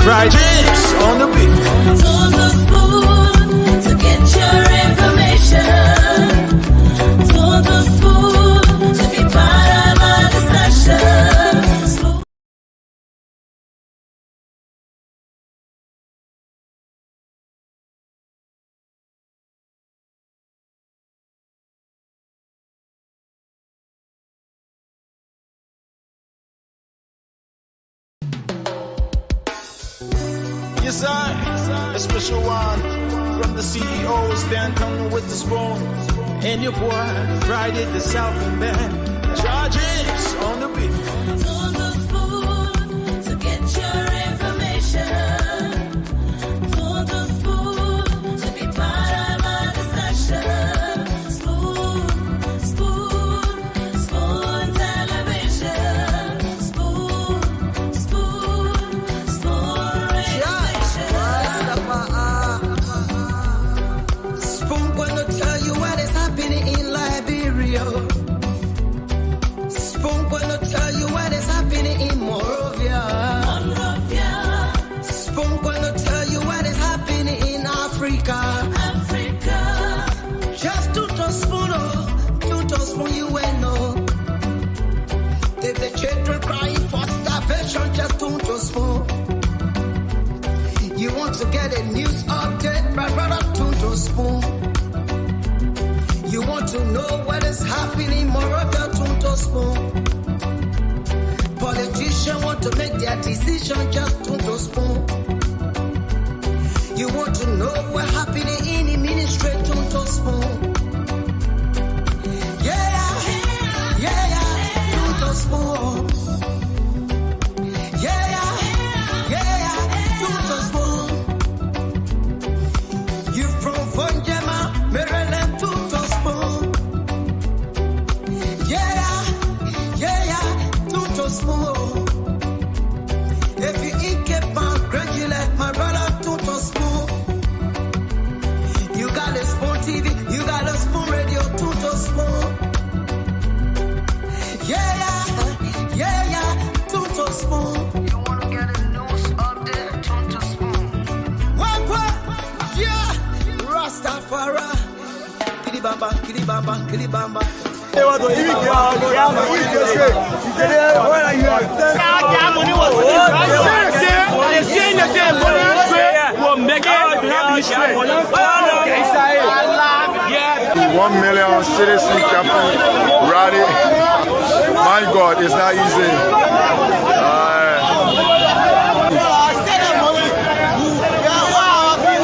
fried chips on the beat. Total spoon to get your information. Total spoon to be part of our discussion. Spoon. Yes, I, a special one from the CEO, stand coming with the spoon. And your boy, Friday the South and Band, charges on the beat. Total spoon to get your information. Total spoon to be part of our discussion. Spoon, spoon, spoon television. Spoon, spoon, spoon radio station. Spoon gonna tell you what is happening in Liberia. Spoon gonna tell you what is happening in Monrovia. Monrovia, Spoon gonna tell you what is happening in Africa. Africa. Just to spoon you will know. If the children crying for starvation, just to spoon. You want to get a news update, brother, to spoon. You want to know what is happening in Moravia, to spoon. Politicians want to make their decision, just to spoon. You want to know what happening in the ministry, to spoon. To spoon. To spoon. You from Fonjema, Maryland, to spoon. To spoon. If you eat Cape Town, congratulate my brother, to spoon. You got a spoon TV, you got a spoon radio, to spoon. To spoon. You wanna get a news update, to spoon. What? Yeah, Rastafari. Kilibamba. $1 million citizen campaign rally. My God, it's not easy.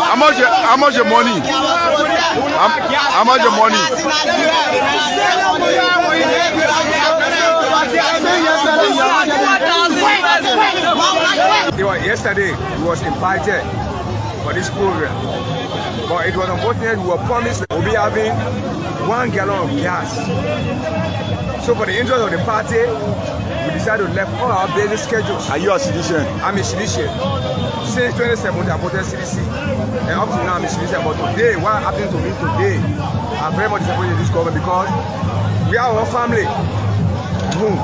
How much your money? How much your money? Yesterday, he was invited for this program, but it was unfortunate. We were promised we'll be having 1 gallon of gas. So for the interest of the party, we decided to left all our busy schedules. Are you a citizen? I'm a citizen. Since 2017, I voted CDC, and up to now I'm a citizen. But today, what happened to me today, I'm very much disappointed in this government because we are our family. Boom.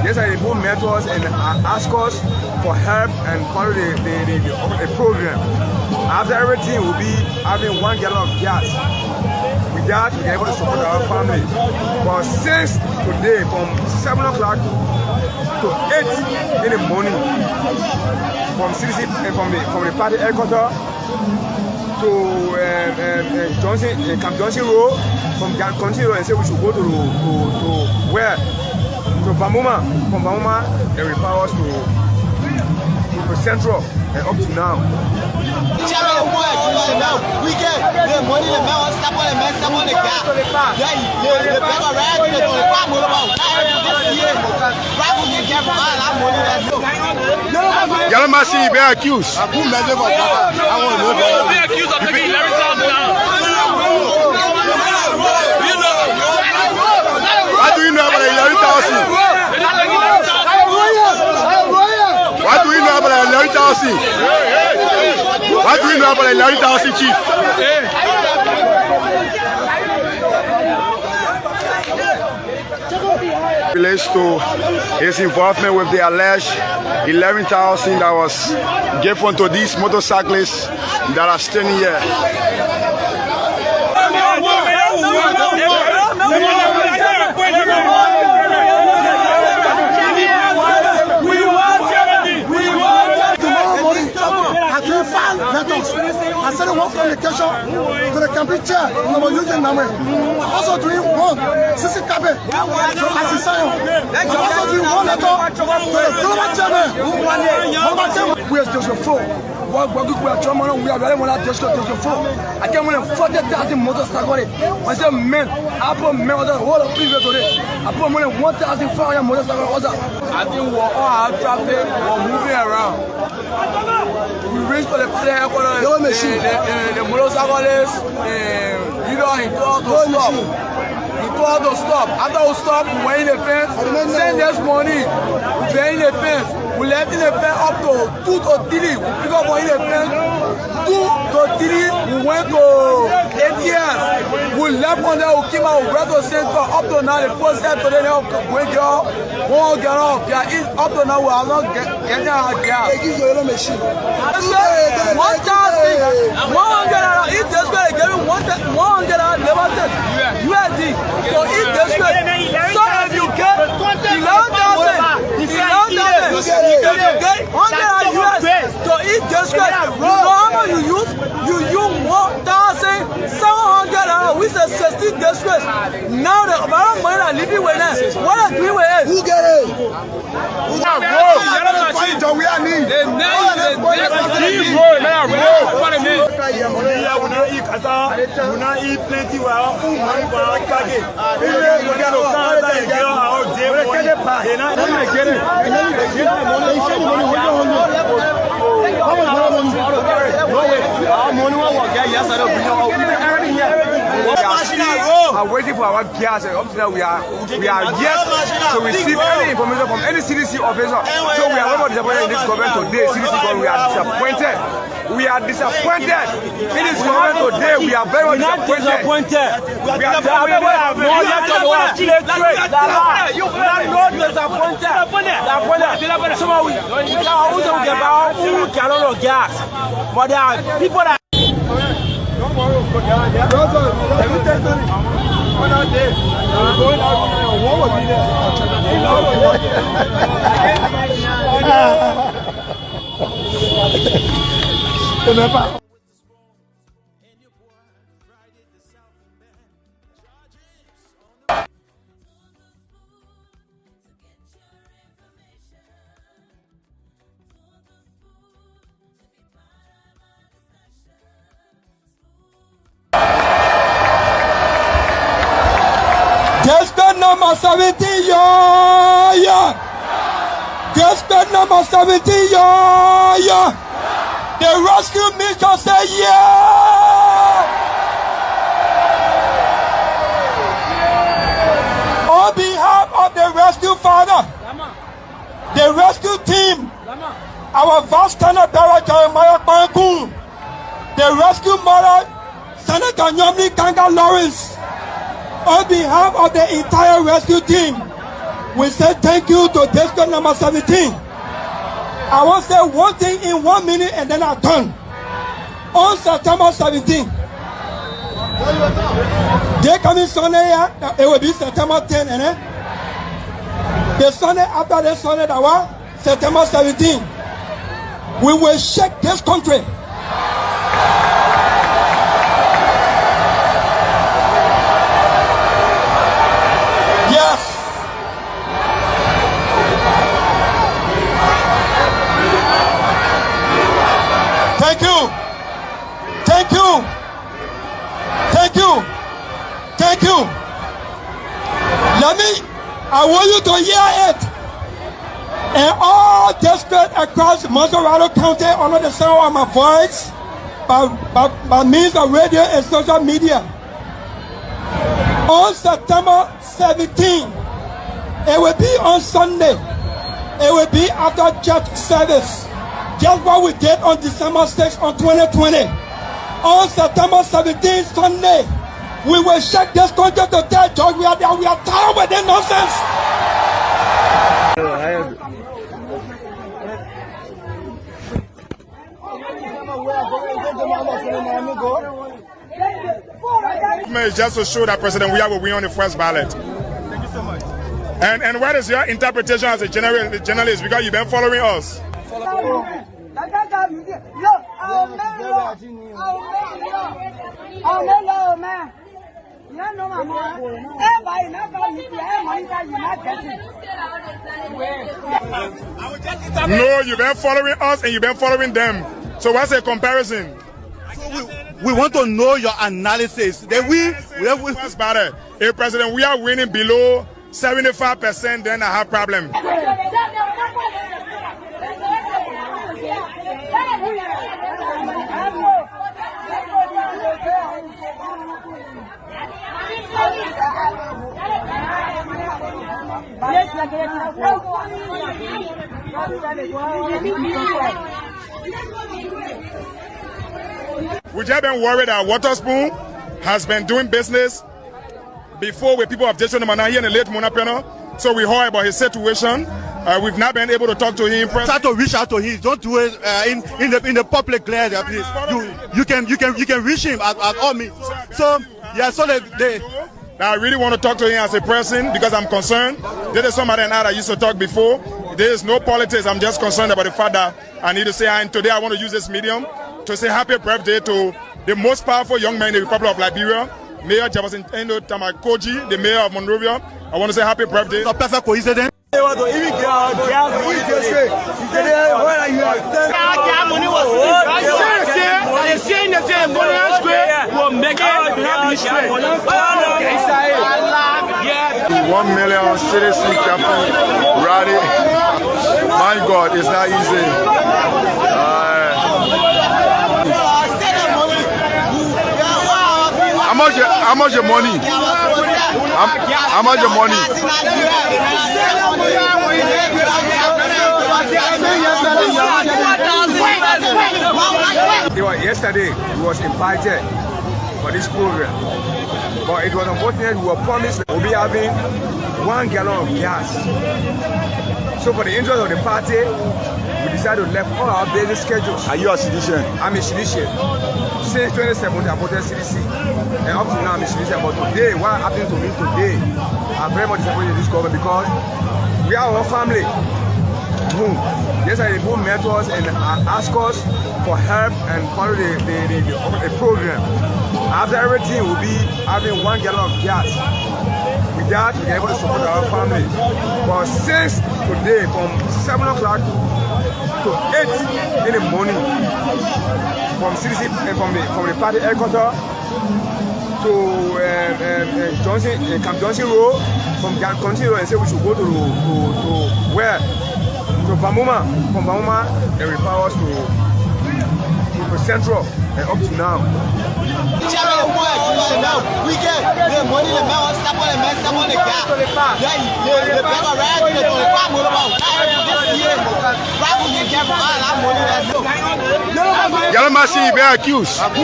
Yesterday, boom met us and asked us for help and follow the program. After everything, we'll be having 1 gallon of gas. With that, we are able to support our family. But since today, from 7 o'clock to 8 in the morning, from CDC, from the party headquarters to Camp Johnson Road, from Camp Johnson Road, and say we should go to where? To Bamuma. From Bamuma, they refer us to Central, and up to now. We get the money, the man, stop on the gas. The paper rag, the farm, Yalla Masi, you be accused. I want to be accused of taking Larry Thompson down. What do you know about Larry Thompson? What do you know about Larry Thompson? What do you know about Larry Thompson, Chief? Relates to his involvement with the alleged 11,000 that was given to these motorcyclists that are standing here. I said one communication to the campaign chair, also doing one, Sisi Kabe, as a sign. I'm also doing one letter to the global chairman. We are just a four. We are very well just a four. I can't win 40,000 motorcycles. I said, men, I put men on the whole of previous today. I put more than 1,500 motorcycles. I think we're all out traffic, we're moving around. We reached to the headquarters, the motorcyclists, he told to stop. He told to stop. After we stopped, we went in the fence, send us money, we went in the fence. We left in the fence up to 2 to 3. We pick up in the fence, 2 to 3, we went to ATS. We left on there, we came out, we went to Center. Up to now, the post said today, they won't get off. Won't get off. Up to now, we are not getting our gas. They give you a machine. 1,100. If this way, they give you 100 limited USD. So if this way, so if you get 11,000, if you get 100 US, so if this way, normal you use 1,700, which is 16 this way. Now the amount of money that living with us, what are doing with it? Who get it? I'm waiting for our gas. Up to now, we are yet to receive any information from any CDC officer. So we are very disappointed in this government today. CDC government, we are disappointed. We are disappointed in this government today. We are very disappointed. We are but there are people that number 17, yeah. District number 17, yeah. The rescue mission say, yeah. On behalf of the rescue father, the rescue team, our vice standard bearer Jeremiah Banku, the rescue mother Senator Nyomli Kanga Lawrence. On behalf of the entire rescue team, we say thank you to district number 17. I want to say one thing in 1 minute and then I'm done. On September 17, they coming Sunday, it will be September 10, and the Sunday after the Sunday, that was September 17, we will shake this country. Thank you. Thank you. Thank you. Thank you. I want you to hear it. And all districts across Mazzarado County under the sound of my voice by means of radio and social media. On September 17, it will be on Sunday. It will be after church service. Just what we did on December 6th on 2020. On September 17th, Sunday, we will shake this country to tell George we are tired with this nonsense. It's just to show that President Weah will win on the first ballot. Thank you so much. And what is your interpretation as a journalist? Because you've been following us. No, you've been following us and you've been following them. So what's the comparison? We want to know your analysis. Then we First ballot. If President Weah winning below 75%, then I have problem. We just been worried that Waterspoon has been doing business before with people of District Number 9 here in the late Mona panel. So we heard about his situation. We've not been able to talk to him. try to reach out to him. Don't do it in the public glare. Please. You can reach him at all means. So yeah, so they Now I really want to talk to him as a person because I'm concerned. There is somebody and I that used to talk before. There is no politics. I'm just concerned about the fact that I need to say hi. And today I want to use this medium to say happy birthday to the most powerful young man in the Republic of Liberia, Mayor Jefferson Endo Tamakoji, the mayor of Monrovia. I want to say happy birthday. it's a perfect coincidence. The 1 million citizen campaign rally. My God, it's not easy. How much your money? How much your money? Yesterday, he was invited for this program, but it was unfortunate. We were promised we'll be having 1 gallon of gas. So for the interest of the party, we decided to left all our busy schedules. Are you a citizen? I'm a Shilishia. Since 2017, I voted CDC. And up to now, I'm a Shilishia. But today, what happened to me today, I'm very much disappointed in this government because we are one family. Boom. Yesterday, they both met us and asked us for help and follow the program. After everything, we'll be having 1 gallon of gas. With that, we can able to support our family. But since today, from 7 o'clock to 8 in the morning, from CDC and from the party headquarters to Camp Johnson Road, from Camp Johnson Road, and say we should go to where? To Bamuma. From Bamuma, they refer us to Central, and up to now. Yellow Machine be accused. Be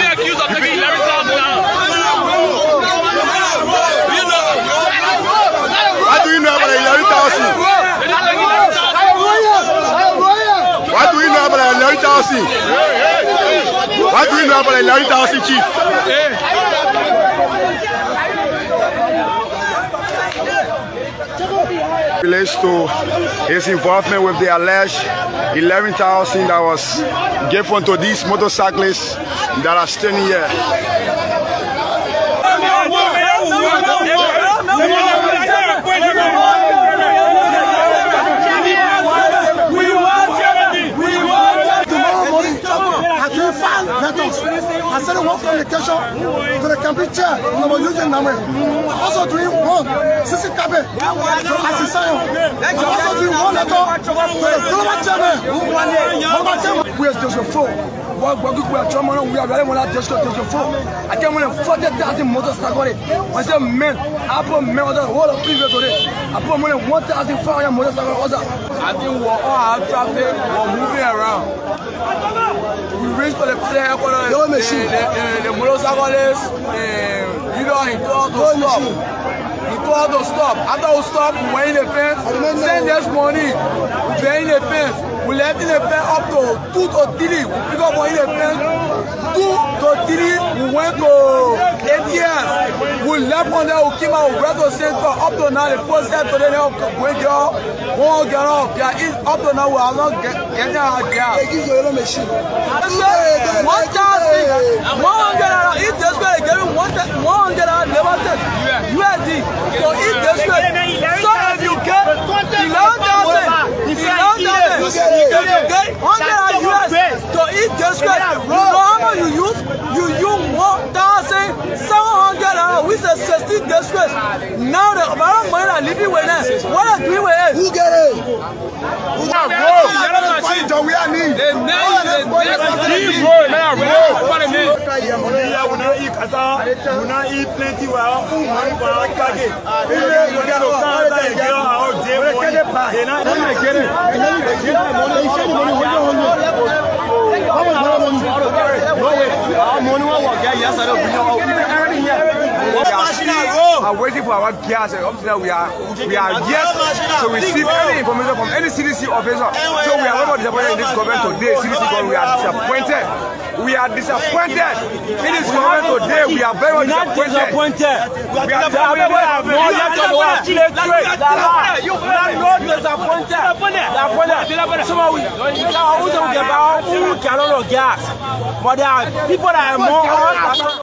accused of taking 11,000 dollars. What do you know about 11,000? They're not taking 11,000. What do you know about 11,000? What do you know about 11,000, Chief? Relates to his involvement with the alleged 11,000 that was given to these motorcyclists that are standing here. I said one communication to the campaign chair, using Namwe. Also doing one, Sisi Kabe, assistant. Also doing one letter to the global chairman. We are just a four. We are very much just a four. I can't win 40,000 motorcycles. I said, men, I put men on the whole of previous today. I put more than 1,500 motorcycles. I think we're all out traffic, we're moving around. We reached for the player, the motorcyclists, he told us to stop. He told us to stop. After we stopped, we went in the fence, send us money. We went in the fence. We We left in a pen up to 2 to 3. We pick up in a pen 2 to 3. We went to ATM. We left on there. We came out. We went to Center. Up to now, the process to the help. We won't get off. Up to now, we are not getting our gas. They give you a machine. 1,100. If this way, they give you 100 never take USD. So if this way, so if you get 11,000, you get 100 US. So if this way, you know how much you use? You use 1,700, which is 16 this way. Now the amount of money I'm living with them, what I'm doing with it? Who get it? Who get it? We are need. We not eat plenty. We are full money for our package. We get to Canada and get our day money. They not get it. Our money will get yesterday. Are waiting for our gas, and up to now we are yet to receive any information from any CDC officer. So we are not disappointed in this government today. CDC government, we are disappointed. We are disappointed in this government today. We are very much disappointed. We are people that are more.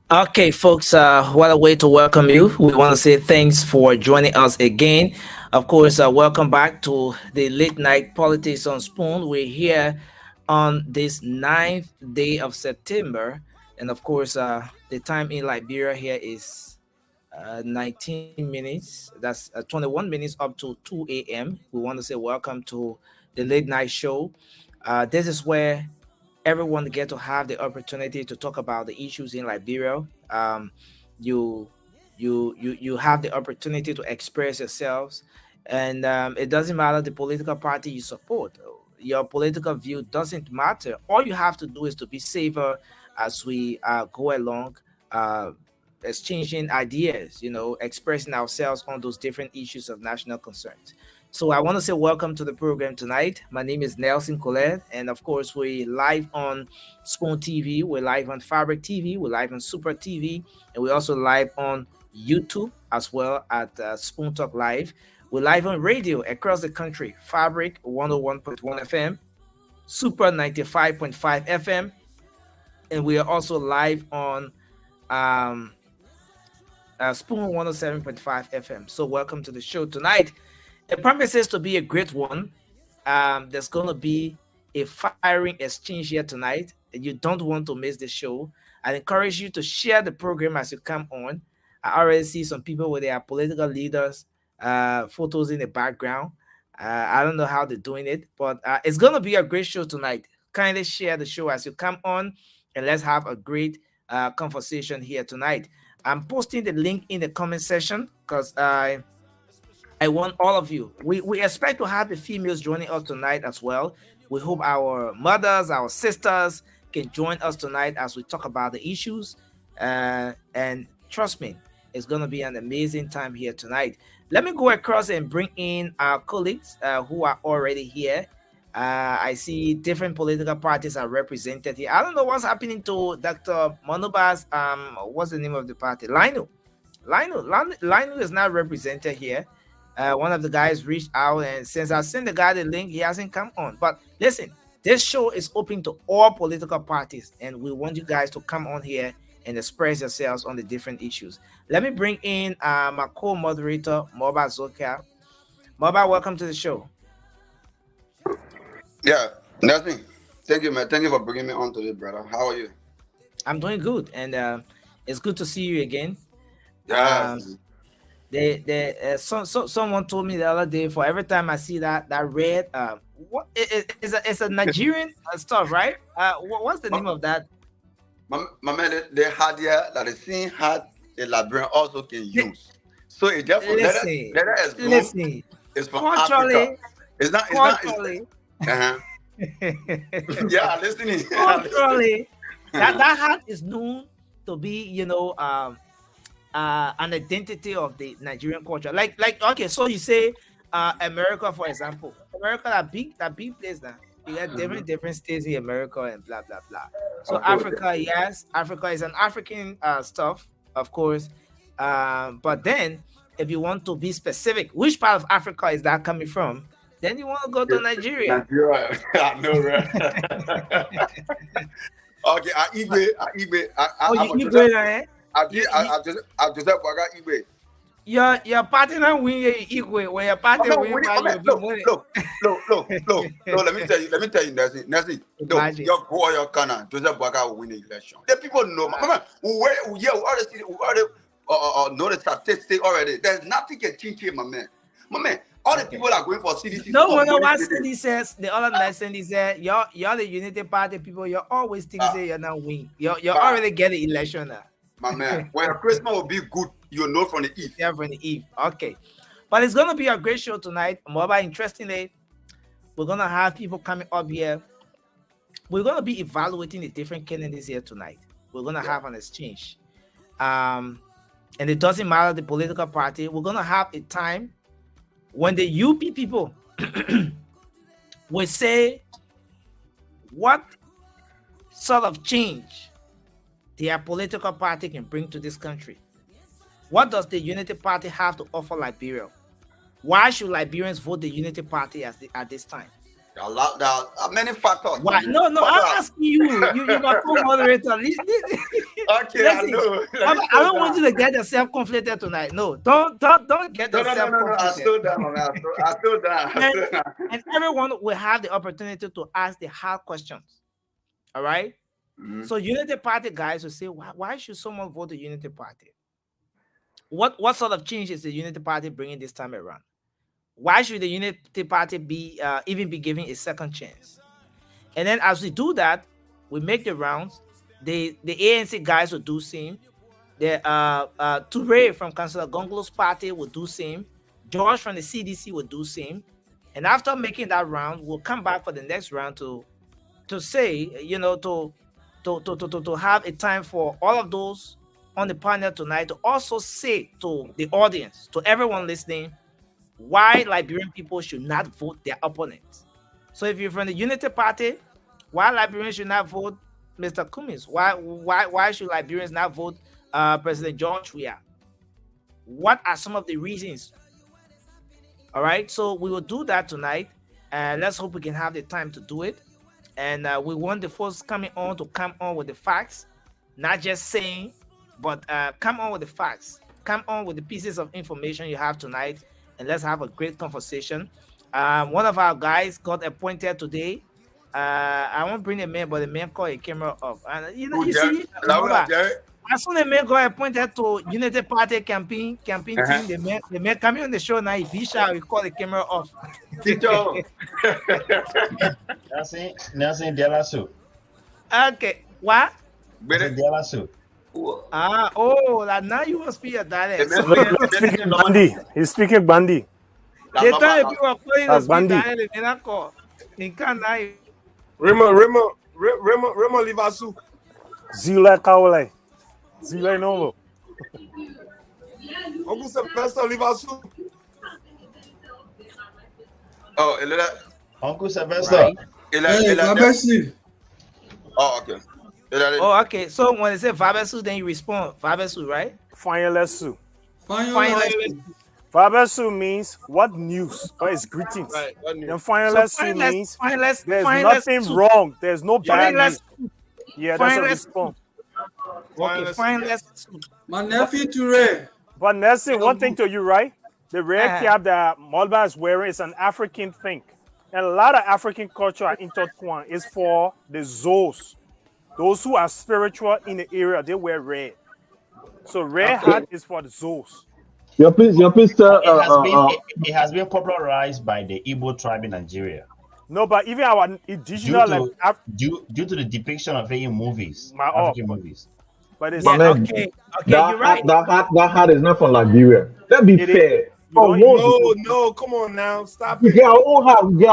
Okay, folks, what a way to welcome you. We want to say thanks for joining us again. Of course, welcome back to the late night politics on Spoon. We're here on this 9th day of September. And of course, the time in Liberia here is 19 minutes. That's 21 minutes up to 2 a.m. We want to say welcome to the late night show. This is where everyone get to have the opportunity to talk about the issues in Liberia. You have the opportunity to express yourselves, and it doesn't matter the political party you support. Your political view doesn't matter. All you have to do is to be safer as we go along, exchanging ideas, expressing ourselves on those different issues of national concerns. So I want to say welcome to the program tonight. My name is Nelson Colette, and of course we're live on Spoon TV, we're live on Fabric TV, we're live on Super TV, and we're also live on YouTube as well at Spoon Talk Live. We're live on radio across the country, Fabric 101.1 FM, Super 95.5 FM, and we are also live on Spoon 107.5 FM. So welcome to the show tonight. It promises to be a great one. There's going to be a firing exchange here tonight. You don't want to miss the show. I encourage you to share the program as you come on. I already see some people with their political leaders photos in the background. I don't know how they're doing it, but it's going to be a great show tonight. Kindly share the show as you come on, and let's have a great conversation here tonight. I'm posting the link in the comment section because I want all of you. We expect to have the females joining us tonight as well. We hope our mothers, our sisters can join us tonight as we talk about the issues. And trust me, it's going to be an amazing time here tonight. Let me go across and bring in our colleagues who are already here. I see different political parties are represented here. I don't know what's happening to Dr. Monoba's, what's the name of the party? Lino is not represented here. One of the guys reached out, and since I sent the guy the link, he hasn't come on. But listen, this show is open to all political parties, and we want you guys to come on here and express yourselves on the different issues. Let me bring in my co-moderator, Moba Zoka. Moba, welcome to the show. Yeah, nothing. Thank you, man. Thank you for bringing me on today, brother. How are you? I'm doing good, and it's good to see you again. Yeah. Someone told me the other day, for every time I see that red, what it's a Nigerian stuff, right? What's the name of that? My man, they had here that the same hat a Liberian also can use. So it just listen. It's from Africa. It's not. Uh-huh. Yeah, listening. Culturally, that hat is known to be, an identity of the Nigerian culture. Like okay, so you say America, for example. America, that big place now. You got different states in America and blah blah blah. So Africa, yes, Africa is an African stuff, of course. But then, if you want to be specific, which part of Africa is that coming from? Then you want to go to Nigeria. Nigeria, I know, right? Okay, eBay. I just eBay. Your partner win equal when your partner win. Look. Let me tell you, Nancy. Your boy, your Kana, Joseph Boaga will win the election. The people know. We already know the statistics already. There's nothing can change here, my man. All the people are going for CDC. No one what Cindy says. The other night Cindy said, you're the Unity Party people. You always think you're not win. You're already getting election now. My man, when Christmas will be good, you know from the eve. Yeah, from the eve. Okay. But it's going to be a great show tonight. More interestingly, we're going to have people coming up here. We're going to be evaluating the different candidates here tonight. We're going to have an exchange. And it doesn't matter the political party. We're going to have a time when the UP people will say what sort of change their political party can bring to this country. What does the Unity Party have to offer Liberia? Why should Liberians vote the Unity Party at this time? There are many factors. Why? No, I'm asking you. You're my co-moderator. Okay, I know. I don't want you to get yourself conflicted tonight. No, don't get yourself conflicted. I still down. And everyone will have the opportunity to ask the hard questions. All right? Mm-hmm. So Unity Party guys will say, why should someone vote the Unity Party? What sort of change is the Unity Party bringing this time around? Why should the Unity Party be even be given a second chance? And then as we do that, we make the rounds. The ANC guys will do same. The Toure from Councillor Gongolo's party will do same. George from the CDC will do same. And after making that round, we'll come back for the next round to say, to have a time for all of those on the panel tonight to also say to the audience, to everyone listening, why Liberian people should not vote their opponents. So if you're from the Unity Party, why Liberians should not vote Mr. Cummins? Why should Liberians not vote President George Weah? What are some of the reasons? All right, so we will do that tonight, and let's hope we can have the time to do it. And we want the folks coming on to come on with the facts, not just saying, but come on with the facts. Come on with the pieces of information you have tonight, and let's have a great conversation. One of our guys got appointed today. I won't bring the man, but the man called a camera off. And you see, as soon as the man got appointed to Unity Party campaign team, the man coming on the show now, Bisha, we call the camera off. Nelson Delasso. Okay, what? Delasso. Now you must be a dialect. He's speaking Bandi. They tell the people calling us dialect, they not call. They can't lie. Remo Livasu. Zila Kaolai. Zila Novo. Uncle Sylvester Livasu. Oh, Uncle Sylvester. Oh, okay. Oh, okay. So when they say Fabesu, then you respond Fabesu, right? Finalesu. Fabesu means what news? What is greetings? Right. Then Finalesu means there's nothing wrong. There's no bad news. Yeah, that's a response. Okay, Finalesu. My nephew Toure. But Nelson, one thing to you, right? The red cap that Molba is wearing is an African thing. And a lot of African culture are intertwined. It's for the Zos. Those who are spiritual in the area, they wear red. So red hat is for the Zos. Your piece, it has been popularized by the Igbo tribe in Nigeria. No, but even our indigenous due to the depiction of it in movies, African movies. But it's okay, you're right. That hat is not from Liberia. Let's be fair. No, come on now, stop it. Get our own hat. We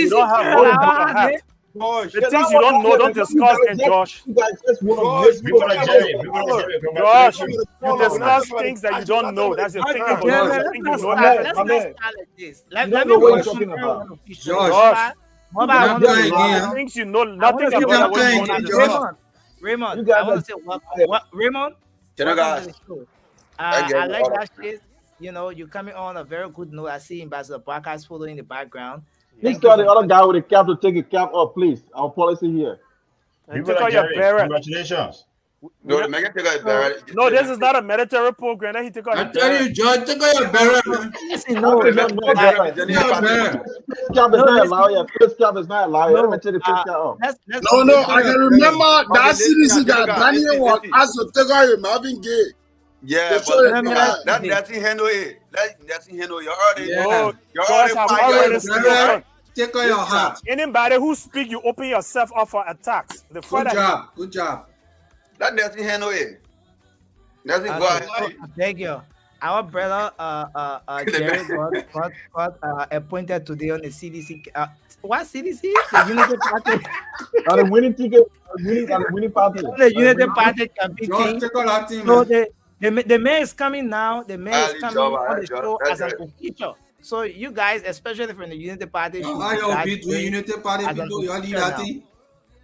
don't have The things you don't know, don't discuss them, Josh. Josh, you discuss things that you don't know. That's the thing about Let's not start like this. Let me know what you're talking about. Josh. Things you know nothing about what's going on. Raymond, I want to say welcome. Raymond, welcome to the show. I like that shit. You know, you're coming on a very good note. I see Ambassador Barkas following in the background. Please tell the other guy with the cap to take a cap off, please. Our policy here. Congratulations. No, no, this is not a military program. That he take out. I tell you, George, take out your barrel. Cap is not allowed. Face cap is not allowed. Let me take the face cap off. No, I can remember that CDC that Daniel was asked to take out him having gay. Yeah, but that's in handle it. That's in handle. You're already fired. Take out your hat. Anybody who speak, you open yourself up for attacks. Good job. That's in handle it. That's in go ahead. Thank you. Our brother Jerry got appointed today on the CDC. What CDC? The Unity Party. On the winning ticket. Winning party. The Unity Party campaign. So the mayor is coming now. The mayor is coming on the show as an official. So you guys, especially from the Unity Party,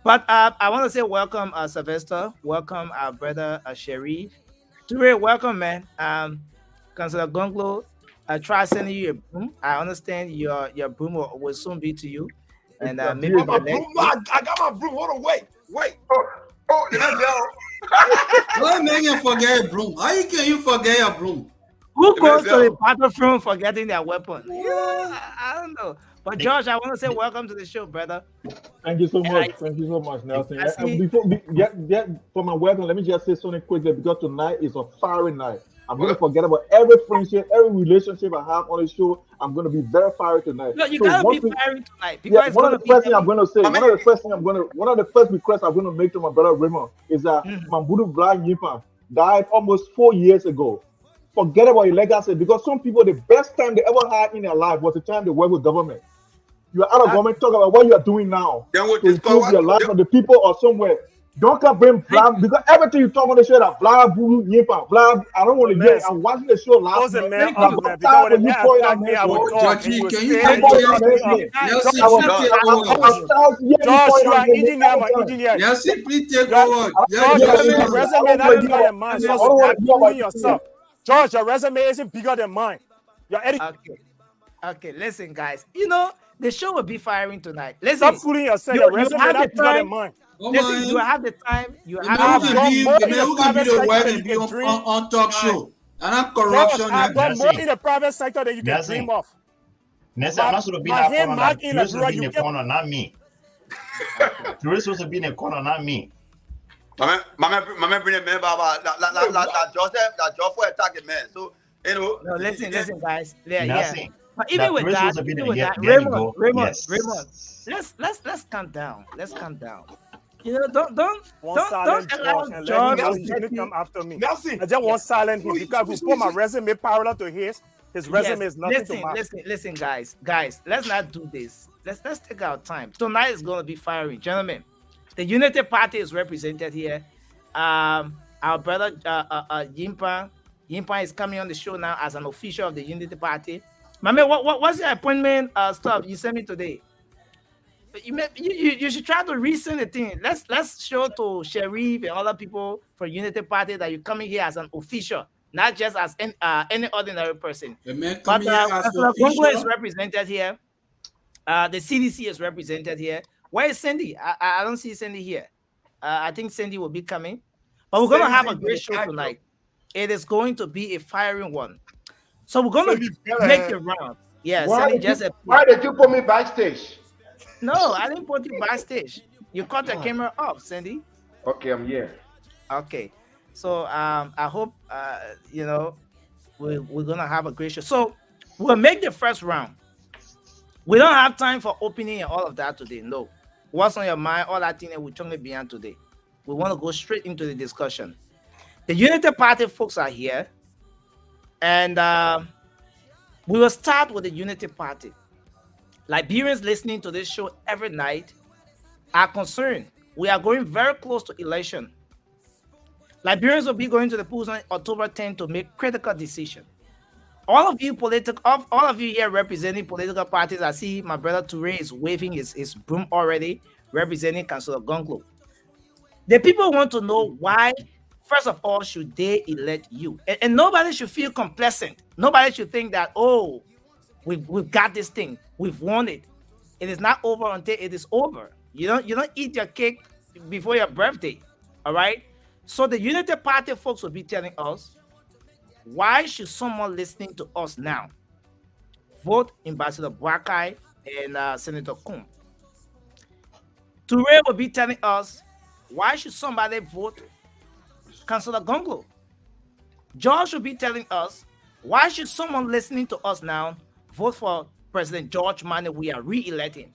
But I want to say welcome, Sylvester. Welcome, our brother Sharif. Toure, welcome, man. Councillor Gonglo, I try sending you a broom. I understand your broom will soon be to you. And maybe I got my broom. Hold on, wait. Why man you forget a broom? How can you forget your broom? Who goes to the battlefield forgetting their weapon? Yeah, I don't know. But Josh, I want to say welcome to the show, brother. Thank you so much. Thank you so much, Nelson. Before we get for my welcome, let me just say something quickly because tonight is a fiery night. I'm going to forget about every friendship, every relationship I have on the show. I'm going to be very fiery tonight. No, you gotta be fiery tonight. One of the first things I'm going to say, one of the first requests I'm going to make to my brother Raymond is that Mambudu Black Yipa died almost 4 years ago. Forget about your legacy because some people, the best time they ever had in their life was the time they worked with government. You're out of government, talk about what you are doing now to improve your life of the people or somewhere. Don't come bring blah because everything you talk on the show that blah boo yipa blah. I don't want to hear. I'm watching the show last night. Can you Josh, you are engineer. Yes, please take over. Your resume not bigger than mine. George, your resume isn't bigger than mine. Okay, listen, guys. You know the show will be firing tonight. Listen, stop fooling yourself. Your resume not bigger than mine. Listen, you have the time. You have on talk show. And not corruption. I've done more in the private sector than you can dream of. Nelson, I'm not supposed to be in the corner, not me. You're supposed to be in the corner, not me. Mama bring a man, Baba. That Joseph for attacking man. So you know. No, listen, guys. Yeah. But even with that, Raymond, let's calm down. Let's calm down. You know, don't George come after me. Nelson, I just want silent him because we put my resume parallel to his resume is nothing to match. Listen, guys, let's not do this. Let's take our time. Tonight is going to be fiery, gentlemen. The Unity Party is represented here. Our brother Yimpa is coming on the show now as an official of the Unity Party. My man, what's your appointment stuff you sent me today? You should try to resend the thing. Let's show to Sharif and other people for Unity Party that you're coming here as an official, not just as any ordinary person. But Congo is represented here. The CDC is represented here. Where is Cindy? I don't see Cindy here. I think Cindy will be coming. But we're going to have a great show tonight. It is going to be a firing one. So we're going to make the round. Yeah, why did you put me backstage? No, I didn't put you backstage. You cut the camera off, Cindy. Okay, I'm here. Okay. So I hope, we're going to have a great show. So we'll make the first round. We don't have time for opening and all of that today. No. What's on your mind? All that thing that we're talking beyond today. We want to go straight into the discussion. The Unity Party folks are here. And we will start with the Unity Party. Liberians listening to this show every night, are concerned, we are going very close to election. Liberians will be going to the polls on October 10th to make critical decisions. All of you here representing political parties, I see my brother Toure is waving his broom already, representing Councillor Gonglo. The people want to know why, first of all, should they elect you? And nobody should feel complacent. Nobody should think that, oh, we've got this thing, we've won it. It is not over until it is over. You don't eat your cake before your birthday. All right. So the Unity Party folks will be telling us, why should someone listening to us now vote Ambassador Boakai and Senator Kum? Toure will be telling us, why should somebody vote Councillor Gonglo? George will be telling us, why should someone listening to us now vote for President George Mane we are re-electing?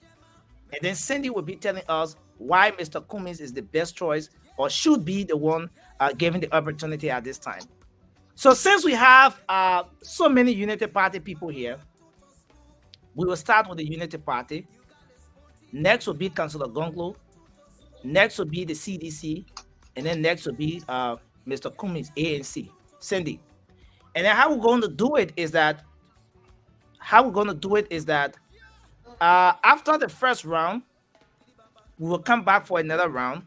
And then Cindy will be telling us why Mr. Cummings is the best choice or should be the one given the opportunity at this time. So since we have so many Unity Party people here, we will start with the Unity Party. Next will be Councillor Gonglo. Next will be the CDC. And then next will be Mr. Cummings, ANC. Cindy. And then how we're going to do it is that after the first round, we will come back for another round.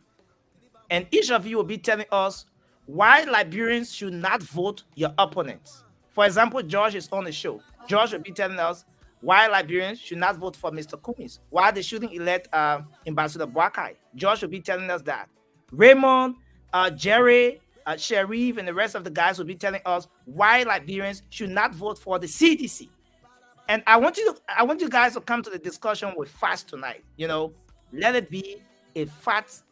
And each of you will be telling us why Liberians should not vote your opponents. For example, George is on the show. George will be telling us why Liberians should not vote for Mr. Cummings, why they shouldn't elect Ambassador Boakai. George will be telling us that. Raymond, Jerry, Sharif, and the rest of the guys will be telling us why Liberians should not vote for the CDC. And I want you guys to come to the discussion with facts tonight. Let it be a fact,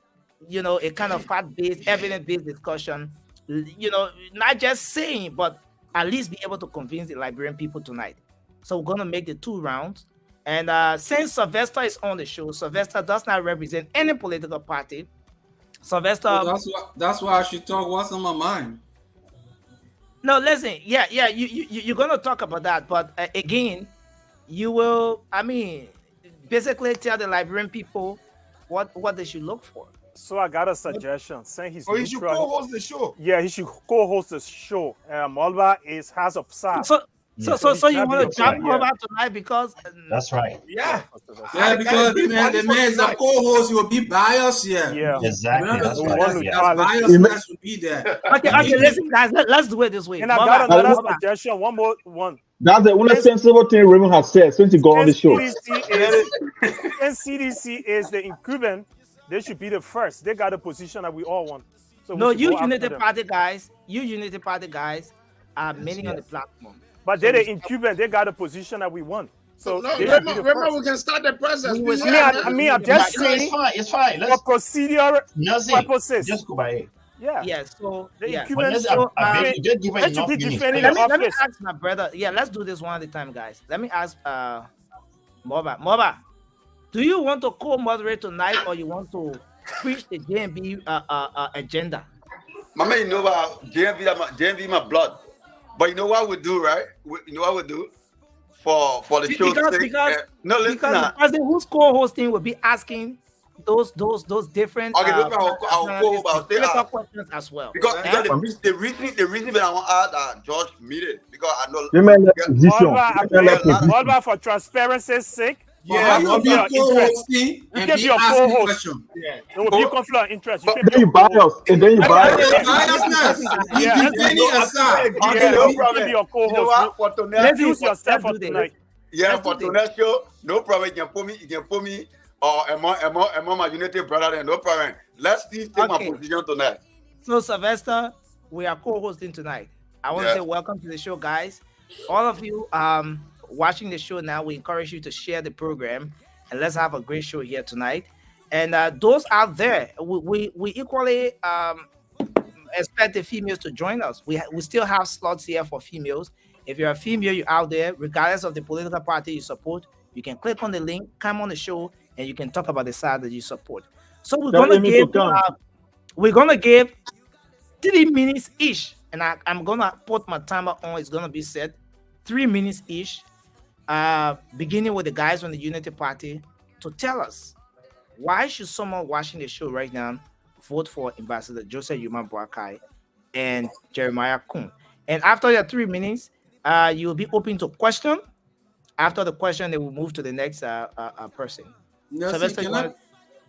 a kind of fact-based, evidence-based discussion. Not just saying, but at least be able to convince the Liberian people tonight. So we're gonna make the 2 rounds. And since Sylvester is on the show, Sylvester does not represent any political party. Sylvester. Well, that's why I should talk what's on my mind. No, listen. Yeah. You're gonna talk about that, but again, you will. Basically tell the Liberian people what they should look for. So I got a suggestion. Saying he's he should co-host the show. Yeah, he should co-host the show. Malva has a side. So you want to jump over tonight because that's right. Yeah, because the man is a co-host. He will be biased. Yeah, exactly. That's right. Biasness will be there. Okay. Listen, guys. Let's do it this way. And I got another suggestion. One. That's the only sensible thing Raymond has said since he got on the show. CDC is the incumbent. They should be the first. They got a position that we all want. So no, you Unity Party guys are many on the platform. But they're the incumbent. They got a position that we want. So remember, we can start the process. I'm just saying. It's fine. For procedure purposes. Just go by it. Yeah. So the yeah. incumbent. Let me ask my brother. Yeah, let's do this one at a time, guys. Let me ask Moba. Do you want to co-moderate tonight, or you want to preach the JMB agenda? Mama, you know about JMB my blood. But you know what we do, right? You know what we do for the show. Because the person who's co-hosting will be asking those different questions as well. Because the reason that I want to add George meeting because I know Malva for transparency's sake. Yeah, you will be co-hosting and be asking questions. It will be conflict of interest. Then you bias, and then you bias. No problem. Be your co-host. Let's use yourself for tonight. Yeah, for tonight's show, no problem. You can put me, or am I my Unity brother? Then no problem. Let's take my position tonight. So Sylvester, we are co-hosting tonight. I want to say welcome to the show, guys. All of you watching the show now, we encourage you to share the program and let's have a great show here tonight. And those out there, we equally expect the females to join us. We still have slots here for females. If you're a female, you're out there, regardless of the political party you support, you can click on the link, come on the show, and you can talk about the side that you support. So we're gonna give 3 minutes each, and I'm gonna put my timer on. It's gonna be set 3 minutes each. Beginning with the guys on the Unity Party to tell us why should someone watching the show right now vote for Ambassador Joseph Yuma Boakai and Jeremiah Kun? And after your 3 minutes, you'll be open to question. After the question, they will move to the next person. Nelson,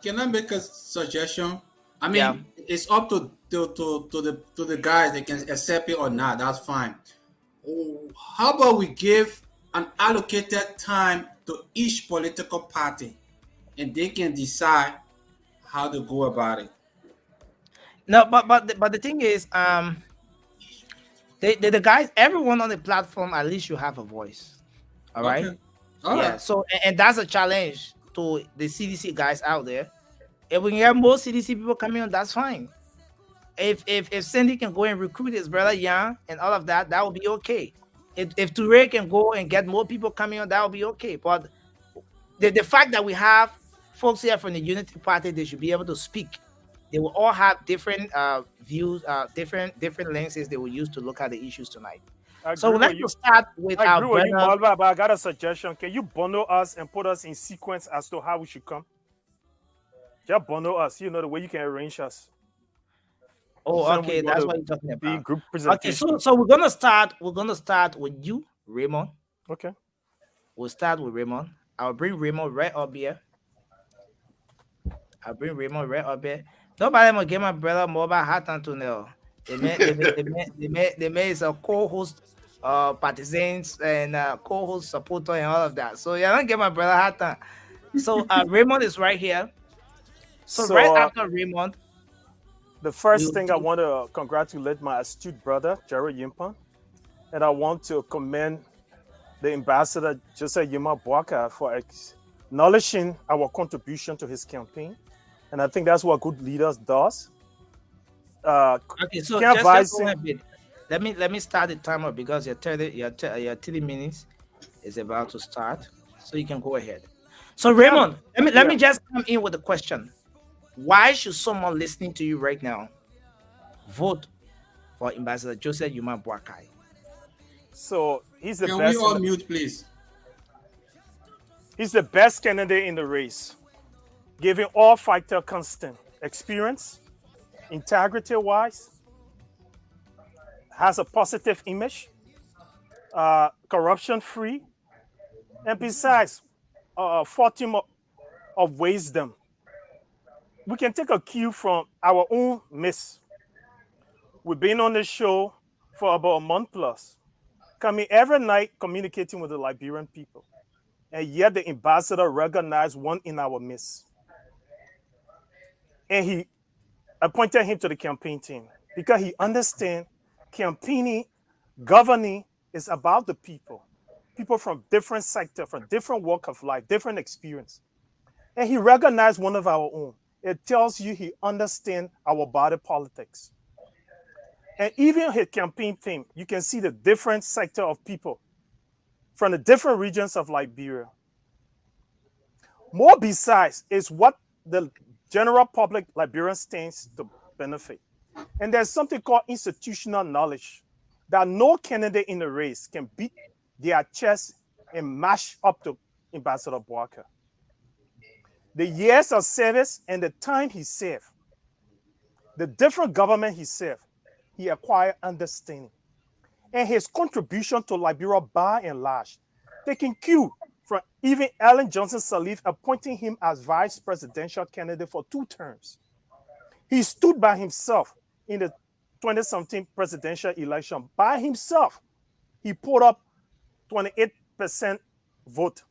can I make a suggestion? I mean, it's up to the guys. They can accept it or not. That's fine. How about we give an allocated time to each political party, and they can decide how to go about it? No, but the thing is, the guys, everyone on the platform, at least you have a voice. All right. Okay. All right. So and that's a challenge to the CDC guys out there. If we can get more CDC people coming on, that's fine. If Sandy can go and recruit his brother Yan and all of that, that will be okay. If Toure can go and get more people coming on, that will be okay. But the fact that we have folks here from the Unity Party, they should be able to speak. They will all have different views, different lenses they will use to look at the issues tonight. So let's start with our brother. Malva, but I got a suggestion. Can you bundle us and put us in sequence as to how we should come? Just bundle us. You know the way you can arrange us. Oh, okay, that's what you're talking about. Group Okay, so we're gonna start. We're gonna start with you, Raymond. Okay. We'll start with Raymond. I'll bring Raymond right up here. Nobody will give my brother more about hat and tunnel. They made a co-host partisans and co-host supporter and all of that. So yeah, don't get my brother hat. So Raymond is right here. So right after Raymond, the first thing I want to congratulate my astute brother Jared Yimpan, and I want to commend the ambassador Joseph Yuma Boakai for acknowledging our contribution to his campaign, and I think that's what good leaders does. Okay, so just a bit. Let me start the timer because your 30 minutes is about to start, so you can go ahead. So Raymond, let me just come in with a question. Why should someone listening to you right now vote for Ambassador Joseph Yuma Boakai? So he's the Can best. we all mute, please? He's the best candidate in the race, giving all fighter constant experience, integrity-wise, has a positive image, corruption-free, and besides, a fortune of wisdom. We can take a cue from our own miss. We've been on the show for about a month plus, coming every night communicating with the Liberian people. And yet the ambassador recognized one in our midst. And he appointed him to the campaign team because he understands campaigning, governing is about the people from different sectors, from different walk of life, different experience. And he recognized one of our own. It tells you he understands our body politics. And even his campaign team, you can see the different sector of people from the different regions of Liberia. More besides is what the general public Liberian stands to benefit. And there's something called institutional knowledge that no candidate in the race can beat their chest and mash up to Ambassador Boakai. The years of service and the time he served, the different government he served, he acquired understanding. And his contribution to Liberia by and large, taking cue from even Ellen Johnson Sirleaf appointing him as vice presidential candidate for 2 terms. He stood by himself in the 2017 presidential election. By himself, he put up 28% vote.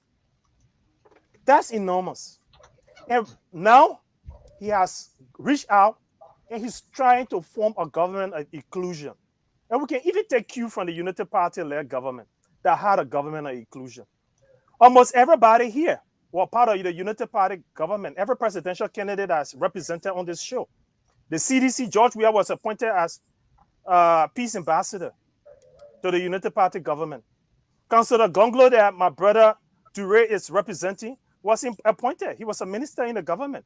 That's enormous. And now he has reached out and he's trying to form a government of inclusion. And we can even take cue from the Unity Party-led government that had a government of inclusion. Almost everybody here were part of the Unity Party government, every presidential candidate that's represented on this show. The CDC, George Weah was appointed as peace ambassador to the Unity Party government. Councillor Gonglo that my brother Toure is representing was appointed. He was a minister in the government.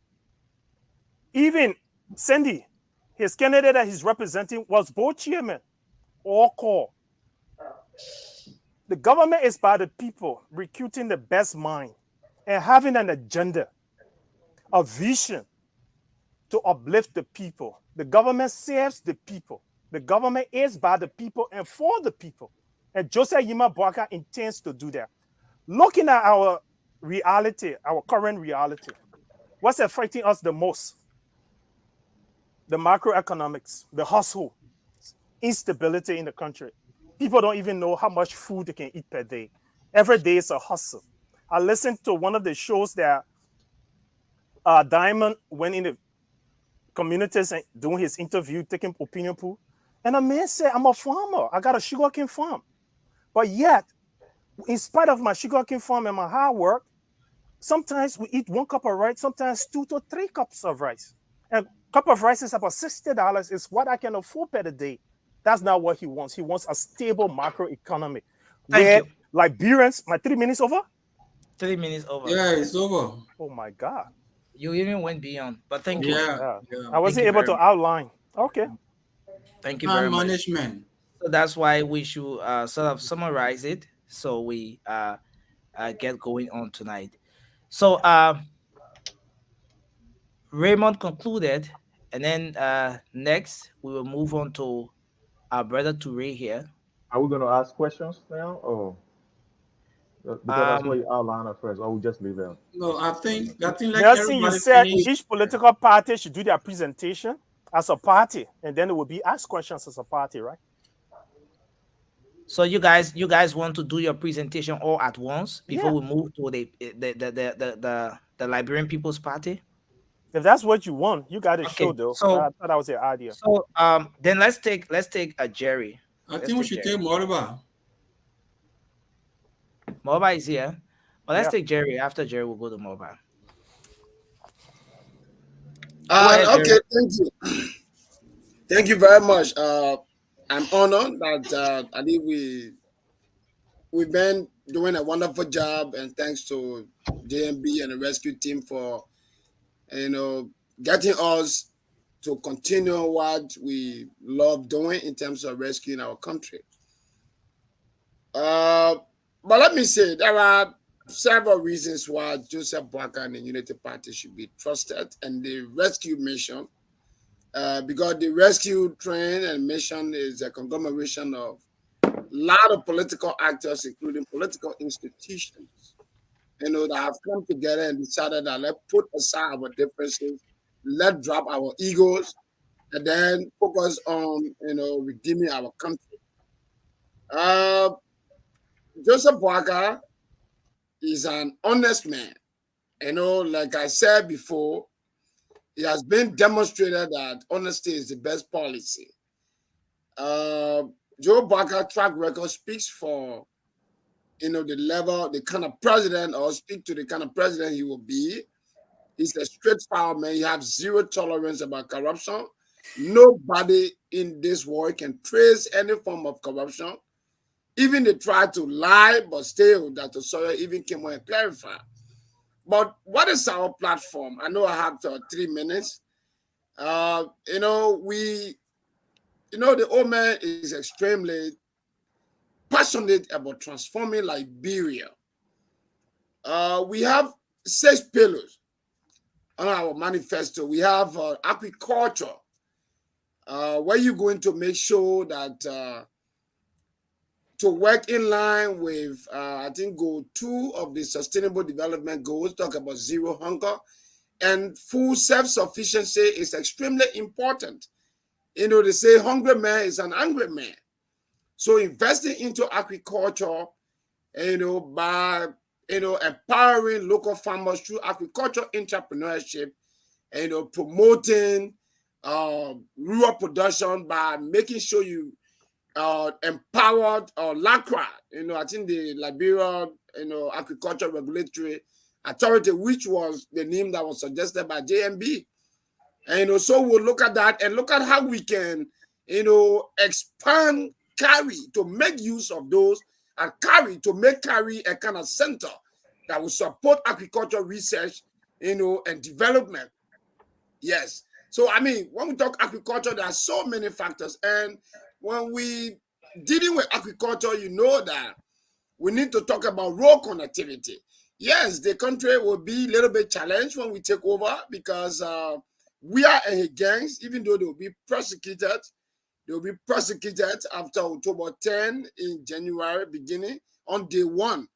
Even Sandy, his candidate that he's representing, was board chairman, all call. The government is by the people, recruiting the best mind and having an agenda. a vision to uplift the people. The government serves the people. The government is by the people and for the people. And Joseph Yima Boakai intends to do that. Looking at our reality, our current reality, what's affecting us the most? The macroeconomics, the hustle, instability in the country. People don't even know how much food they can eat per day. Every day is a hustle. I listened to one of the shows that Diamond went in the communities and doing his interview, taking opinion poll. And a man said, I'm a farmer. I got a sugarcane farm. But yet, in spite of my sugarcane farm and my hard work, sometimes we eat 1 cup of rice, sometimes 2 to 3 cups of rice. And a cup of rice is about $60. Is what I can afford per day. That's not what he wants. He wants a stable macroeconomy. Where Liberians, my 3 minutes over? 3 minutes over. Yeah, it's over. Oh my God. You even went beyond, but thank you. Yeah. I wasn't able to outline. Okay. Thank you very much. Management. So that's why we should sort of summarize it so we get going on tonight. So Raymond concluded, and then next we will move on to our brother Toure here. Are we going to ask questions now, or because that's what you outlined at first, or we just leave it? No, I think like Nelson, you said each political party should do their presentation as a party, and then it will be asked questions as a party, right? So you guys want to do your presentation all at once before we move to the Liberian People's Party? If that's what you want, you got to show though. So I thought that was your idea. So then let's take a Jerry. I think we should take Moriba. Moriba is here. But let's take Jerry. After Jerry, we'll go to Moriba. Okay, thank you. Thank you very much. I'm honored that I think we've been doing a wonderful job, and thanks to JMB and the rescue team for getting us to continue what we love doing in terms of rescuing our country. But let me say, there are several reasons why Joseph Boakai and the Unity Party should be trusted, and the rescue mission, because the rescue train and mission is a conglomeration of a lot of political actors, including political institutions, that have come together and decided that let's put aside our differences, let's drop our egos, and then focus on, redeeming our country. Joseph Boakai is an honest man. Like I said before, it has been demonstrated that honesty is the best policy. Joe Boakai track record speaks for, the level, the kind of president, or speak to the kind of president he will be. He's a straightforward man. He has zero tolerance about corruption. Nobody in this world can trace any form of corruption. Even they try to lie, but still, Dr. Sawyer even came on and clarified. But what is our platform? I know I have 3 minutes. The old man is extremely passionate about transforming Liberia. We have 6 pillars on our manifesto. We have agriculture, where you're going to make sure that to work in line with, I think, goal 2 of the Sustainable Development Goals, talk about zero hunger, and food self-sufficiency is extremely important. They say hungry man is an angry man. So investing into agriculture, by, empowering local farmers through agriculture entrepreneurship, promoting rural production by making sure you empowered LACRA, I think the Liberia, Agriculture Regulatory Authority, which was the name that was suggested by JMB. And so we'll look at that and look at how we can, expand carry to make use of those, and carry to make carry a kind of center that will support agricultural research, and development. Yes. So, when we talk agriculture, there are so many factors. And when we dealing with agriculture, that we need to talk about road connectivity. yes, the country will be a little bit challenged when we take over because we are against, even though they will be prosecuted. They will be prosecuted after October 10 in January, beginning on day 1.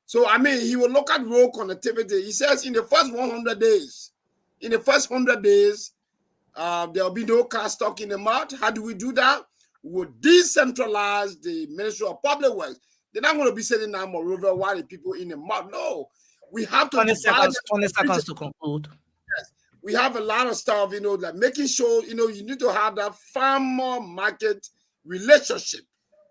So, I mean, he will look at road connectivity. He says in the first 100 days, there will be no car stuck in the mud. How do we do that? We will decentralize the Ministry of Public Works. They're not going to be sitting down moreover while the people in the mud. No, we have to 20 seconds to conclude. Yes, we have a lot of stuff, like making sure, you need to have that farmer market relationship.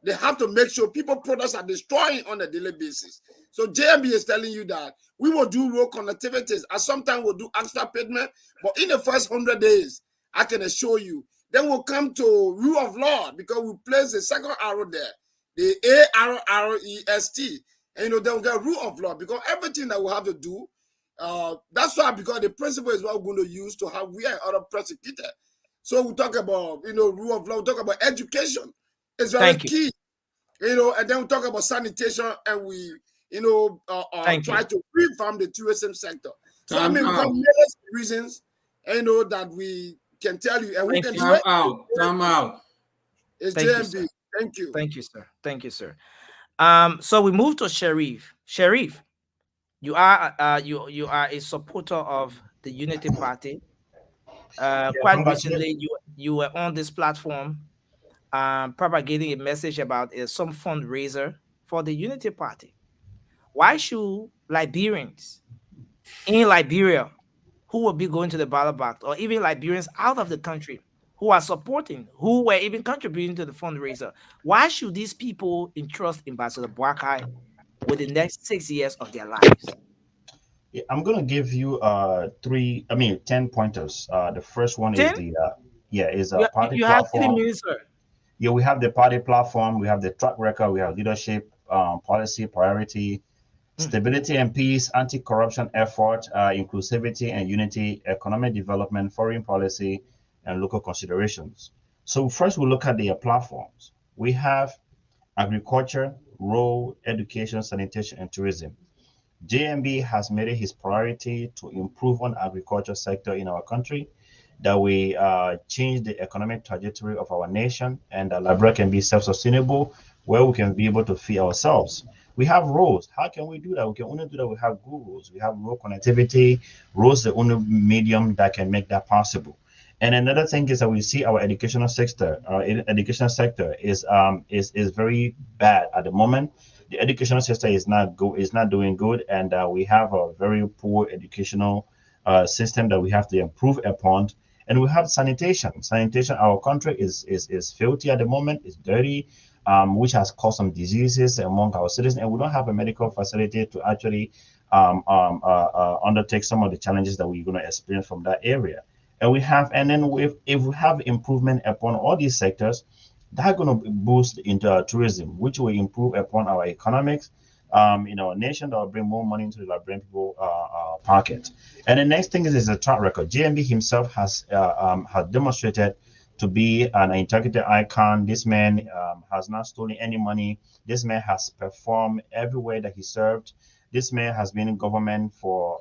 They have to make sure people products are destroying on a daily basis. So JMB is telling you that we will do road connectivities, and sometimes we'll do extra pavement, but in the first 100 days, I can assure you, then we'll come to rule of law because we place the second arrow there, the ARREST, and then we'll get rule of law because everything that we have to do, that's why, because the principle is what we're going to use to have we are other prosecuted. So we talk about, rule of law, we talk about education. It's very key, and then we talk about sanitation, and we, try to reform the tourism sector. So I mean, we have many reasons, that we can tell you, and we can do it. Time out. It's JMB. Thank you. Thank you, sir. Thank you, sir. So we move to Sharif. Sharif, you are you are a supporter of the Unity Party. Quite recently, you were on this platform propagating a message about some fundraiser for the Unity Party. Why should Liberians in Liberia who will be going to the ballot box, or even Liberians out of the country who are supporting, who were even contributing to the fundraiser, why should these people entrust Ambassador Boakai with the next 6 years of their lives? Yeah, I'm going to give you 10 pointers. The first one 10? Is the party you platform. Have 3 minutes, sir. Yeah, we have the party platform, we have the track record, we have leadership, policy, priority, stability and peace, anti-corruption effort, inclusivity and unity, economic development, foreign policy, and local considerations. So first we look at the platforms. We have agriculture, road, education, sanitation, and tourism. JMB has made it his priority to improve on agriculture sector in our country, that we change the economic trajectory of our nation, and that Liberia can be self-sustainable, where we can be able to feed ourselves. We have roads. How can we do that? We can only do that. We have good roads. We have road connectivity. Roads, the only medium that can make that possible. And another thing is that we see our educational sector. Our educational sector is very bad at the moment. The educational sector is not doing good, and we have a very poor educational system that we have to improve upon. And we have sanitation. Sanitation, our country is filthy at the moment. It's dirty, which has caused some diseases among our citizens. And we don't have a medical facility to actually undertake some of the challenges that we're going to experience from that area. And if we have improvement upon all these sectors, that's going to boost into tourism, which will improve upon our economics in our nation, that will bring more money into the Liberian people pocket. And the next thing is a track record. JMB himself has demonstrated to be an integrity icon. This man has not stolen any money. This man has performed everywhere that he served. This man has been in government for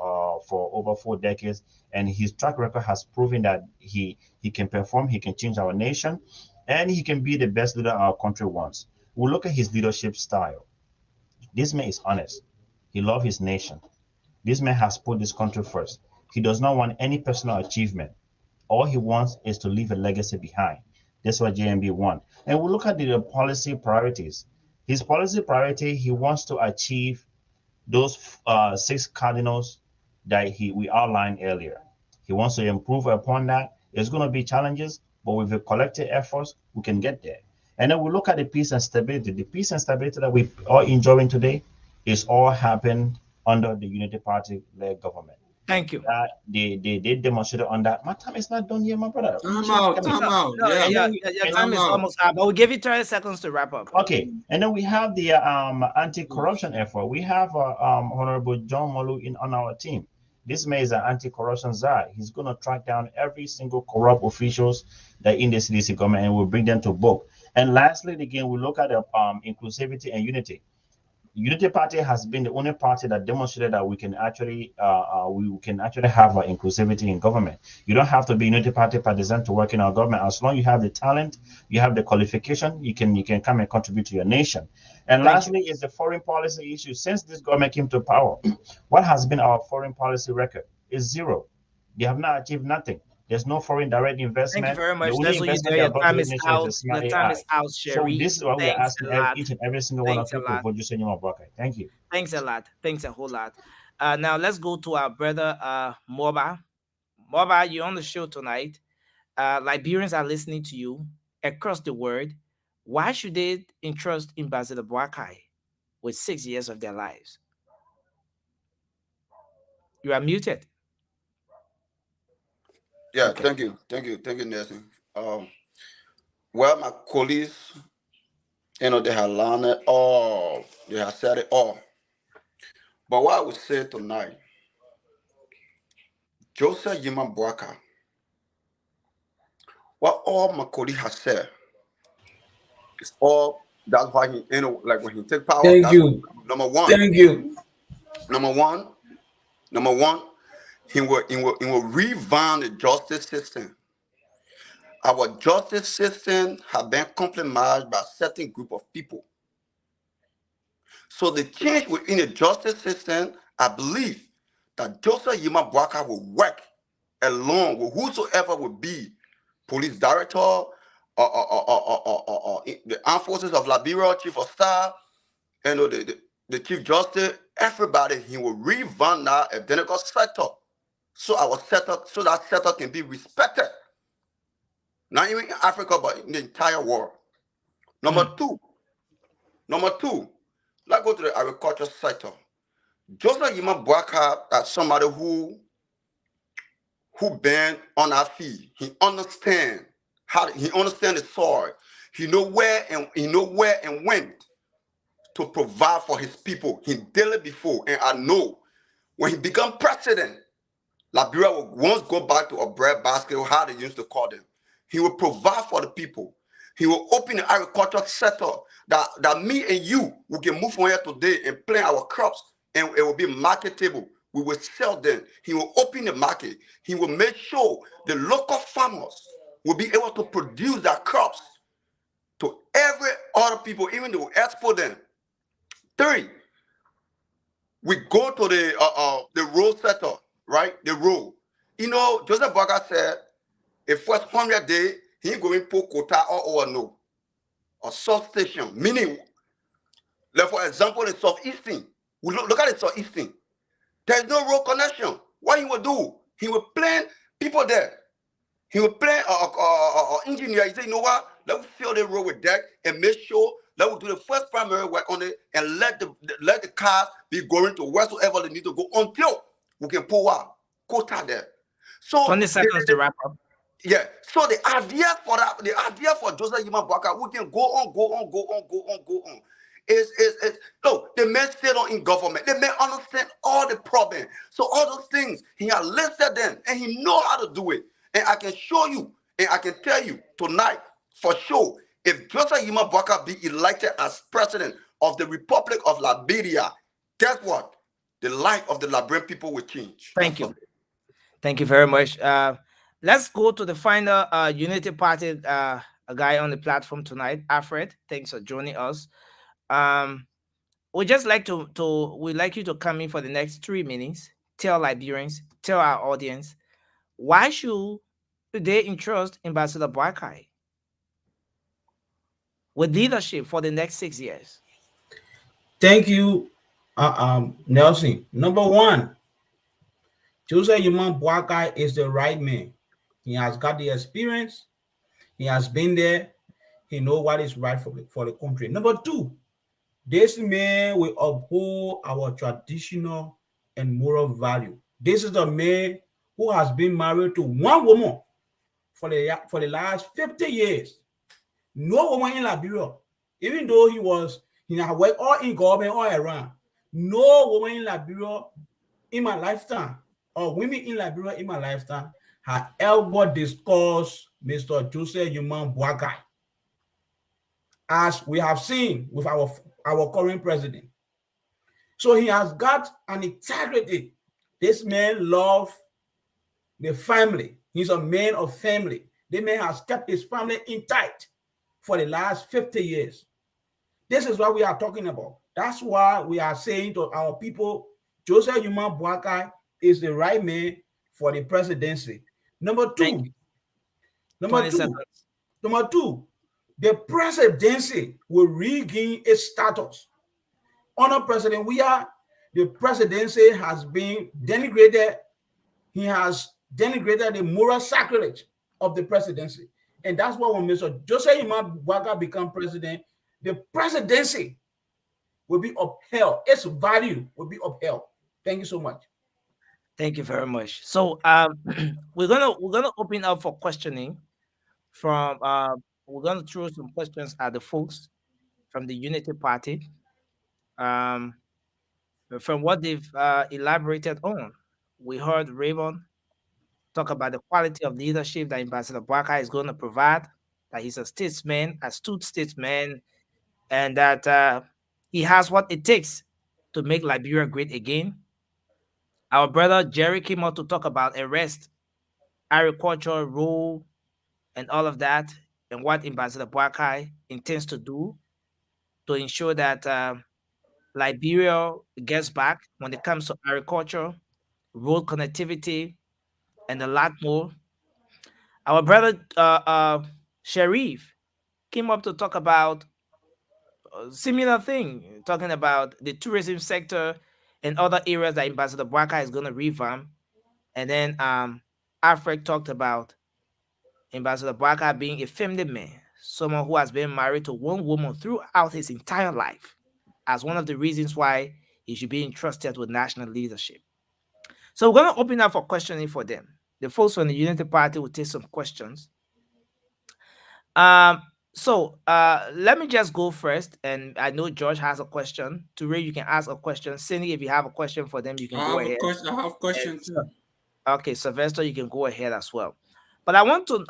over 4 decades, and his track record has proven that he can perform, he can change our nation, and he can be the best leader our country wants. We look at his leadership style. This man is honest. He loves his nation. This man has put this country first. He does not want any personal achievement. All he wants is to leave a legacy behind. That's what JMB wants. And we look at the policy priorities. His policy priority, he wants to achieve those 6 cardinals that we outlined earlier. He wants to improve upon that. There's going to be challenges, but with the collective efforts, we can get there. And then we look at the peace and stability. The peace and stability that we are enjoying today is all happened under the Unity Party-led government. Thank you. They demonstrated on that. My time is not done yet, my brother. Time out. Your time is almost up, but we'll give you 30 seconds to wrap up. Okay. And then we have the anti-corruption effort. We have Honorable John Molu on our team. This man is an anti-corruption czar. He's going to track down every single corrupt officials that in the CDC government, and will bring them to book. And lastly, again, we look at the inclusivity and unity. Unity Party has been the only party that demonstrated that we can actually have inclusivity in government. You don't have to be Unity Party partisan to work in our government. As long as you have the talent, you have the qualification, you can come and contribute to your nation. And lastly is the foreign policy issue. Since this government came to power, what has been our foreign policy record? Is zero. They have not achieved nothing. There's no foreign direct investment. Thank you very much. That's what you do. Your time is out. Your time is out, Sherry. So this is what we're asking each and every single one of you for Jose Yuma Boakai. Thank you. Thanks a lot. Thanks a whole lot. Now let's go to our brother Moba. Moba, you're on the show tonight. Liberians are listening to you across the world. Why should they entrust Ambassador Boakai with 6 years of their lives? You are muted. Yeah, thank you, Nelson. Well, my colleagues, they have learned it all, they have said it all. But what I would say tonight, Jose Yuma Boakai, what all my colleagues have said, is all. That's why he, like when he take power. Thank you. Number one. Thank you. Number one. He will revamp the justice system. Our justice system has been compromised by a certain group of people. So the change within the justice system, I believe that Jose Yuma Boakai will work along with whosoever will be police director or the armed forces of Liberia, chief of staff, and the chief justice, everybody. He will revamp that identical setup. So that setup can be respected. Not even in Africa, but in the entire world. Number two, let's go to the agriculture sector. Jose Yuma Boakai as somebody who been on our feet. He understands the soil. He know where and when to provide for his people. He did it before, and I know when he become president, Liberia will once go back to a bread basket, or how they used to call them. He will provide for the people. He will open the agriculture sector that me and you, we can move from here today and plant our crops, and it will be marketable. We will sell them. He will open the market. He will make sure the local farmers will be able to produce their crops to every other people, even though we export them. 3, we go to the road sector, right? The road. Joseph Boakai said, if first 100 days, he ain't going to put quota or no. A substation, meaning, like for example, the Southeastern. We look at the Southeastern. There's no road connection. What he will do? He will plan people there. He will plan an engineer. He say, you know what? Let me fill the road with deck and make sure that we do the first primary work on it and let the cars be going to wheresoever they need to go until we can pull out quota there. So 20 seconds to wrap up. Yeah. So the idea for Jose Yuma Boakai, we can go on. Look, the man still not in government. The man understand all the problems. So all those things, he has listed them and he know how to do it. And I can show you, and I can tell you tonight for sure, if Jose Yuma Boakai be elected as president of the Republic of Liberia, guess what? The life of the Liberian people will change. Thank you. Thank you very much. Let's go to the final Unity Party a guy on the platform tonight, Alfred. Thanks for joining us. We'd just like we'd like you to come in for the next 3 minutes. Tell Liberians, tell our audience, why should they entrust Ambassador Boakai with leadership for the next 6 years? Thank you, Nelson. Number 1, Jose Yuma Boakai is the right man. He has got the experience. He has been there. He knows what is right for the country. Number 2, this man will uphold our traditional and moral value. This is the man who has been married to one woman for the last 50 years. No woman in Liberia, even though he has worked all in government all around. No woman in Liberia in my lifetime, or women in Liberia in my lifetime, have ever discussed Mr. Jose Yuma Boakai. As we have seen with our current president, So he has got an integrity. This man loves the family. He's a man of family. The man has kept his family intact for the last 50 years. This is what we are talking about. That's why we are saying to our people, Joseph Yuma Boakai is the right man for the presidency. Number two, the presidency will regain its status. Honor President Weah, the presidency has been denigrated. He has denigrated the moral sacrilege of the presidency. And that's why when Mr. Joseph Yuma Boakai become president, the presidency will be upheld. Its value will be upheld. Thank you so much. Thank you very much. So we're gonna open up for questioning from we're gonna throw some questions at the folks from the Unity Party. From what they've elaborated on, we heard Raymond talk about the quality of leadership that Ambassador Boakai is going to provide, that he's a statesman, astute statesman, and that he has what it takes to make Liberia great again. Our brother Jerry came out to talk about arrest, agriculture, role, and all of that, and what Ambassador Boakai intends to do to ensure that Liberia gets back when it comes to agriculture, road connectivity, and a lot more. Our brother Sharif came up to talk about a similar thing, talking about the tourism sector and other areas that Ambassador Boakai is going to revamp. And then Alfred talked about Ambassador Boakai being a family man, someone who has been married to one woman throughout his entire life, as one of the reasons why he should be entrusted with national leadership. So we're going to open up for questioning for them. The folks from the Unity Party will take some questions. So let me just go first. And I know George has a question. Ture, you can ask a question. Cindy, if you have a question for them, you can go ahead. I have a question too. Okay, Sylvester, you can go ahead as well. But I want to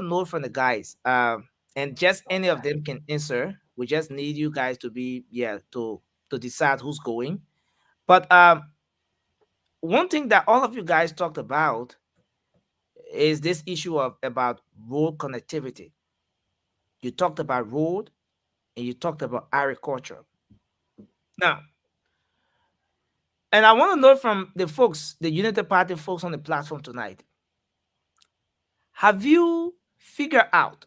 know from the guys, and just any of them can answer. We just need you guys to be to decide who's going. But one thing that all of you guys talked about is this issue about road connectivity. You talked about road and you talked about agriculture. Now, and I want to know from the folks, the Unity Party folks on the platform tonight, have you figured out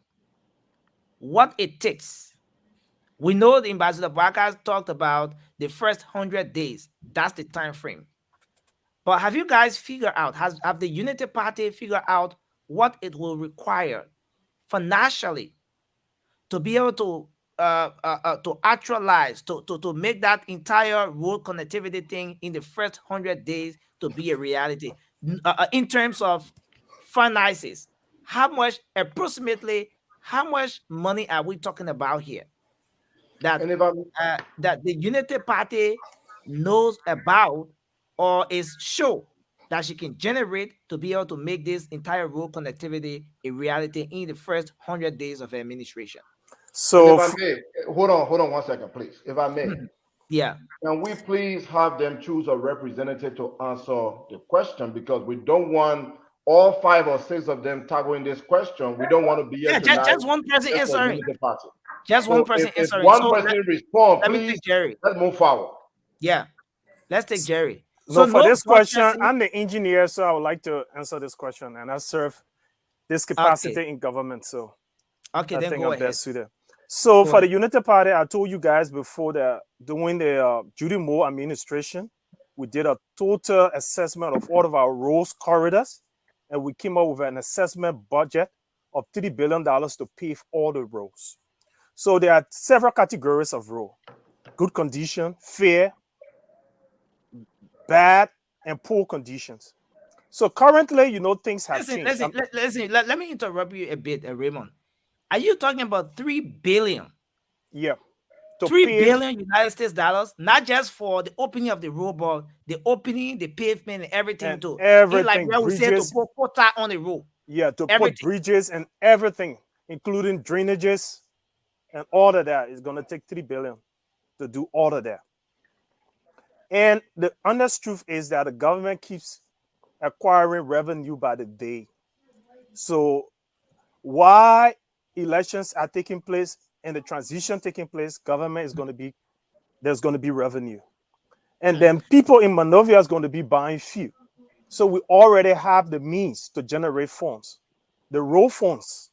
what it takes? We know the Ambassador Boakai talked about the first 100 days. That's the time frame. But have you guys figured out, have the Unity Party figured out what it will require financially to be able to actualize, to make that entire road connectivity thing in the first 100 days to be a reality? In terms of finances, approximately how much money are we talking about here that the Unity Party knows about or is sure that she can generate to be able to make this entire road connectivity a reality in the first 100 days of administration? So, if I may, hold on 1 second, please. If I may, yeah, can we please have them choose a representative to answer the question, because we don't want all 5 or 6 of them tackling this question. We don't want to be here tonight. Just one person answering. Just so one person if answering. One person respond, let please. me take Jerry. Let's move forward. Yeah, let's take Jerry. So for this question, I'm the engineer, so I would like to answer this question, and I serve this capacity in government. So I think then I'm best suited. So for the Unity Party, I told you guys before that during the Judy Moore administration, we did a total assessment of all of our roads corridors, and we came up with an assessment budget of $3 billion to pave all the roads. So there are several categories of road: good condition, fair, bad, and poor conditions. So currently, things have changed. Listen, let me interrupt you a bit, Raymond. Are you talking about $3 billion? Yeah. $3 billion United States dollars, not just for the opening of the road, but the opening, the pavement, and everything too. Everything. Like we said, to put water on the road. Yeah, to put bridges and everything, including drainages and all of that, is going to take $3 billion to do all of that. And the honest truth is that the government keeps acquiring revenue by the day. So why elections are taking place and the transition taking place, government is going to be, there's going to be revenue. And then people in Monrovia is going to be buying fuel. So we already have the means to generate funds, the road funds.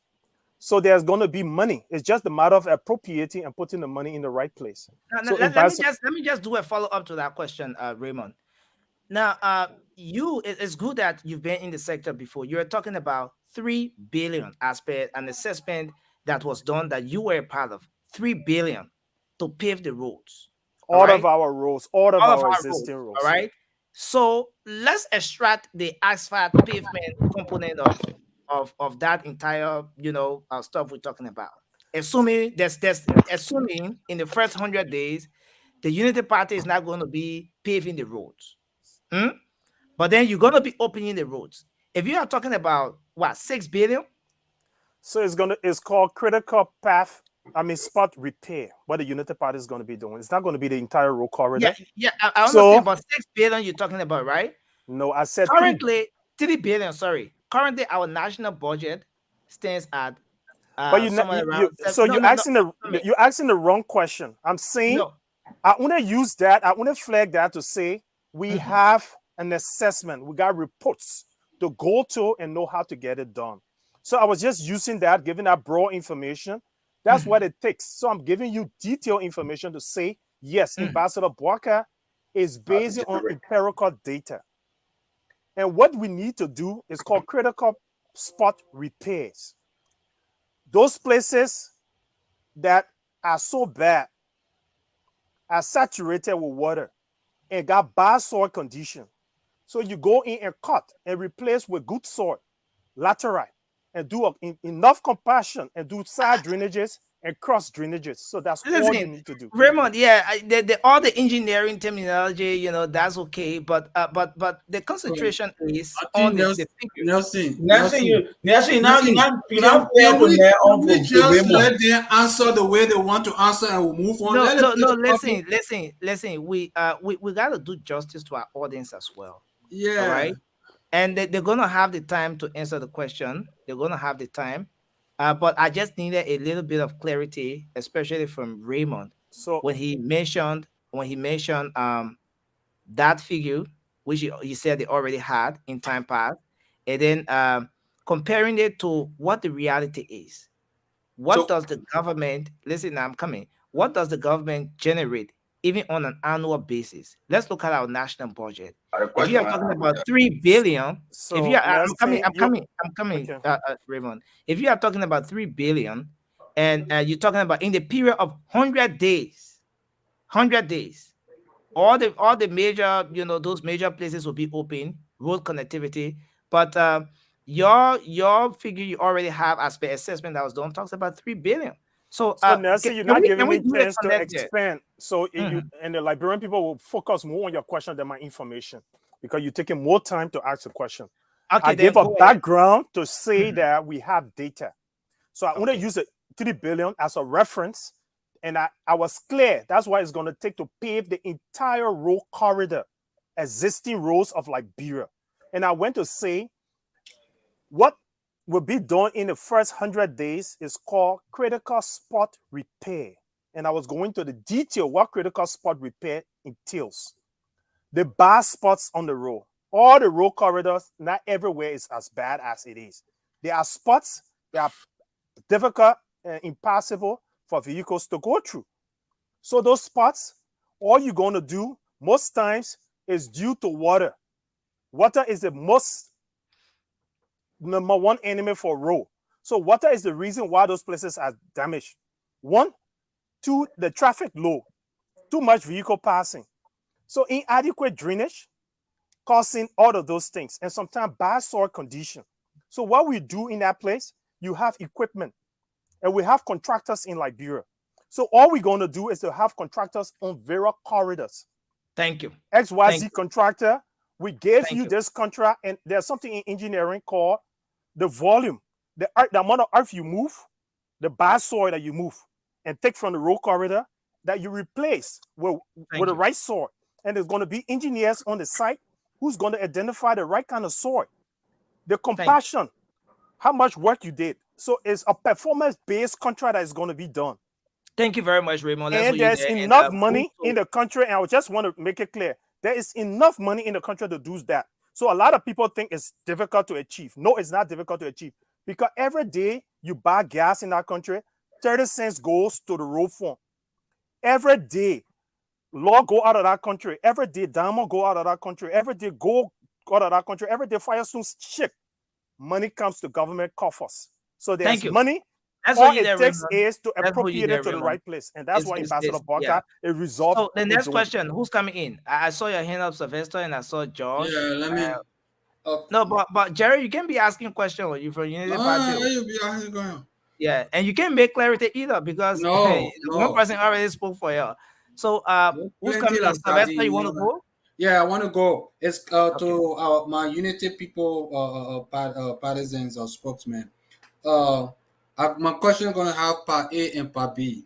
So there's going to be money. It's just a matter of appropriating and putting the money in the right place. Now, let me just do a follow-up to that question, Raymond. Now, it's good that you've been in the sector before. You're talking about 3 billion as per an assessment that was done that you were a part of. 3 billion to pave the roads. All of our roads, all of our existing roads. All right. So let's extract the asphalt pavement component of that entire, stuff we're talking about. Assuming assuming in the first 100 days, the Unity Party is not going to be paving the roads. But then you're going to be opening the roads. If you are talking about what, 6 billion? So it's called critical path. Spot repair. What the Unity Party is going to be doing. It's not going to be the entire road corridor. Yeah. I understand, but 6 billion you're talking about, right? No, I said currently 3 billion. Sorry, currently our national budget stands at. But you're asking the wrong question. I'm saying I want to use that. I want to flag that to say we have an assessment. We got reports to go to and know how to get it done. So I was just using that, giving that broad information. That's what it takes. So I'm giving you detailed information to say, yes, Ambassador Boaka is based on empirical data. And what we need to do is called critical spot repairs. Those places that are so bad, are saturated with water, and got bad soil condition. So you go in and cut and replace with good soil, laterite, and do enough compassion and do side drainages and cross drainages. So that's all you need to do. Raymond, all the engineering terminology, that's okay, but the concentration is on the figure. Nelson, we just let them answer the way they want to answer and we'll move on. No, listen. We got to do justice to our audience as well. Yeah. All right. And they're going to have the time to answer the question. They're going to have the time. But I just needed a little bit of clarity, especially from Raymond. So when he mentioned that figure, which he said they already had in time past, and then comparing it to what the reality is. What does the government, listen, I'm coming. What does the government generate even on an annual basis? Let's look at our national budget. If you are talking about 3 billion, I'm coming, Raymond. If you are talking about 3 billion, and you're talking about in the period of 100 days, all the major, those major places will be open, road connectivity. But your figure you already have as per assessment that was done talks about 3 billion. So Nelson, you're not giving me chance to expand. So and the Liberian people will focus more on your question than my information because you're taking more time to ask the question. Okay, I gave a background to say that we have data. So I want to use the 3 billion as a reference, and I was clear. That's why it's going to take to pave the entire road corridor, existing roads of Liberia. And I went to say what will be done in the first 100 days is called critical spot repair. And I was going to the detail what critical spot repair entails. The bad spots on the road. All the road corridors, not everywhere is as bad as it is. There are spots that are difficult and impossible for vehicles to go through. So those spots, all you're going to do most times is due to water. Water is the number one enemy for road. So water is the reason why those places are damaged. 1, 2, the traffic low, too much vehicle passing. So inadequate drainage causing all of those things, and sometimes bad soil condition. So what we do in that place, you have equipment, and we have contractors in Liberia. So all we're going to do is to have contractors on various corridors. Thank you. XYZ contractor, we gave you this contract, and there's something in engineering called the volume, the amount of earth you move, the bad soil that you move, and take from the road corridor that you replace with the right soil. and there's going to be engineers on the site who's going to identify the right kind of soil, the compassion, how much work you did. So it's a performance-based contract that is going to be done. Thank you very much, Raymond. And there's enough money in the country, and I just want to make it clear, there is enough money in the country to do that. So a lot of people think it's difficult to achieve. No, it's not difficult to achieve, because every day you buy gas in that country, 30 cents goes to the road fund. Every day, law go out of that country. Every day, diamond go out of that country. Every day, gold go out of that country. Every day, Firestone ship. Money comes to government coffers. So there's money. That's all what it takes is to appropriate it to the right place. And that's why Ambassador Barker is resolved. So the next question, who's coming in? I saw your hand up, Sylvester, and I saw George. Yeah, let me... No, but Jerry, you can be asking a question or you from Unity Party. You'll be asking going. Yeah, and you can't make clarity either because one person already spoke for you. So who's coming in? Sylvester, you want to go? Yeah, I want to go. It's to my Unity people, partisans or spokesmen. My question is going to have part A and part B.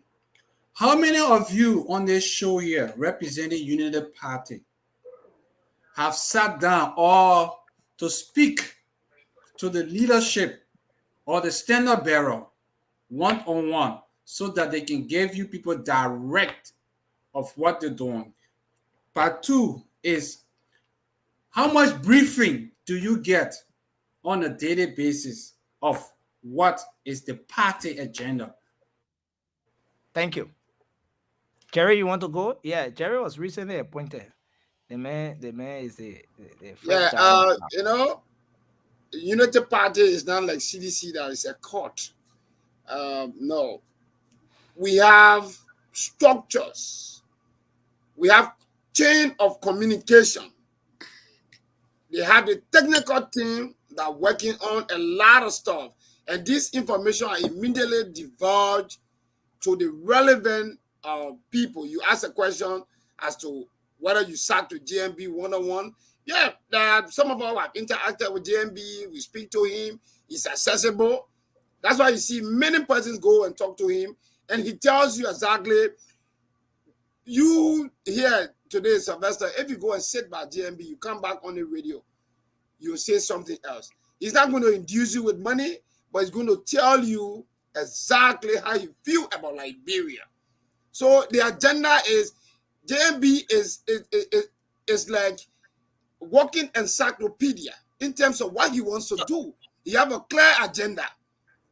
How many of you on this show here representing Unity Party have sat down or to speak to the leadership or the standard bearer one-on-one so that they can give you people direct of what they're doing? Part 2 is, how much briefing do you get on a daily basis of what is the party agenda? Thank you. Jerry, you want to go? Yeah, Jerry was recently appointed. The man is the you know, Unity Party is not like CDC that is a court. No. We have structures. We have chain of communication. They have a technical team that are working on a lot of stuff. And this information are immediately divulged to the relevant people. You ask a question as to whether you sat with JMB one-on-one. Yeah, some of us have interacted with JMB. We speak to him. He's accessible. That's why you see many persons go and talk to him, and he tells you exactly. You here today, Sylvester, if you go and sit by JMB, you come back on the radio, you'll say something else. He's not going to induce you with money, but he's going to tell you exactly how you feel about Liberia. So the agenda is, JMB is like walking encyclopedia in terms of what he wants to do. He have a clear agenda.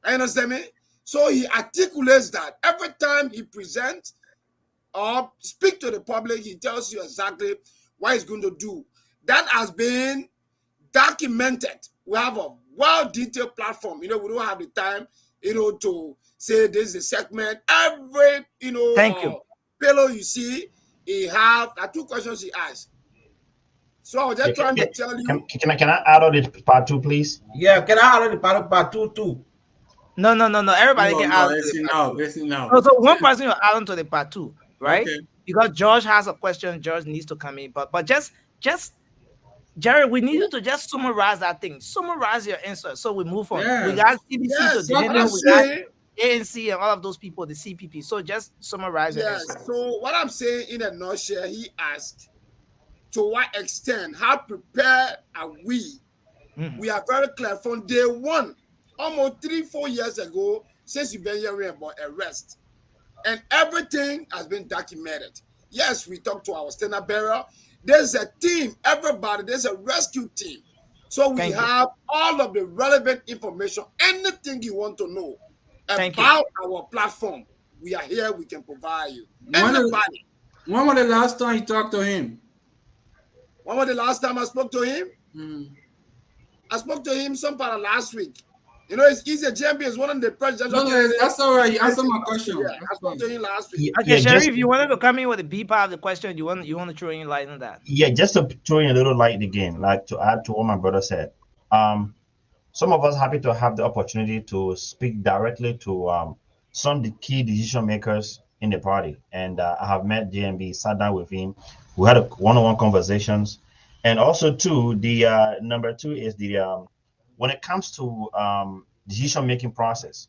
You understand me? So he articulates that every time he presents or speak to the public, he tells you exactly what he's going to do. That has been documented. We have a well-detailed platform. You know, we don't have the time, you know, to say this is a segment. Every, you know, fellow you see, he have 2 questions he asked. So I was just trying to tell you. Can I add on the part 2, please? Yeah, can I add on the part 2 too? No. Everybody can add. No. So one person will add on to the part 2, right? Okay. Because George has a question. George needs to come in, but just Jerry, we need you to just summarize that thing. Summarize your answer so we move on. Yeah. We got CBC to Daniel, we got ANC and all of those people, the CPP. So just summarize your answer. So what I'm saying in a nutshell, he asked, to what extent, how prepared are we? We are very clear from day one, almost 3-4 years ago, since you've been hearing about arrest. And everything has been documented. Yes, we talked to our standard bearer. There's a team, everybody, there's a rescue team. So we have all of the relevant information, anything you want to know about our platform. We are here, we can provide you. When was the last time you talked to him? When was the last time I spoke to him? I spoke to him sometime last week. You know, it's easy. JMB is one of the presidential. No, that's all right. You answered my question. Yeah, I spoke to him last week. Okay, Sheriff, if you wanted to come in with the B part of the question, you want to throw in light on that? Yeah, just to throw in a little light again, like to add to what my brother said. Some of us happy to have the opportunity to speak directly to some of the key decision makers in the party, and I have met JMB, sat down with him. We had a one-on-one conversations, and also too, the number 2 is the when it comes to decision-making process,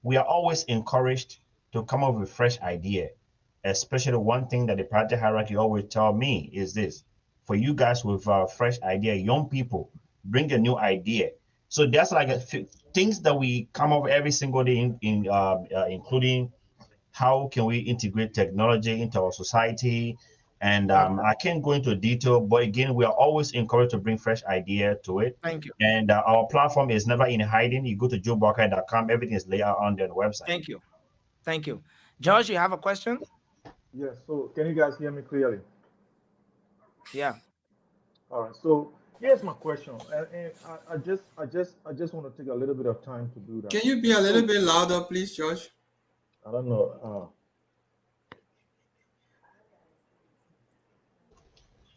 we are always encouraged to come up with fresh idea especially one thing that the party hierarchy always tell me is this: for you guys with fresh idea, young people, bring a new idea. So that's like things that we come up every single day, including how can we integrate technology into our society. And I can't go into detail, but again, we are always encouraged to bring fresh idea to it. Thank you. And our platform is never in hiding. You go to joebuckeye.com, everything is laid out on the website. Thank you. Thank you. George, you have a question? Yes. So can you guys hear me clearly? Yeah. All right. So here's my question, and I just want to take a little bit of time to do that. Can you be a little bit louder, please, George? I don't know.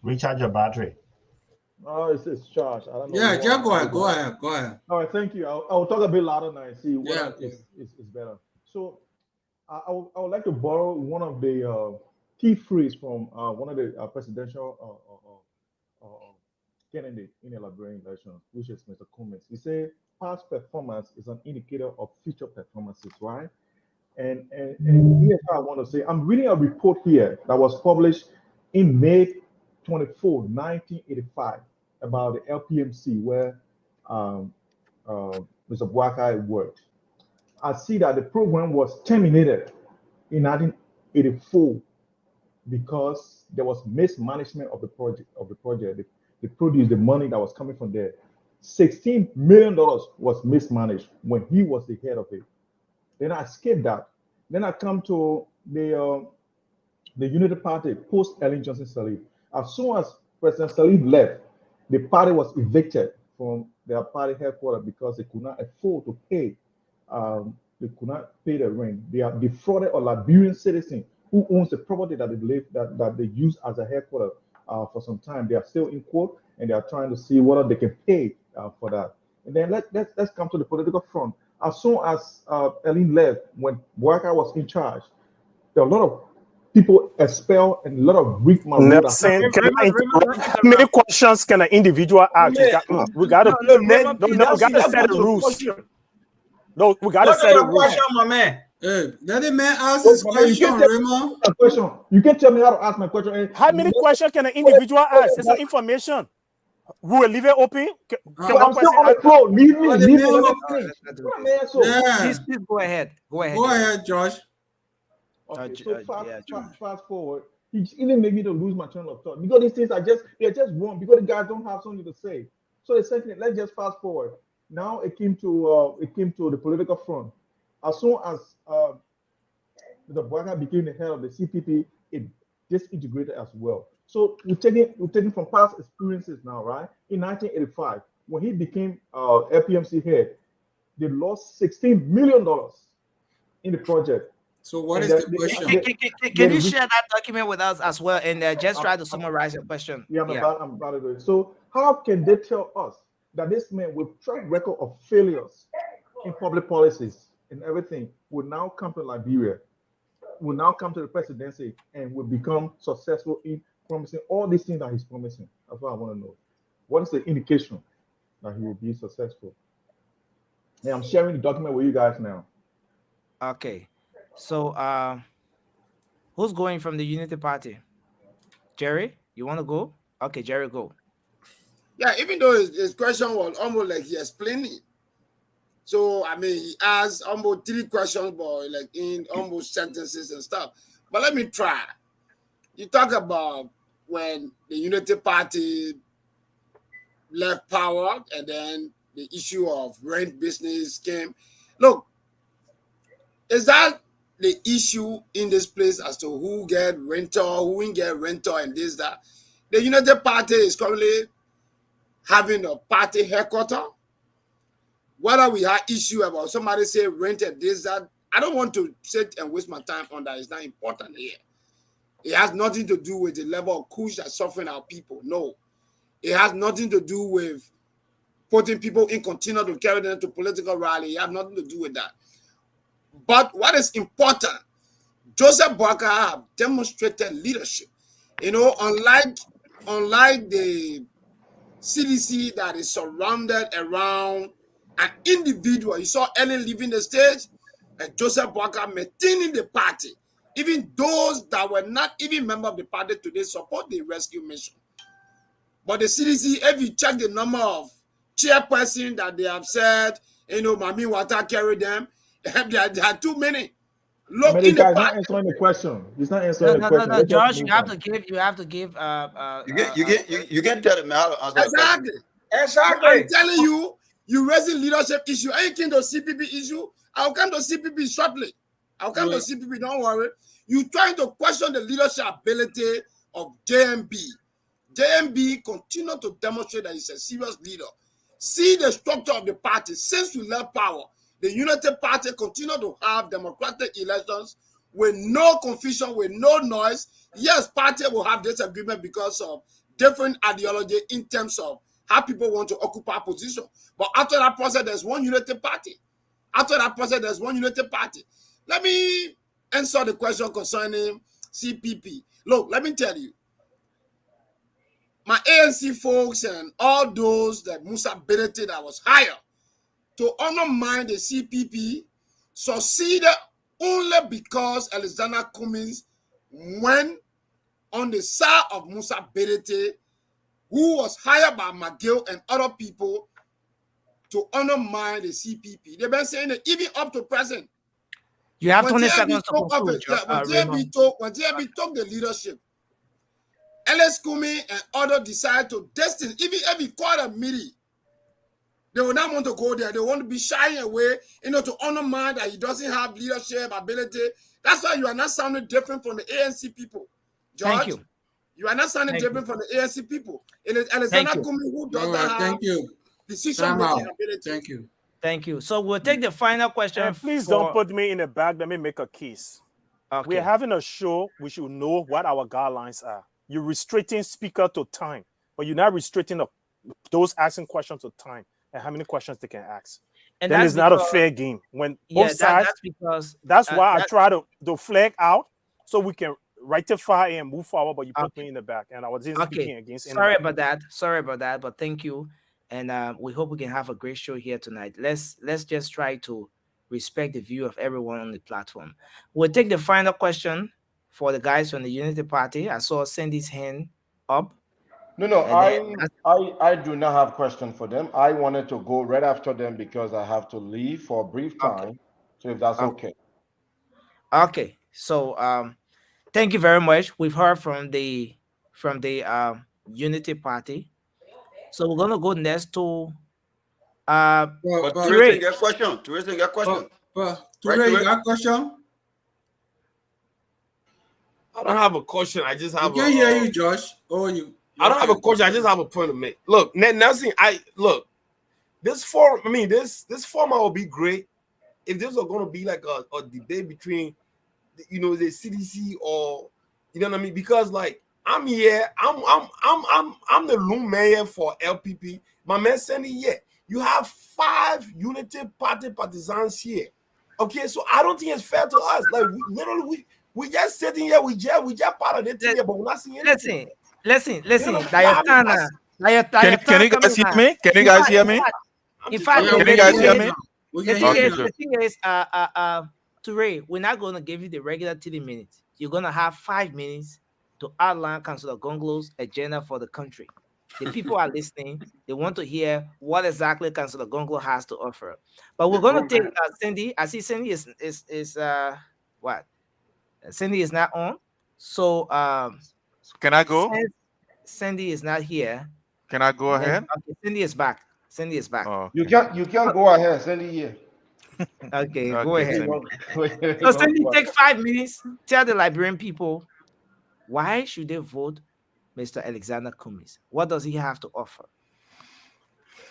Recharge your battery. Oh, it's charged. I don't know. Yeah, just go ahead. All right, thank you. I'll talk a bit louder now and see what is better. So I would like to borrow one of the key phrases from one of the presidential candidate in the Liberian election, which is Mr. Cummins. He said past performance is an indicator of future performances, right? And here's how I want to say. I'm reading a report here that was published in May 24, 1985, about the LPMC where Mr. Boakai worked. I see that the program was terminated in 1984 because there was mismanagement of the project. They produced the money that was coming from there. $16 million was mismanaged when he was the head of it. Then I skipped that. Then I come to the Unity Party post Ellen Johnson Sirleaf. As soon as President Sirleaf left, the party was evicted from their party headquarters because they could not afford to pay. They could not pay the rent. They are defrauded a Liberian citizen who owns the property that they live that they use as a headquarters for some time. They are still in court and they are trying to see whether they can pay for that. And then let's come to the political front. As soon as Ellen left, when Boakai was in charge, there were a lot of people expelled and a lot of weak men. How many questions can an individual ask? We got to set the rules. No, we got to set the rules. My man. Hey, let the man ask his question, Raymond. You can tell me how to ask my question. How many questions can an individual ask? It's information. We will leave it open. I'm still on the floor. Leave me. Please go ahead. Go ahead, Josh. Okay, so fast forward. He even made me to lose my train of thought because these things they're just wrong because the guys don't have something to say. So the second, let's just fast forward. Now it came to the political front. As soon as the Boakai became the head of the CPP, it disintegrated as well. So we're taking from past experiences now, right? In 1985, when he became LPMC head, they lost $16 million in the project. So what is the question? Can you share that document with us as well and just try to summarize your question? Yeah, I'm about to do it. So how can they tell us that this man with track record of failures in public policies and everything will now come to Liberia, will now come to the presidency and will become successful in promising all these things that he's promising? That's what I want to know. What is the indication that he will be successful? And I'm sharing the document with you guys now. Okay. So who's going from the Unity Party? Jerry, you want to go? Okay, Jerry, go. Yeah, even though his question was almost like he explained it. So, I mean, he asked almost 3 questions, but like in almost sentences and stuff. But let me try. You talk about when the Unity Party left power and then the issue of rent business came. Look, is that the issue in this place as to who get rental, who didn't get rental and this, that? The Unity Party is currently having a party headquarters. Whether we have issue about somebody say rented this, that, I don't want to sit and waste my time on that. It's not important here. It has nothing to do with the level of kush that's suffering our people. No. It has nothing to do with putting people in container to carry them to political rally. It has nothing to do with that. But what is important, Joseph Boakai have demonstrated leadership. You know, unlike the CDC that is surrounded around an individual. You saw Ellen leaving the stage and Joseph Boakai maintaining the party Even those that were not even members of the party today support the rescue mission. But the CDC, if you check the number of chairpersons that they have said, Mami Wata carry them, there are too many. Look, in the not answering the question. He's not answering the question. No, Josh, you have to give. You can tell him how to answer. Exactly. I'm telling you, you raising leadership issue. Are you came to CPP issue? I'll come to CPP shortly. I'll come to CPP. Don't worry. You trying to question the leadership ability of JMB. JMB continue to demonstrate that he's a serious leader. See the structure of the party since we left power. The United Party continue to have democratic elections with no confusion, with no noise. Yes, party will have disagreement because of different ideology in terms of how people want to occupy position. But after that process, there's one United Party. After that process, there's one United Party. Let me answer the question concerning CPP. Look, let me tell you. My ANC folks and all those that Musa Benete that was hired to undermine the CPP succeeded only because Alexander Cummings went on the side of Musa Benete, who was hired by McGill and other people to undermine the CPP. They've been saying that even up to present. You have 20 seconds to conclude. When JB took the leadership, Alex Cummings and others decided to destine, even if he called a meeting, they will not want to go there. They want to be shying away, to undermine that he doesn't have leadership ability. That's why you are not sounding different from the ANC people. George, thank you. You are not sounding different from the ANC people. It is Alexander Cummings who does not have decision-making ability. Thank you. Thank you. So we'll take the final question. And please don't put me in a bag. Let me make a case. Okay. We're having a show. We should know what our guidelines are. You're restricting speaker to time, but you're not restricting those asking questions to time and how many questions they can ask. And then it's not a fair game. When both sides, that's why I try to flag out so we can rectify and move forward, but you put me in the back. And I was just speaking against Sorry about that, but thank you. And we hope we can have a great show here tonight. Let's just try to respect the view of everyone on the platform. We'll take the final question for the guys from the Unity Party. I saw Cindy's hand up. No, I do not have question for them. I wanted to go right after them because I have to leave for a brief time. Okay. So if that's okay. Okay. So thank you very much. We've heard from the Unity Party. So we're gonna go next to Teresa, you got a question. Teresa, you got a question. Teresa, you got a question? I don't have a question. I just have. I can't hear you, Josh. I don't have a question. I just have a point to make. Look, Nelson. This forum. I mean, this format will be great if this was going to be like a debate between, the CDC or, you know what I mean? Because like I'm here. I'm the loom mayor for LPP. My man Sandy here. You have 5 Unity Party partisans here. Okay, so I don't think it's fair to us. Like we just sitting here, we just part of the team, but we're not seeing anything. Listen. Can you guys hear me? Can you guys hear me? In fact, can you guys hear me? The thing is, Toure, we're not going to give you the regular 30 minutes. You're going to have 5 minutes to outline Councillor Gonglo's agenda for the country. The people are listening. They want to hear what exactly Councillor Gonglo has to offer. But we're going to take Cindy. I see Cindy is what? Cindy is not on. So can I go? Cindy is not here. Can I go ahead? Okay, Cindy is back. Oh. You can't go ahead. Cindy here. Okay, go ahead. So Cindy, take 5 minutes. Tell the Liberian people why should they vote Mr. Alexander Cummings. What does he have to offer?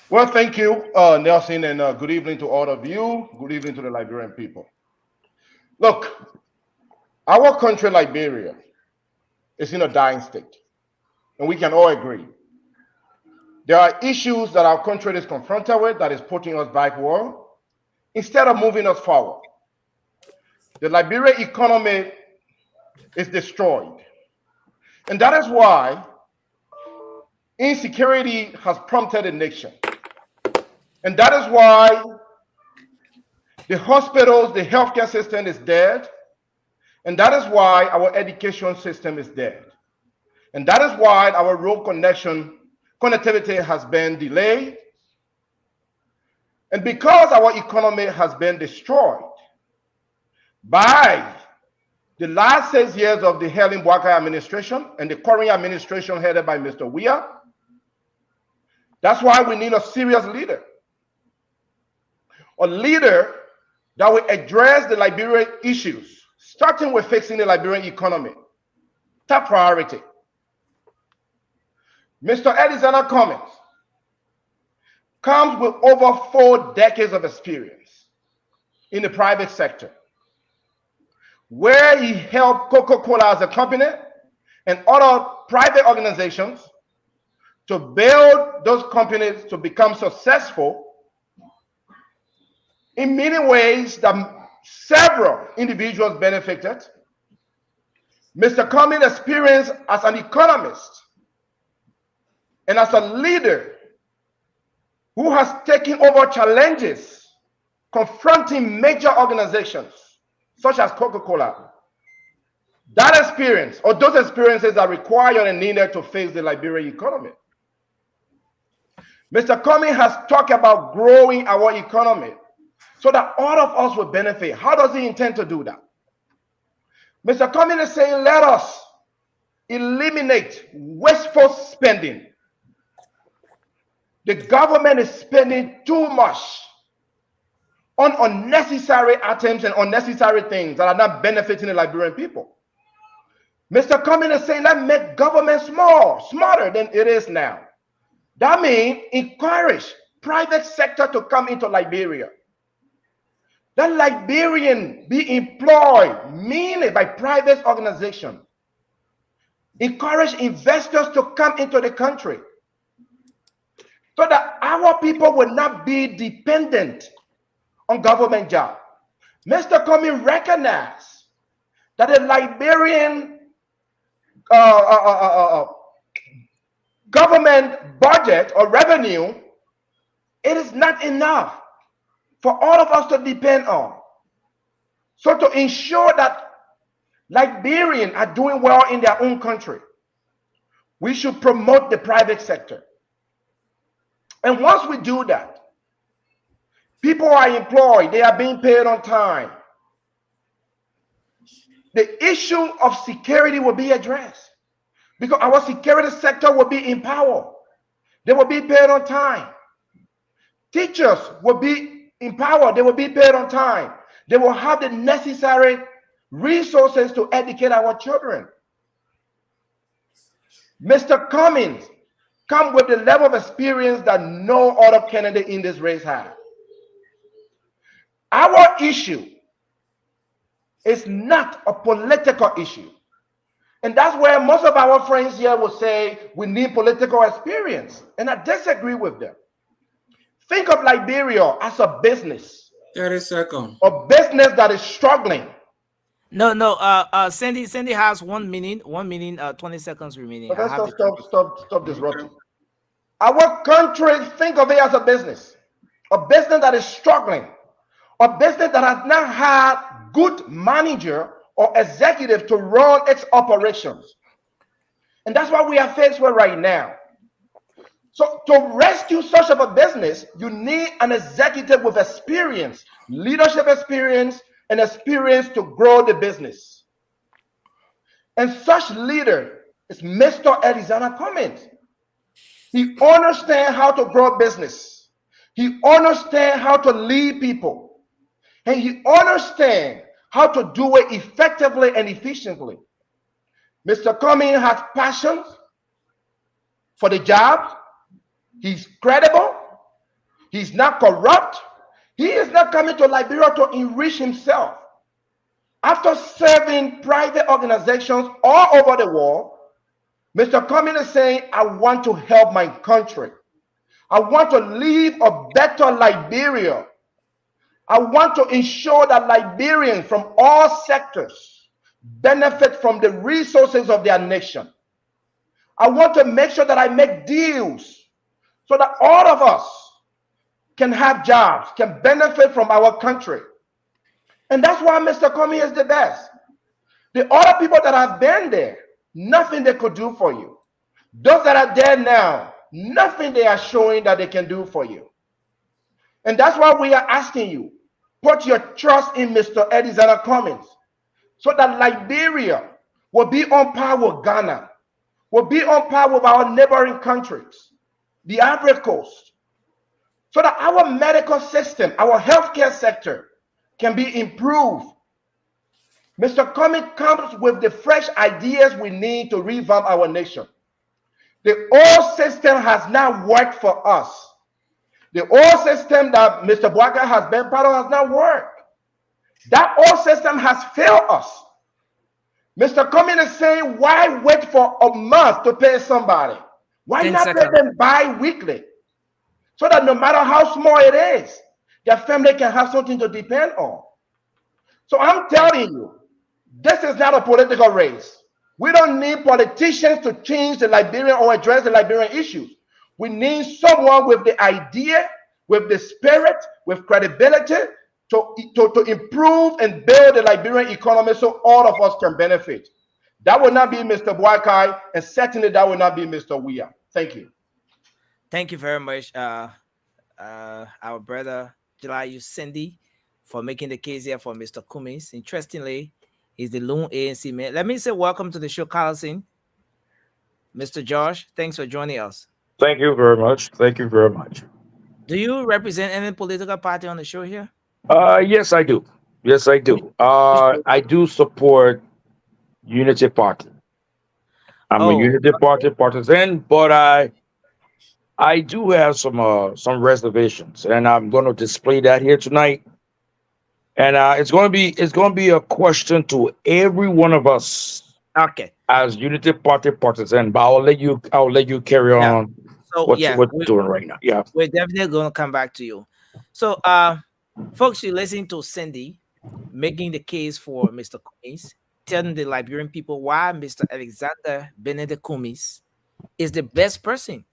Well, thank you, Nelson, and good evening to all of you. Good evening to the Liberian people. Look, our country, Liberia, is in a dying state, and we can all agree. There are issues that our country is confronted with that is putting us backward instead of moving us forward. The Liberian economy is destroyed, and that is why insecurity has prompted the nation. And that is why the hospitals, the healthcare system is dead. And that is why our education system is dead. And that is why our road connectivity has been delayed. And because our economy has been destroyed by the last 6 years of the Helen Boakai administration and the current administration headed by Mr. Weah, that's why we need a serious leader. A leader that will address the Liberian issues, starting with fixing the Liberian economy. Top priority. Mr. Alexander Cummings comes with over 4 decades of experience in the private sector, where he helped Coca-Cola as a company and other private organizations to build those companies to become successful in many ways that several individuals benefited. Mr. Cummings' experience as an economist and as a leader who has taken over challenges confronting major organizations such as Coca-Cola. That experience, or those experiences, are required and needed to face the Liberian economy. Mr. Cummings has talked about growing our economy so that all of us will benefit. How does he intend to do that? Mr. Cummings is saying, let us eliminate wasteful spending. The government is spending too much on unnecessary items and unnecessary things that are not benefiting the Liberian people. Mr. Cummings is saying, let's make government smarter than it is now. That means encourage private sector to come into Liberia. Let Liberian be employed mainly by private organizations. Encourage investors to come into the country so that our people will not be dependent on government jobs. Mr. Cummings recognized that the Liberian government budget or revenue, it is not enough for all of us to depend on. So to ensure that Liberians are doing well in their own country, we should promote the private sector. And once we do that, people are employed, they are being paid on time. The issue of security will be addressed because our security sector will be empowered. They will be paid on time. Teachers will be empowered. They will be paid on time. They will have the necessary resources to educate our children. Mr. Cummings come with the level of experience that no other candidate in this race has. Our issue is not a political issue. And that's where most of our friends here will say we need political experience. And I disagree with them. Think of Liberia as a business. 30 seconds. A business that is struggling. No. Sandy has 1 minute, 20 seconds remaining. Stop disrupting. Our country, think of it as a business that is struggling, a business that has not had good manager or executive to run its operations. And that's what we are faced with right now. So to rescue such of a business, you need an executive with experience, leadership experience, and experience to grow the business. And such leader is Mr. Alexander Cummings. He understands how to grow business. He understands how to lead people. And he understands how to do it effectively and efficiently. Mr. Cummings has passion for the job. He's credible. He's not corrupt. He is not coming to Liberia to enrich himself. After serving private organizations all over the world, Mr. Cummings is saying, I want to help my country. I want to leave a better Liberia. I want to ensure that Liberians from all sectors benefit from the resources of their nation. I want to make sure that I make deals so that all of us can have jobs, can benefit from our country. And that's why Mr. Cummings is the best. The other people that have been there, nothing they could do for you. Those that are there now, nothing they are showing that they can do for you. And that's why we are asking you, put your trust in Mr. Alexander Cummings, so that Liberia will be on par with Ghana, will be on par with our neighboring countries, the Ivory Coast, so that our medical system, our healthcare sector can be improved. Mr. Cummings comes with the fresh ideas we need to revamp our nation. The old system has not worked for us. The old system that Mr. Boakai has been part of has not worked. That old system has failed us. Mr. Cummings is saying, why wait for a month to pay somebody? Why not pay them bi-weekly? So that no matter how small it is, their family can have something to depend on. So I'm telling you, this is not a political race. We don't need politicians to change the Liberian or address the Liberian issues. We need someone with the idea, with the spirit, with credibility to improve and build the Liberian economy so all of us can benefit. That will not be Mr. Boakai, and certainly that will not be Mr. Weah. Thank you. Thank you very much, our brother Jalayu Cindy, for making the case here for Mr. Cummings. Interestingly, he's the lone ANC man. Let me say welcome to the show, Carlson. Mr. Josh, thanks for joining us. Thank you very much. Thank you very much. Do you represent any political party on the show here? Yes, I do. Yes, I do. I do support Unity Party. I'm a Unity Party partisan, but I do have some reservations, and I'm going to display that here tonight. And it's going to be a question to every one of us. Okay. As Unity Party partisan, but I'll let you carry on. So what you're doing right now. Yeah, we're definitely going to come back to you. So, folks, you listen to Cindy making the case for Mr. Cummings, telling the Liberian people why Mr. Alexander Benedict Cummings is the best person.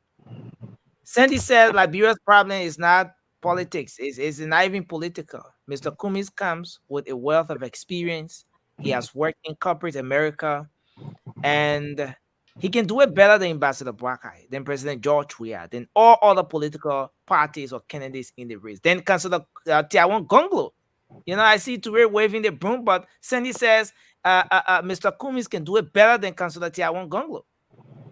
Cindy said Liberia's problem is not politics; it's not even political. Mr. Cummings comes with a wealth of experience. He has worked in corporate America, and he can do it better than Ambassador Boakai, than President George Weah, than all other political parties or candidates in the race. Then Councillor Tiawan Gonglo. You know, I see Toure waving the broom, but Cindy says Mr. Cummings can do it better than Councillor Tiawan Gonglo.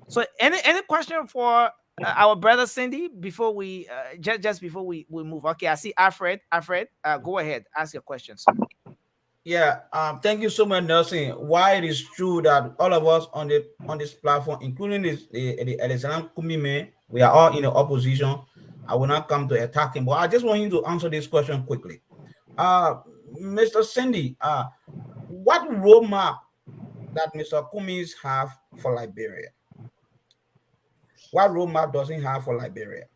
So, any question for our brother Cindy before we just before we move? Okay, I see Alfred. Alfred, go ahead, ask your questions. Yeah, thank you so much, Nelson. Why it is true that all of us on this platform, including the Alexander Cummings man, we are all in the opposition. I will not come to attack him, but I just want you to answer this question quickly. Mr. Cindy, what roadmap that Mr. Cummings have for Liberia? What roadmap does he have for Liberia?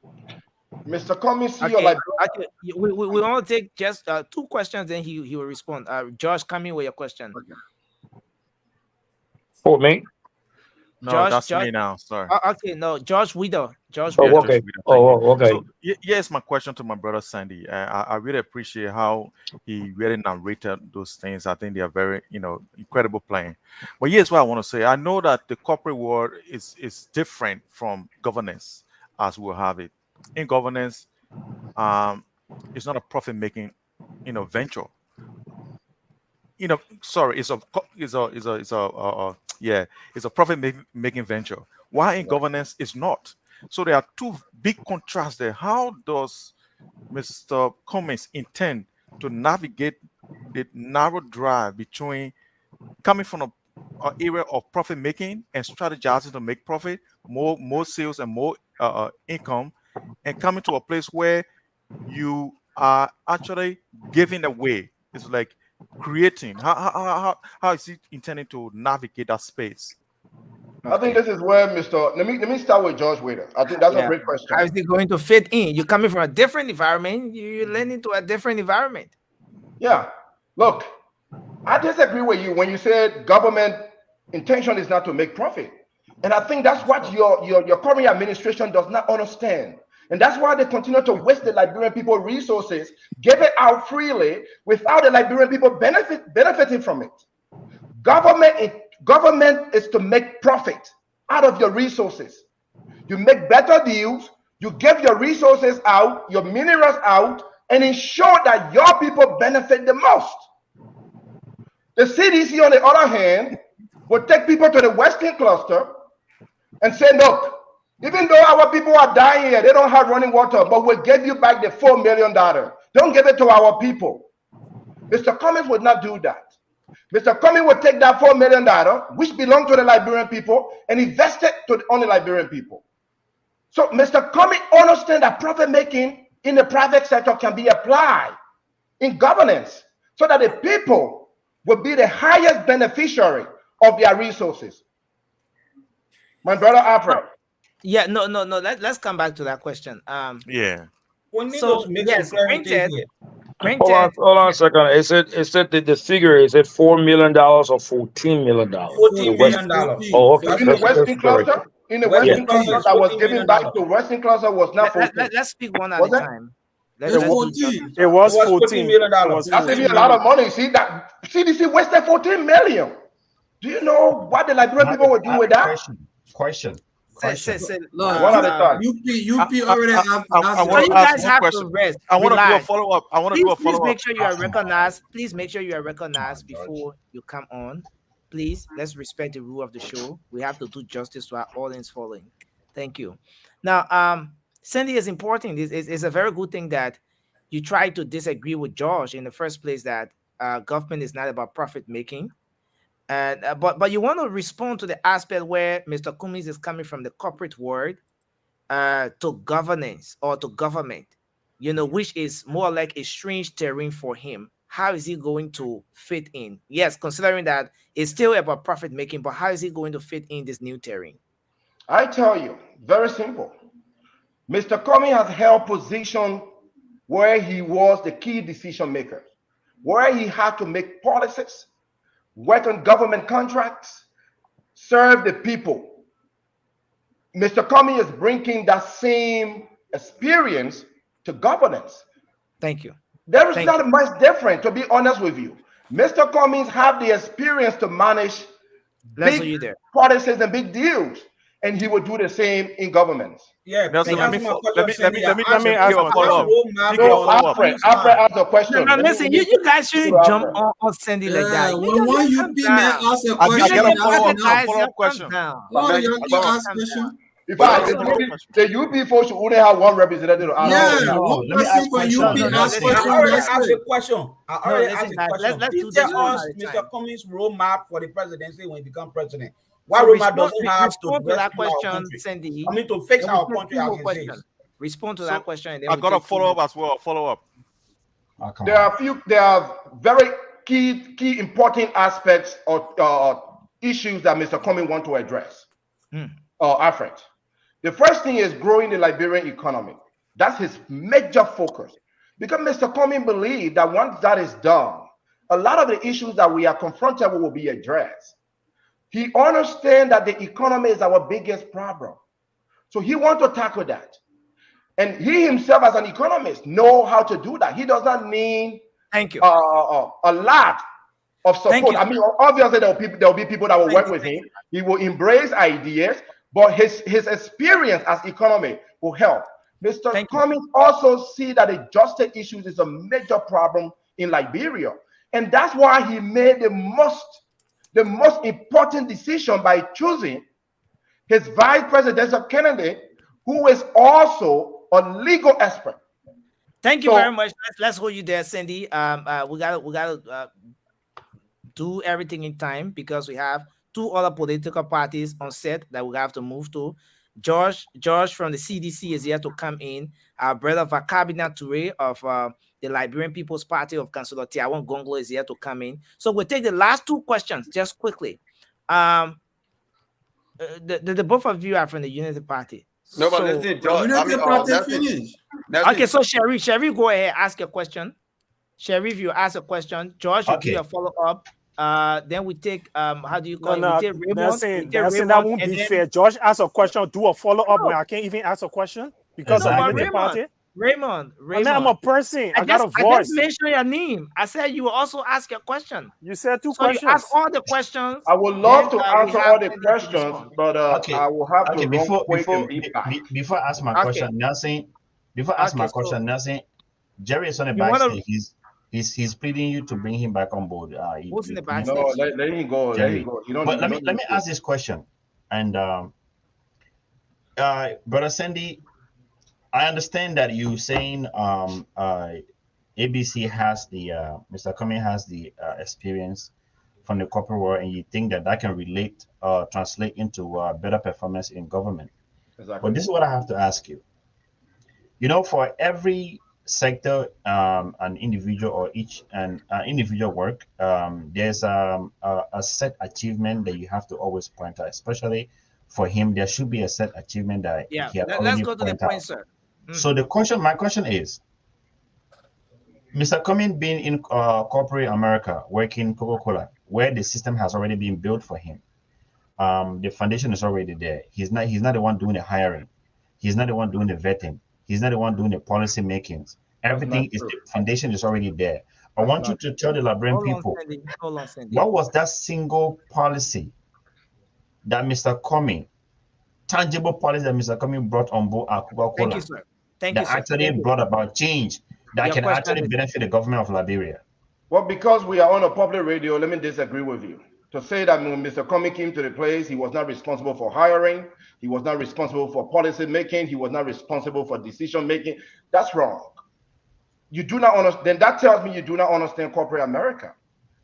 Mr. Cummings, we want to take just 2 questions, then he will respond. Josh, come in with your question. For me? No, Josh, that's me now. Sorry. Okay, no, Josh Widow. Okay. Okay. So, here's my question to my brother Sandy. I really appreciate how he really narrated those things. I think they are very, incredible playing. But here's what I want to say. I know that the corporate world is different from governance as we'll have it. In governance, it's not a profit-making, venture. It's a profit-making venture. Why in governance it's not? So there are 2 big contrasts there. How does Mr. Cummings intend to navigate the narrow drive between coming from an area of profit-making and strategizing to make profit, more sales and more income, and coming to a place where you are actually giving away? It's like creating. How is he intending to navigate that space? I think this is where let me start with George Wader. I think that's a great question. How is he going to fit in? You're coming from a different environment, you're learning to a different environment. Yeah. Look, I disagree with you when you said government intention is not to make profit. And I think that's what your current administration does not understand. And that's why they continue to waste the Liberian people resources, give it out freely without the Liberian people benefiting from it. Government is to make profit out of your resources. You make better deals, you give your resources out, your minerals out, and ensure that your people benefit the most. The CDC, on the other hand, will take people to the Western cluster and say, look, even though our people are dying here, they don't have running water, but we'll give you back the $4 million. Don't give it to our people. Mr. Cummings would not do that. Mr. Cummings would take that $4 million, which belonged to the Liberian people, and invest it on the Liberian people. So Mr. Cummings understands that profit making in the private sector can be applied in governance so that the people will be the highest beneficiary of their resources. My brother Alfred. Yeah, no. Let's come back to that question. Yeah. So yes, granted. Hold on a second. Is it the figure? Is it $4 million or $14 million? $14 million. Oh, okay. In the Western cluster, that was given back to Western cluster was not 14. Let's speak one at a time. It was $14 million. That's even a lot of money. See that CDC wasted $14 million. Do you know what the Liberian people would do with that? Question. One at a time. UP already have. So you guys have to rest. I want to do a follow up. Please make sure you are recognized. Please make sure you are recognized before you come on. Please, let's respect the rule of the show. We have to do justice to our audience following. Thank you. Now, Sandy, is important. It's a very good thing that you try to disagree with George in the first place, that government is not about profit making. And but you want to respond to the aspect where Mr. Cummings is coming from the corporate world to governance or to government, which is more like a strange terrain for him. How is he going to fit in? Yes, considering that it's still about profit making, but how is he going to fit in this new terrain? I tell you, very simple. Mr. Cummings has held position where he was the key decision maker, where he had to make policies, work on government contracts, serve the people. Mr. Cummings is bringing that same experience to governance. Thank you. There is not much different, to be honest with you. Mr. Cummings have the experience to manage big policies and big deals, and he would do the same in governments. Yeah, let me ask a follow-up. Alfred asked a question. No, listen, you guys shouldn't jump on Sandy like that. When you be man ask a question, I get a follow-up question. If the UP folks should only have one representative. Yeah, one person for UP ask question. I already asked a question. Let's do this. Mr. Cummings' roadmap for the presidency when he becomes president. Why roadmap doesn't have to that question, Sandy? I mean, to fix our country as it is. Respond to that question. I got a follow-up as well. Follow-up. There are very key important aspects or issues that Mr. Cummings want to address. Alfred. The first thing is growing the Liberian economy. That's his major focus. Because Mr. Cummings believes that once that is done, a lot of the issues that we are confronted with will be addressed. He understands that the economy is our biggest problem. So he wants to tackle that. And he himself, as an economist, knows how to do that. He does not need a lot of support. I mean, obviously, there will be people that will work with him. He will embrace ideas, but his experience as economist will help. Mr. Cummings also see that the justice issues is a major problem in Liberia. And that's why he made the most important decision by choosing his vice presidential candidate, who is also a legal expert. Thank you very much. Let's hold you there, Sandy. We gotta do everything in time because we have two other political parties on set that we have to move to. George from the CDC is here to come in. Our brother Vakabina Toure of the Liberian People's Party of Councilor Tiawan Gonglo is here to come in. So we'll take the last two questions just quickly. The both of you are from the Unity Party. No, but listen, George. Okay, so Sherry, go ahead, ask your question. Sherry, you ask a question. George, will do a follow-up. Then we take how do you call it? We take Raymond. That won't be fair. George ask a question, do a follow-up when I can't even ask a question because of the party. Raymond. I'm a person. I got a voice. I just mentioned your name. I said you will also ask your question. You said two so questions. You ask all the questions. I would love to answer all the questions, but I will have to before I ask my question, Nelson. Before I ask my question, Nelson, Jerry is on the backstage. He's pleading you to bring him back on board. Who's in the backstage? No, let him go. Jerry. Let him go. But let me ask this question, and Brother Sandy, I understand that you saying ABC has the Mr. Cumming has the experience from the corporate world, and you think that can translate into better performance in government. Exactly. But this is what I have to ask you. You know, for every sector, an individual or individual work, there's a set achievement that you have to always point out. Especially for him, there should be a set achievement that he had let's go to the point, sir. So my question is, Mr. Cumming being in corporate America, working Coca-Cola, where the system has already been built for him, the foundation is already there. He's not the one doing the hiring. He's not the one doing the vetting. He's not the one doing the policy makings. Everything the foundation is already there. I want you to tell the Liberian people, what was that single policy that Mr. Cumming, tangible policy that Mr. Cumming brought on board at Coca-Cola? Thank you, sir. That actually brought about change that can actually benefit the government of Liberia. Well, because we are on a public radio, let me disagree with you. To say that when Mr. Cumming came to the place, he was not responsible for hiring, he was not responsible for policy making, he was not responsible for decision making, that's wrong. You do not understand. Then that tells me you do not understand corporate America.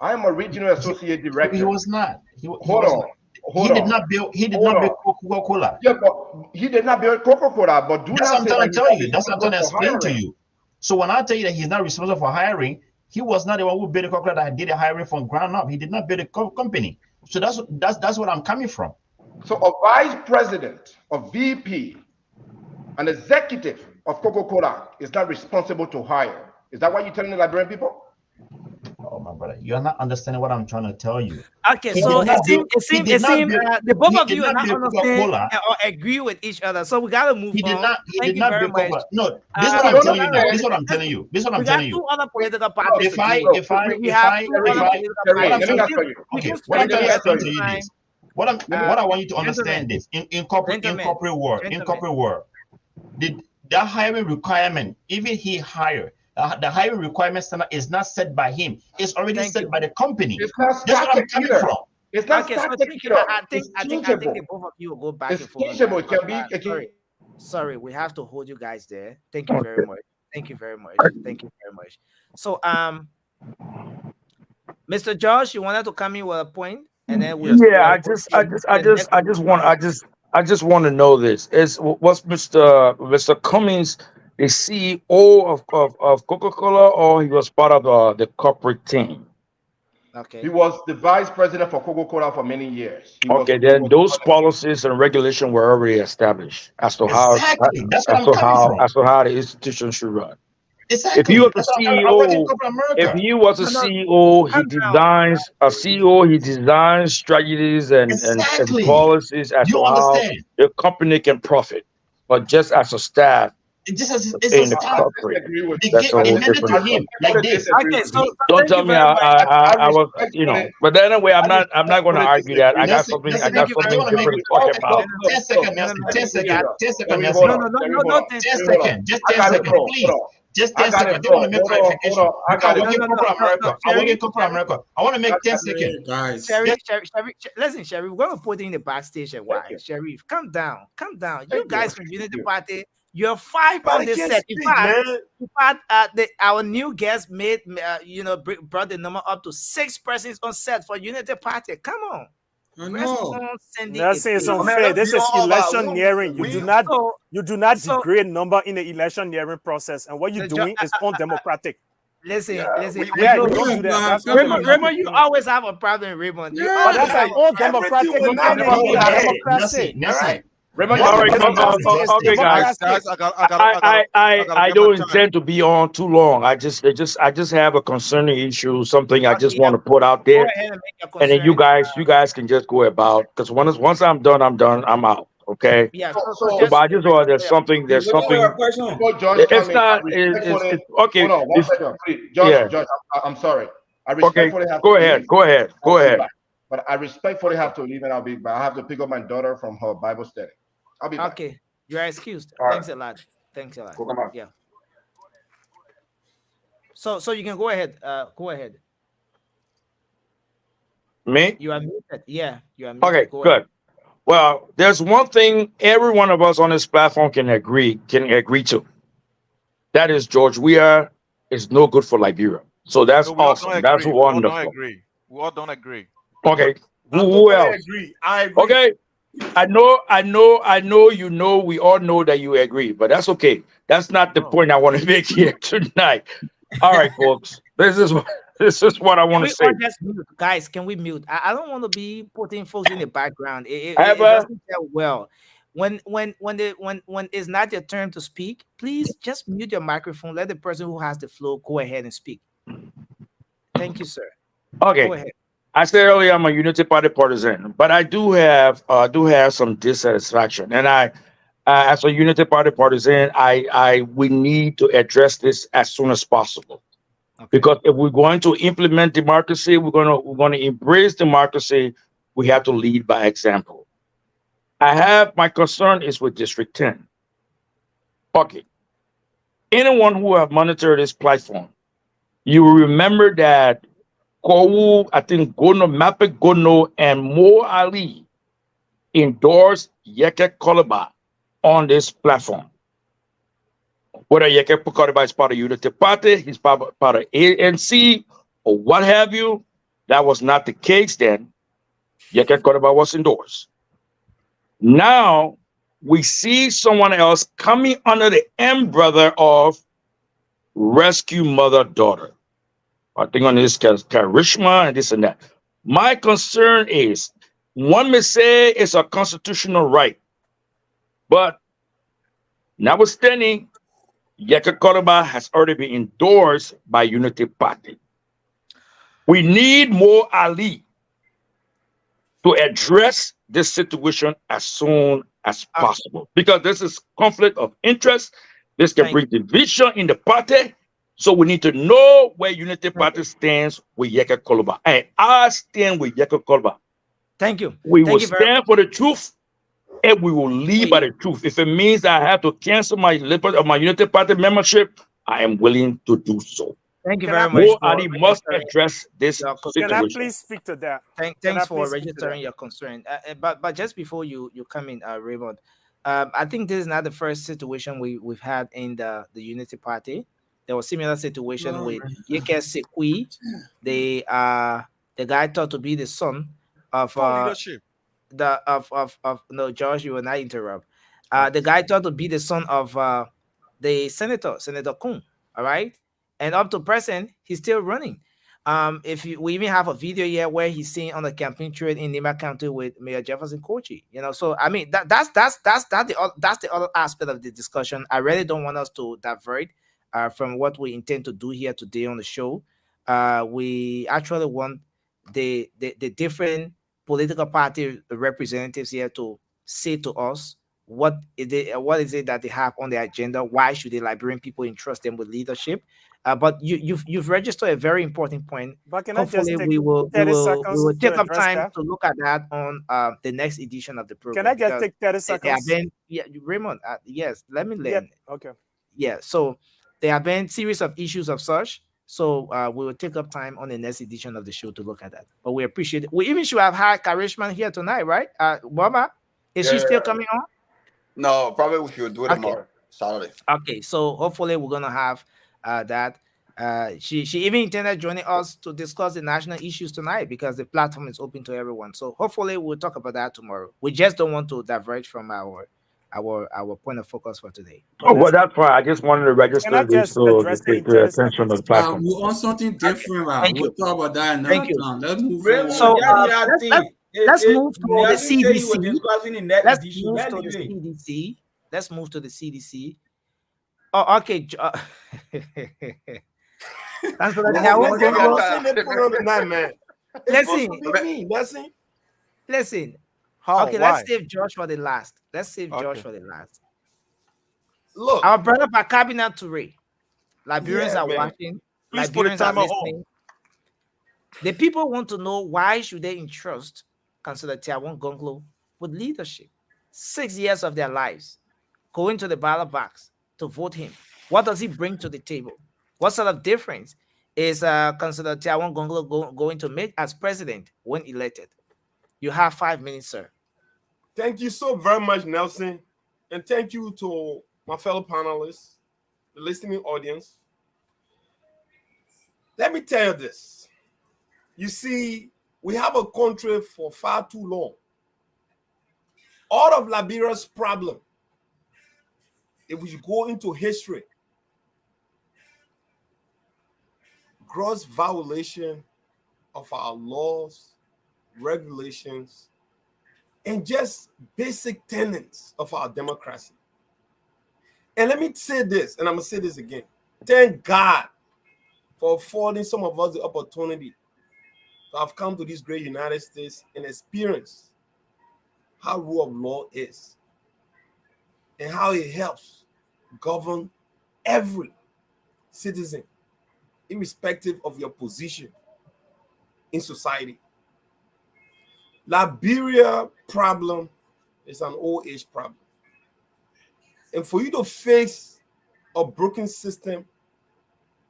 I am a regional associate director. He was not. Hold on. He did not build Coca-Cola. Yeah, but he did not build Coca-Cola. But that's what I'm trying to tell you. That's what I'm trying to explain to you. So when I tell you that he's not responsible for hiring, he was not the one who built Coca-Cola that did the hiring from ground up. He did not build a company. So that's what I'm coming from. So a vice president, a VP, an executive of Coca-Cola is not responsible to hire. Is that what you're telling the Liberian people? Oh my brother, you're not understanding what I'm trying to tell you. Okay, so it seems the both of you are not understanding or agree with each other. So we gotta move on. He did not build Coca-Cola. No, this is what I'm telling you. This is what I'm telling you. This is what I'm telling you. Two other political parties. What I want you to understand is in corporate world, that hiring requirement, even he hired. The hiring requirement standard is not set by him. It's already set by the company. It's not That's what I'm coming from. It's not okay, so I think the both of you will go back and forth. Sorry, we have to hold you guys there. Thank you very much. Thank you very much. Thank you very much. So Mr. Josh, you wanted to come in with a point, and then I just want to know this. Was Mr. Cummings the CEO of Coca-Cola, or he was part of the corporate team? Okay. He was the vice president for Coca-Cola for many years. Then those policies and regulations were already established as to how the institution should run. Exactly. If he was a CEO, he designs strategies and policies as to how the company can profit. But just as a staff, it's a corporate. That's a whole different thing. Okay, so don't tell me I was, But anyway, I'm not going to argue that. I got something different to talk about. 10 seconds. 10 seconds. 10 seconds. No, 10 seconds. Just 10 seconds, please. Just 10 seconds. They want to make clarification. I want to make 10 seconds. Guys. Listen, Sharif, we're going to put it in the backstage and why. Sharif, calm down. You guys from Unity Party, you're 5 on this set. In fact, our new guest brought the number up to 6 persons on set for Unity Party. Come on. That's unfair. This is electioneering. You do not degrade number in the electioneering process, and what you're doing is undemocratic. Listen. Raymond, you always have a problem, Raymond. But that's an undemocratic democracy. Okay, guys. I don't intend to be on too long. I just have a concerning issue, something I just want to put out there, and then you guys can just go about. Because once I'm done, I'm out. Okay. Yeah. So but I just thought there's something. There's something. Before George It's come in, I not. respectfully. It's okay. Hold on, one It's, second, please. George, yeah. George, I'm sorry. I Okay. respectfully have Go to ahead. leave. Go ahead. Go I'll be ahead. back. But I respectfully have to leave, and I'll be back. I have to pick up my daughter from her Bible study. I'll be back. Okay, you are excused. All right. Thanks a lot. Thanks a lot. Welcome back. Yeah. So you can go ahead. Go ahead. Me? You are muted. Yeah, you are muted. Okay. Go Good. ahead. Well, there's one thing every one of us on this platform can agree to. That is George Weah is no good for Liberia. So that's No, we all awesome. don't That's agree. We all don't wonderful. agree. We all don't agree. Okay. I Who totally else? agree. I agree. Okay. I know, you know, we all know that you agree, but that's okay. That's not the point I want to make here tonight. All right, folks. This is what I want to say. Just mute? Guys, can we mute? I don't want to be putting folks in the background. It Ever? doesn't feel well. When it's not your turn to speak, please just mute your microphone. Let the person who has the floor go ahead and speak. Thank you, sir. Okay. Go ahead. I said earlier I'm a Unity Party partisan, but I do have some dissatisfaction, and I as a Unity Party partisan, we need to address this as soon as possible. Okay. Because if we're going to implement democracy, we're going to embrace democracy. We have to lead by example. My concern is with District 10. Okay. Anyone who have monitored this platform, you will remember that Kowu, I think Mapik Gono and Mo Ali endorsed Yeke Koloba on this platform. Whether Yeke Koloba is part of Unity Party, he's part of ANC, or what have you, that was not the case then. Yeke Koloba was endorsed. Now, we see someone else coming under the umbrella of Rescue Mother-Daughter. I think on this Karishma and this and that. My concern is, one may say it's a constitutional right, but notwithstanding, Yeke Koloba has already been endorsed by Unity Party. We need Mo Ali to address this situation as soon as possible, because this is conflict of interest. This can bring division in the party. So we need to know where Unity Party stands with Yeke Koloba. And I stand with Yeke Koloba. Thank you. We will stand for the truth, and we will lead by the truth. If it means that I have to cancel my Unity Party membership, I am willing to do so. Thank you very much. Ali must address this situation. Can I please speak to that? Thanks for registering your concern. But just before you come in, Raymond, I think this is not the first situation we've had in the Unity Party. There was similar situation with Yeke Sekui, the guy thought to be the son of no, George, you will not interrupt. The guy thought to be the son of the Senator Kun. All right, and up to present, he's still running. We even have a video here where he's seen on the campaign trail in Nima County with Mayor Jefferson Kochi. You know, so I mean that's the other aspect of the discussion. I really don't want us to divert from what we intend to do here today on the show. We actually want the different political party representatives here to say to us what is it that they have on their agenda. Why should the Liberian people entrust them with leadership? But you've registered a very important point. But can hopefully we will take up time to look at that on the next edition of the program. Can I just take 30 seconds? Raymond, yes, let me learn. Yeah, okay. Yeah, so there have been series of issues of such. So we will take up time on the next edition of the show to look at that. But we appreciate it. We even should have had Karishma here tonight, right? Baba, is she still coming on? No, probably we should do it tomorrow, Saturday. Okay, so hopefully we're gonna have that. She even intended joining us to discuss the national issues tonight because the platform is open to everyone. So hopefully we'll talk about that tomorrow. We just don't want to diverge from our point of focus for today. Oh, well, that's fine. I just wanted to register this to take the attention of the platform. We want something different. We'll talk about that another time. Let's move on. So let's move to the CDC. Let's move to the CDC. Oh, okay. That's what I want. Listen. How? Okay, Why? let's save George for the last. George for the last. Look, our brother Bakabina Toure. Liberians Yeah, are man. watching. Please put the Liberians are timer on. listening. The people want to know why should they entrust Councillor Tiawon Gonglo with leadership. 6 years of their lives going to the ballot box to vote him. What does he bring to the table? What sort of difference is Councillor Tiawon Gonglo going to make as president when elected? You have 5 minutes, sir. Thank you so very much, Nelson. And thank you to my fellow panelists, the listening audience. Let me tell you this. You see, we have a country for far too long. All of Liberia's problem, if we go into history, gross violation of our laws, regulations, and just basic tenets of our democracy. And let me say this, and I'm going to say this again. Thank God for affording some of us the opportunity to have come to this great United States and experience how rule of law is and how it helps govern every citizen, irrespective of your position in society. Liberia problem is an old age problem. And for you to face a broken system,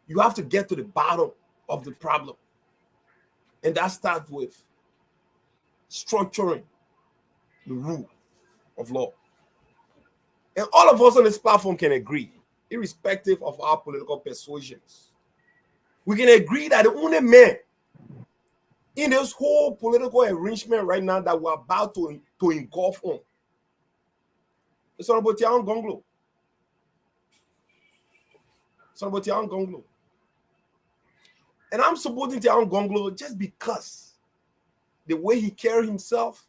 you have to get to the bottom of the problem. And that starts with structuring the rule of law. And all of us on this platform can agree, irrespective of our political persuasions. We can agree that the only man in this whole political arrangement right now that we're about to engulf on is Honorable Tiawon Gonglo. Honorable Tiawon Gonglo. And I'm supporting Tiawon Gonglo just because the way he carries himself,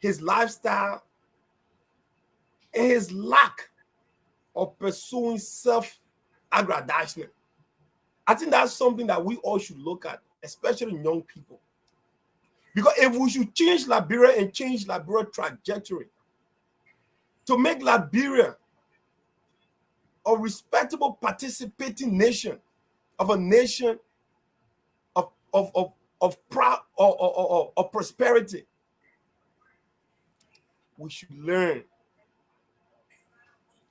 his lifestyle, and his lack of pursuing self-aggrandizement. I think that's something that we all should look at, especially young people. Because if we should change Liberia and change Liberia's trajectory to make Liberia a respectable participating nation, of a nation of prosperity, we should learn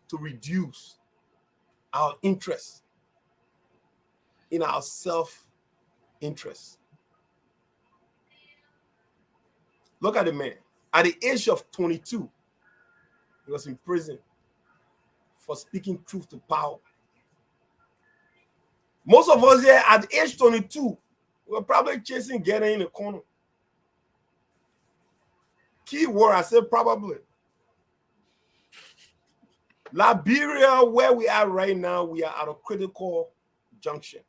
to reduce our interest in our self-interest. Look at the man. At the age of 22, he was in prison for speaking truth to power. Most of us here at age 22, we're probably chasing getting in the corner. Key word, I said probably. Liberia, where we are right now, we are at a critical junction.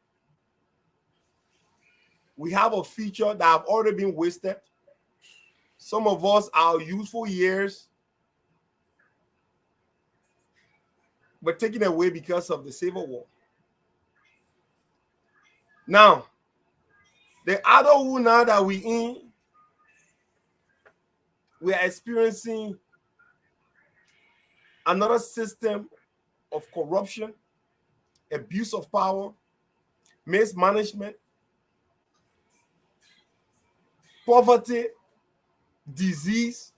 We have a future that have already been wasted. Some of us, our youthful years were taken away because of the Civil War. Now, the adulthood now that we're in, we are experiencing another system of corruption, abuse of power, mismanagement, poverty, disease,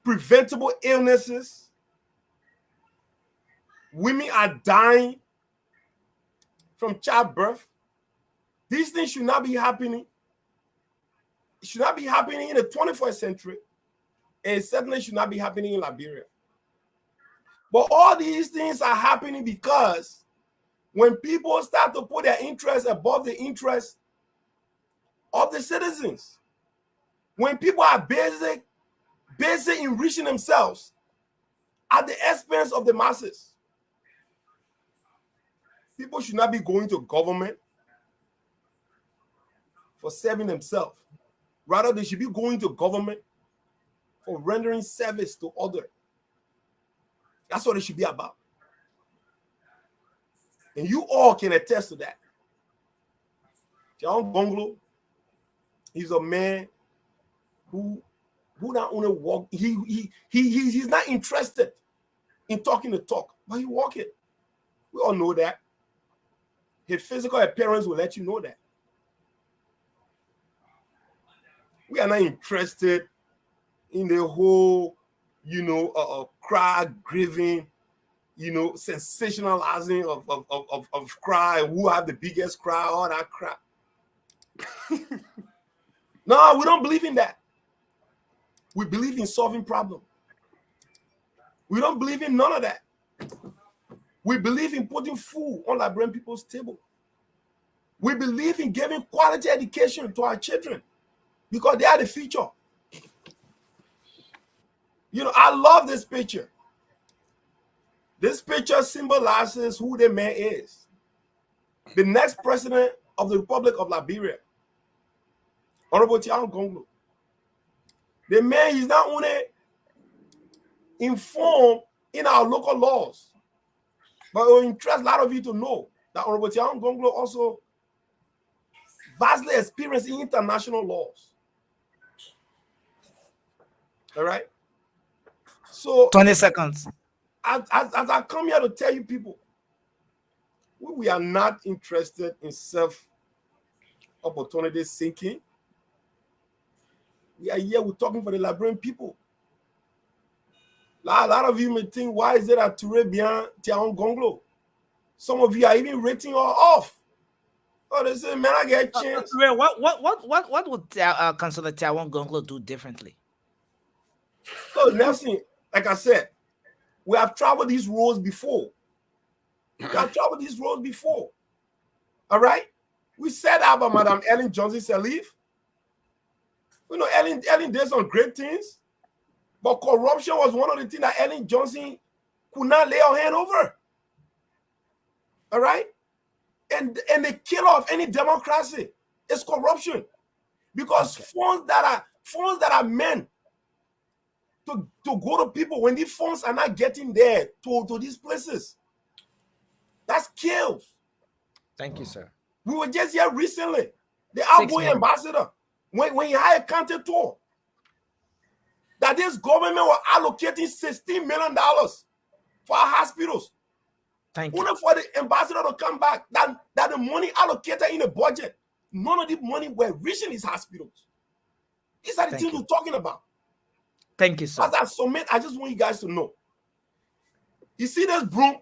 preventable illnesses. Women are dying from childbirth. These things should not be happening. It should not be happening in the 21st century. And it certainly should not be happening in Liberia. But all these things are happening because when people start to put their interests above the interests of the citizens, when people are busy enriching themselves at the expense of the masses, people should not be going to government for serving themselves. Rather, they should be going to government for rendering service to others. That's what it should be about. And you all can attest to that. Tiawon Gonglo, he's a man who not only walk, he's not interested in talking the talk, but he walk it. We all know that. His physical appearance will let you know that. We are not interested in the whole, crowd grieving, sensationalizing of crowd, who have the biggest crowd, all that crap. No, we don't believe in that. We believe in solving problems. We don't believe in none of that. We believe in putting food on Liberian people's table. We believe in giving quality education to our children because they are the future. I love this picture. This picture symbolizes who the man is. The next president of the Republic of Liberia, Honorable Tiawan Gonglo. The man is not only informed in our local laws, but it will interest a lot of you to know that Honorable Tiawan Gonglo also vastly experienced in international laws. All right? So 20 seconds. As I come here to tell you people, we are not interested in self-opportunity seeking. We are here, we're talking for the Liberian people. A lot of you may think, why is it that Toure bien Tiawan Gonglo? Some of you are even rating her off. Oh, they say, man, I get a chance. What would Councillor Tiawan Gonglo do differently? So, Nelson, like I said, we have traveled these roads before. All right? We said that about Madam Ellen Johnson Sirleaf. Ellen did some great things, but corruption was one of the things that Ellen Johnson could not lay her hand over. All right? And the killer of any democracy is corruption. Because funds that are meant to go to people, when these funds are not getting there to these places, that's kills. Thank you, sir. We were just here recently. The outgoing ambassador, when he hired Kante Tour, that this government was allocating $16 million for our hospitals. Thank you. Only for the ambassador to come back, that the money allocated in the budget, none of the money were reaching these hospitals. These are the things we're talking about. Thank you, sir. As I submit, I just want you guys to know. You see this broom?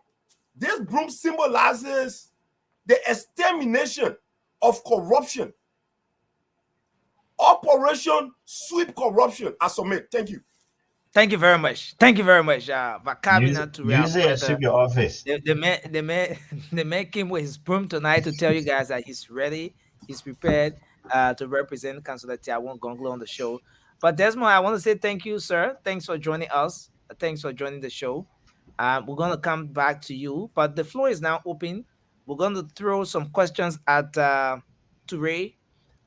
This broom symbolizes the extermination of corruption. Operation Sweep Corruption. I submit. Thank you. Thank you very much. Thank you very much. Vakabina to sweep your office. The man came with his broom tonight to tell you guys that he's ready, he's prepared to represent Councillor Tiawan Gonglo on the show. But Desmond, I want to say thank you, sir. Thanks for joining us. Thanks for joining the show. We're going to come back to you, but the floor is now open. We're going to throw some questions at Toure.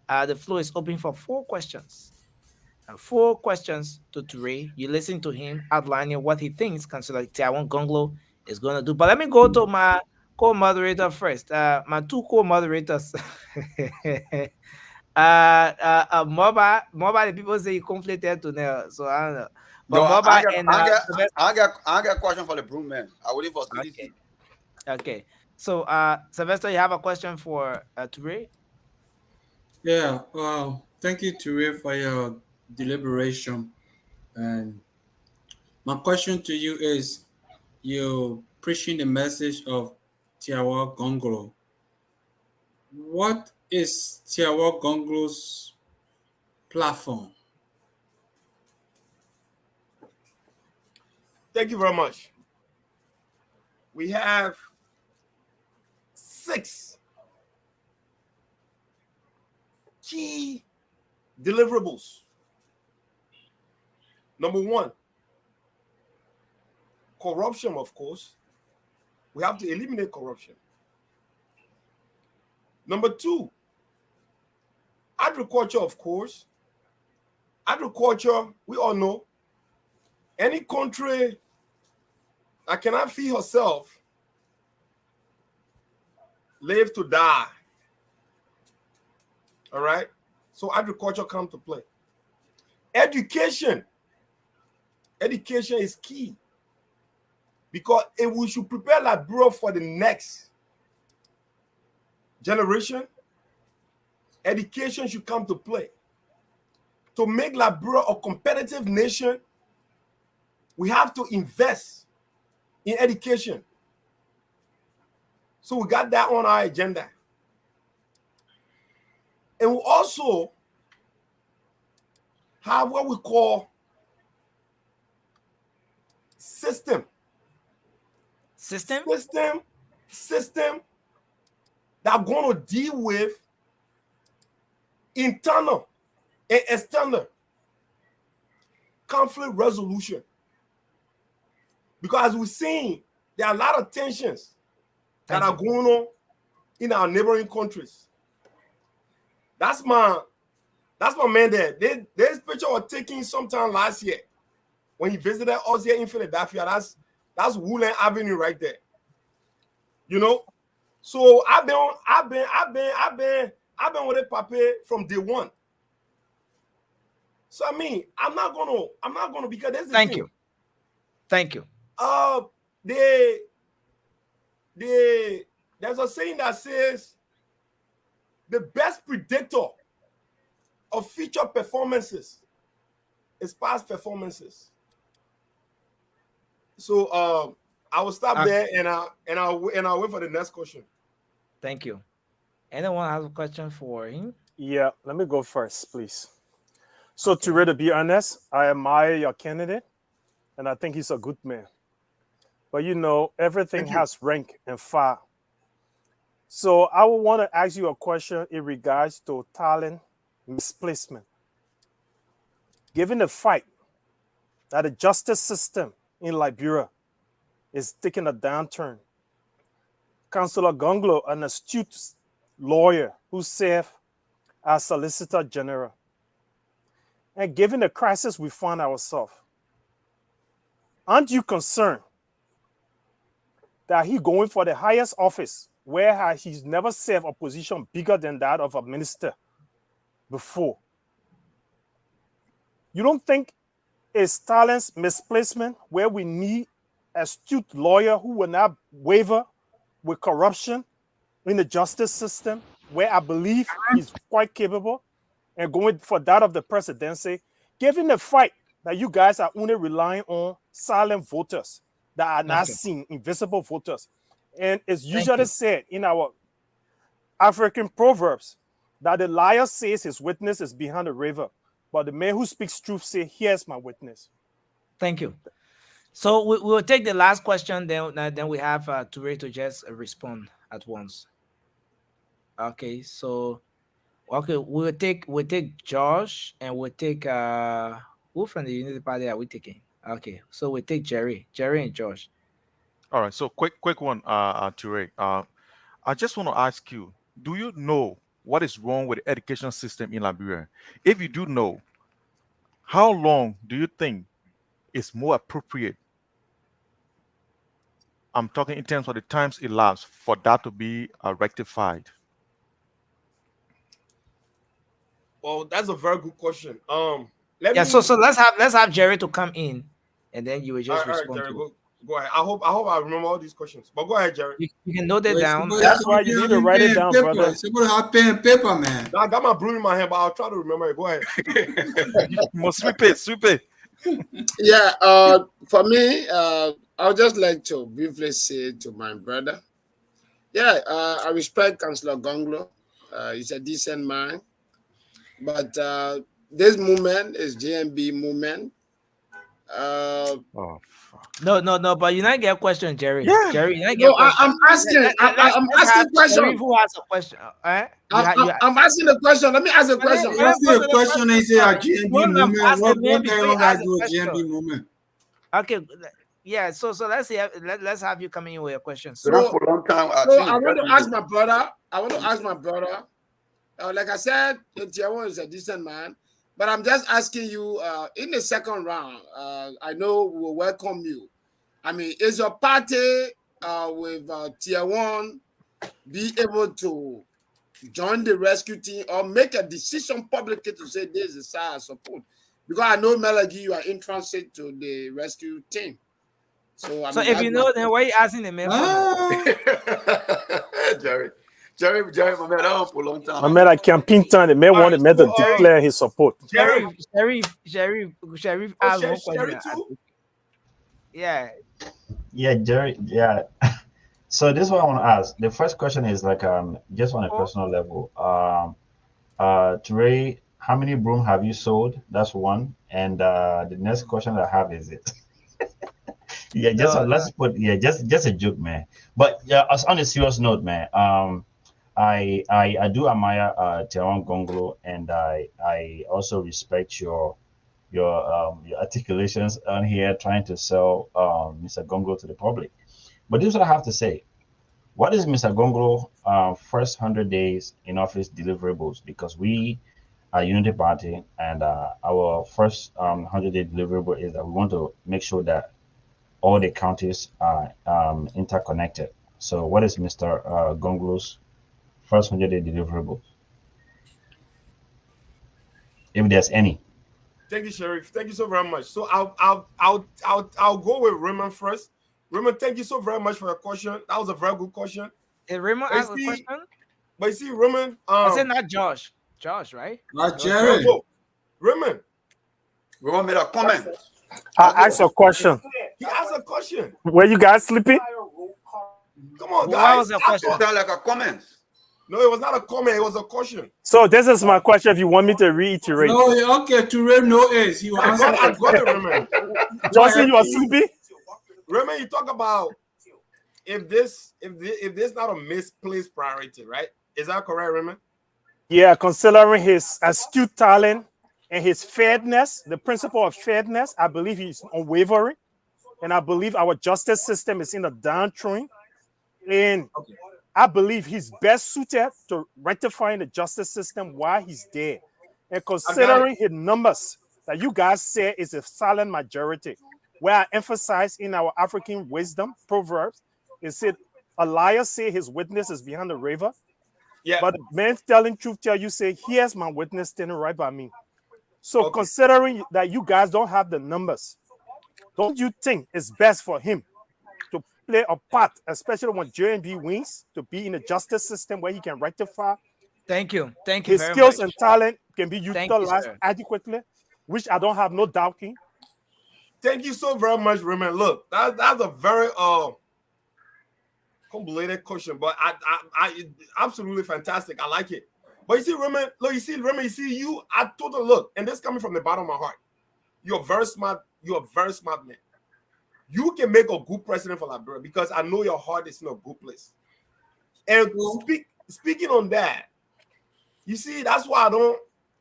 The floor is open for 4 questions. 4 questions to Toure. You listen to him outlining what he thinks Councillor Tiawan Gonglo is going to do. But let me go to my co-moderator first. My 2 co-moderators. Mobile, the people say you conflicted to now, so I don't know. But I got a question for the broom man. I'm waiting for CDC. Okay. So Sylvester, you have a question for Toure? Yeah. Well, thank you, Toure, for your deliberation. And my question to you is, you're preaching the message of Tiawan Gonglo. What is Tiawan Gonglo's platform? Thank you very much. We have 6 key deliverables. Number 1, corruption, of course. We have to eliminate corruption. Number 2, agriculture, of course. Agriculture, we all know, any country that cannot feed herself live to die. All right? So agriculture comes to play. Education is key, because if we should prepare Liberia for the next generation, education should come to play. To make Liberia a competitive nation, we have to invest in education. So we got that on our agenda. And we also have what we call system that are going to deal with internal and external conflict resolution. Because as we're seeing, there are a lot of tensions that are going on in our neighboring countries. That's my man there. This picture was taken sometime last year when he visited us here in Philadelphia. That's Woodland Avenue right there. You know, so I've been with it, Pape, from day one. So I mean, I'm not gonna because there's Thank you. There's a saying that says the best predictor of future performances is past performances. So I will stop there and I'll wait for the next question. Thank you. Anyone have a question for him? Yeah, let me go first, please. So Toure, to be honest, I admire your candidate, and I think he's a good man. But you know, everything has rank and file. So I would want to ask you a question in regards to talent misplacement. Given the fight that the justice system in Liberia is taking a downturn, Councillor Gonglo, an astute lawyer who served as Solicitor General, and given the crisis we find ourselves, aren't you concerned that he's going for the highest office where he's never served a position bigger than that of a minister before? You don't think it's talent's misplacement where we need an astute lawyer who will not waver with corruption in the justice system, where I believe he's quite capable, and going for that of the presidency, given the fight that you guys are only relying on silent voters that are not seen, invisible voters. And it's usually said in our African proverbs that the liar says his witness is behind the river, but the man who speaks truth says, here's my witness. Thank you. So we'll take the last question, then we have Toure to just respond at once. Okay, so we'll take Josh, and we'll take who from the Unity Party are we taking? Okay, so we'll take Jerry and Josh. All right, so quick one, Toure. I just want to ask you, do you know what is wrong with the education system in Liberia? If you do know, how long do you think is more appropriate? I'm talking in terms of the times elapsed for that to be rectified. Well, that's a very good question. So let's have Jerry to come in, and then you will just respond. Jerry, go ahead. I hope I remember all these questions. But go ahead, Jerry. You can note it down. That's why you need to write it down, brother. Somebody have pen and paper, man. I got my broom in my hand, but I'll try to remember it. Go ahead. You must sweep it. Yeah. For me, I would just like to briefly say to my brother, I respect Councillor Gonglo. He's a decent man. But this movement is JMB movement. No, but you not get a question, Jerry. Yeah. Jerry, you not get a question. I'm asking. I'm asking question. Jerry, who has a question? I'm asking the question. Let me ask a question. Ask the question is a GMB movement. What the hell guys do a GMB movement? Okay. Yeah, so let's see. Let's have you come in with your questions. So for a long time, I want to ask my brother. Like I said, Tiawan is a decent man, but I'm just asking you in the second round. I know we will welcome you. I mean, is your party with Tiawan be able to join the rescue team or make a decision publicly to say this is our support? Because I know Melody, you are interested to the rescue team. So if you know, then why are you asking the man? Jerry, my man, for a long time. I mean, like campaign time, the man wanted me to declare his support. Sheriff asked one question. Yeah. Yeah, Jerry. Yeah. So this is what I want to ask. The first question is like just on a personal level. Trey, how many broom have you sold? That's one. And the next question I have is it. Yeah, let's put just a joke, man. But yeah, on a serious note, man. I do admire Teron Gonglo, and I also respect your articulations on here trying to sell Mr. Gonglo to the public. But this is what I have to say. What is Mr. Gonglo first 100 days in office deliverables? Because we are Unity Party, and our first 100-day deliverable is that we want to make sure that all the counties are interconnected. So what is Mr. Gonglo's first 100-day deliverable, if there's any? Thank you, Sheriff. Thank you so very much. So I'll go with Raymond first. Raymond, thank you so very much for your question. That was a very good question. Did Raymond ask a question? But you see, Raymond, I said not Josh. Josh, right? Not Jerry. Raymond. Raymond made a comment. I asked a question. He asked a question. Were you guys sleeping? Come on, What guys. was the question? It sounded like a comment. No, it was not a comment. It was a question. So this is my question. If you want me to reiterate. No, okay. To Raymond, no is. He was I got it, Raymond. Johnson, you are sleeping? Raymond, you talk about if this not a misplaced priority, right? Is that correct, Raymond? Yeah, considering his astute talent and his fairness, the principle of fairness, I believe he's unwavering. And I believe our justice system is in a downtrend. And I believe he's best suited to rectifying the justice system while he's there. And considering his numbers that you guys say is a silent majority, where I emphasize in our African wisdom, Proverbs, it said, a liar say his witness is behind the river. Yeah. But man telling truth tell you, say, here's my witness standing right by me. So considering that you guys don't have the numbers, don't you think it's best for him to play a part, especially when JNB wins, to be in the justice system where he can rectify? Thank you. His very skills much. and talent can be Thank you, utilized sir. adequately, which I don't have no doubt in. Thank you so very much, Raymond. Look, that's a very convoluted question, but I absolutely fantastic. I like it. But you see, Raymond, look, you see you, I totally look, and this coming from the bottom of my heart. You're very smart. You're a very smart man. You can make a good president for Liberia because I know your heart is in a good place. And speaking on that, you see, that's why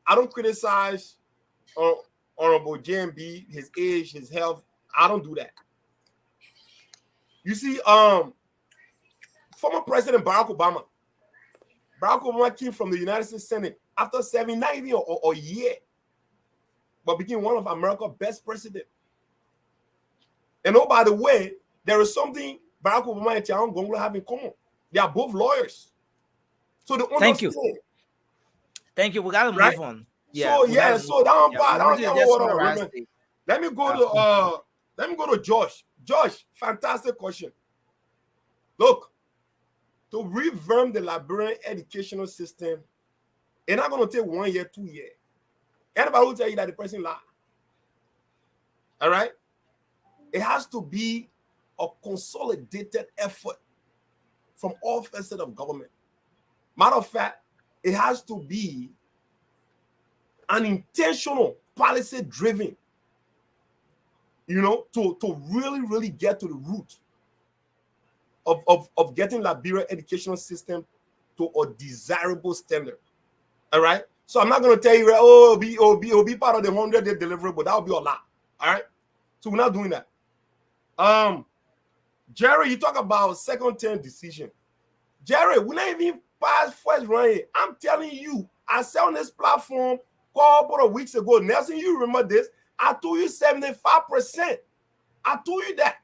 I don't criticize Honorable JMB, his age, his health. I don't do that. You see, former President Barack Obama came from the United States Senate after 79 years or a year, but became one of America's best presidents. And oh, by the way, there is something Barack Obama and Teron Gonglo have in common. They are both lawyers. So the Thank you. Thank you. We gotta move on. Yeah. So that one let me go to Josh. Josh, fantastic question. Look, to revamp the Liberian educational system, it's not going to take 1 year, 2 years. Anybody will tell you that the person lied. All right? It has to be a consolidated effort from all facets of government. Matter of fact, it has to be an intentional, policy-driven, to really, really get to the root of getting Liberia educational system to a desirable standard. All right. So I'm not going to tell you, it'll be part of the 100-day deliverable. That will be a lot. All right. So we're not doing that. Jerry, you talk about second-term decision. Jerry, we're not even past first round. I'm telling you, I said on this platform a couple of weeks ago, Nelson, you remember this? I told you 75%. I told you that.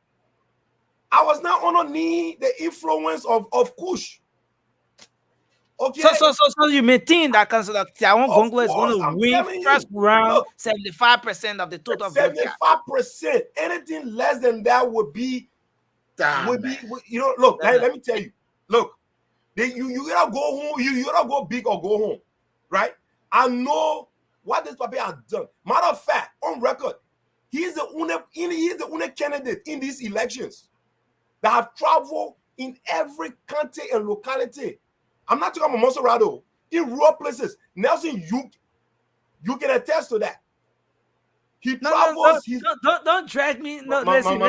I was not underneath the influence of Kush. Okay. So you maintain that Tiawan Gonglo is going to win first round 75% of the total vote. 75%. Anything less than that would be, you know. Look, let me tell you. Look, you gotta go home. You gotta go big or go home, right? I know what this papi has done. Matter of fact, on record, he's the only candidate in these elections that have traveled in every county and locality. I'm not talking about Monserrado. In rural places, Nelson, you can attest to that. He travels. Don't drag me. No, listen.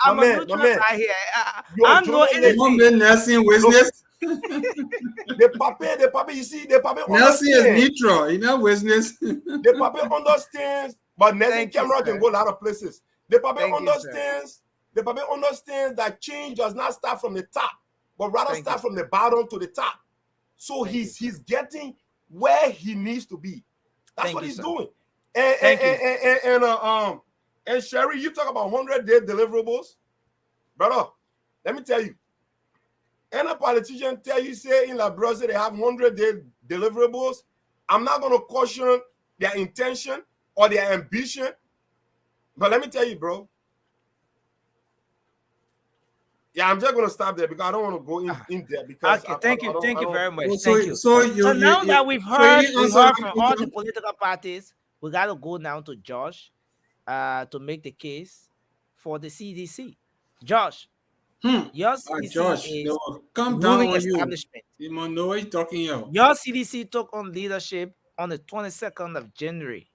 I'm a neutral guy here. I'm not anything. Nelson business. The papi. You see, the papi. Nelson is neutral. You know business. The papi understands, but Nelson Cameron can go a lot of places. The papi understands. The papi understands that change does not start from the top, but rather start from the bottom to the top. So he's getting where he needs to be. That's what he's doing. And Sherry, you talk about 100-day deliverables, brother. Let me tell you, any politician tell you say in La Brazil they have 100-day deliverables, I'm not going to caution their intention or their ambition, but let me tell you, bro. Yeah, I'm just going to stop there because I don't want to go in there. Because thank you very much. So now that we've heard from all the political parties, we got to go now to Josh to make the case for the CDC. Josh, your CDC is calm down on establishment. You know what you're talking about. Your CDC took on leadership on the 22nd of January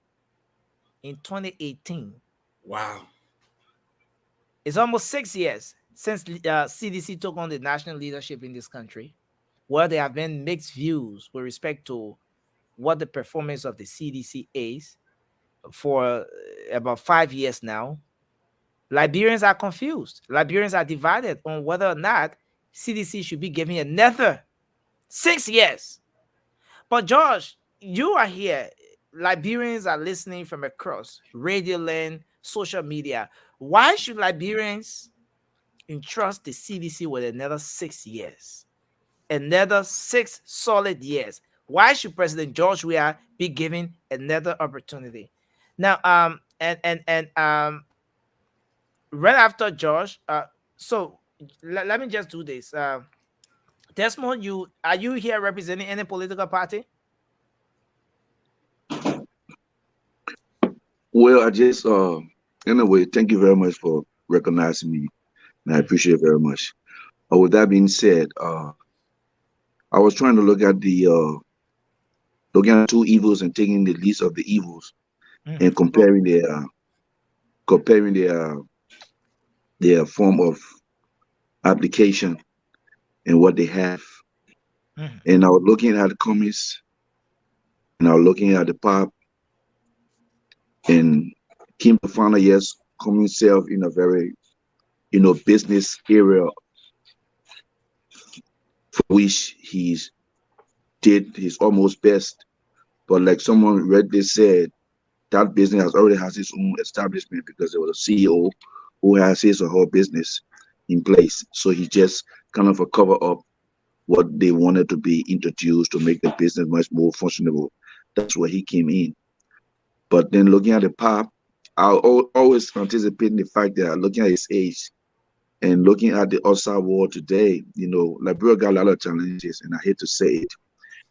in 2018. Wow. It's almost 6 years since CDC took on the national leadership in this country, where there have been mixed views with respect to what the performance of the CDC is. For about 5 years now, Liberians are confused. Liberians are divided on whether or not CDC should be given another 6 years. But Josh, you are here. Liberians are listening from across Radio Land, social media. Why should Liberians entrust the CDC with another 6 years? Another 6 solid years. Why should President George Weah be given another opportunity? Now, right after George, so let me just do this. Desmond, are you here representing any political party? Well, I just anyway, thank you very much for recognizing me, and I appreciate it very much. With that being said, I was trying to look at two evils and taking the least of the evils and comparing their form of application and what they have. And I was looking at the commies, and I was looking at the pop, and Kim Fafana, yes, coming himself in a very, business area for which he's did his almost best. But like someone rightly said, that business already has its own establishment because there was a CEO who has his or her business in place. So he just kind of cover up what they wanted to be introduced to make the business much more functionable. That's where he came in. But then looking at the pop, I always anticipating the fact that looking at his age and looking at the outside world today, Liberia got a lot of challenges, and I hate to say it.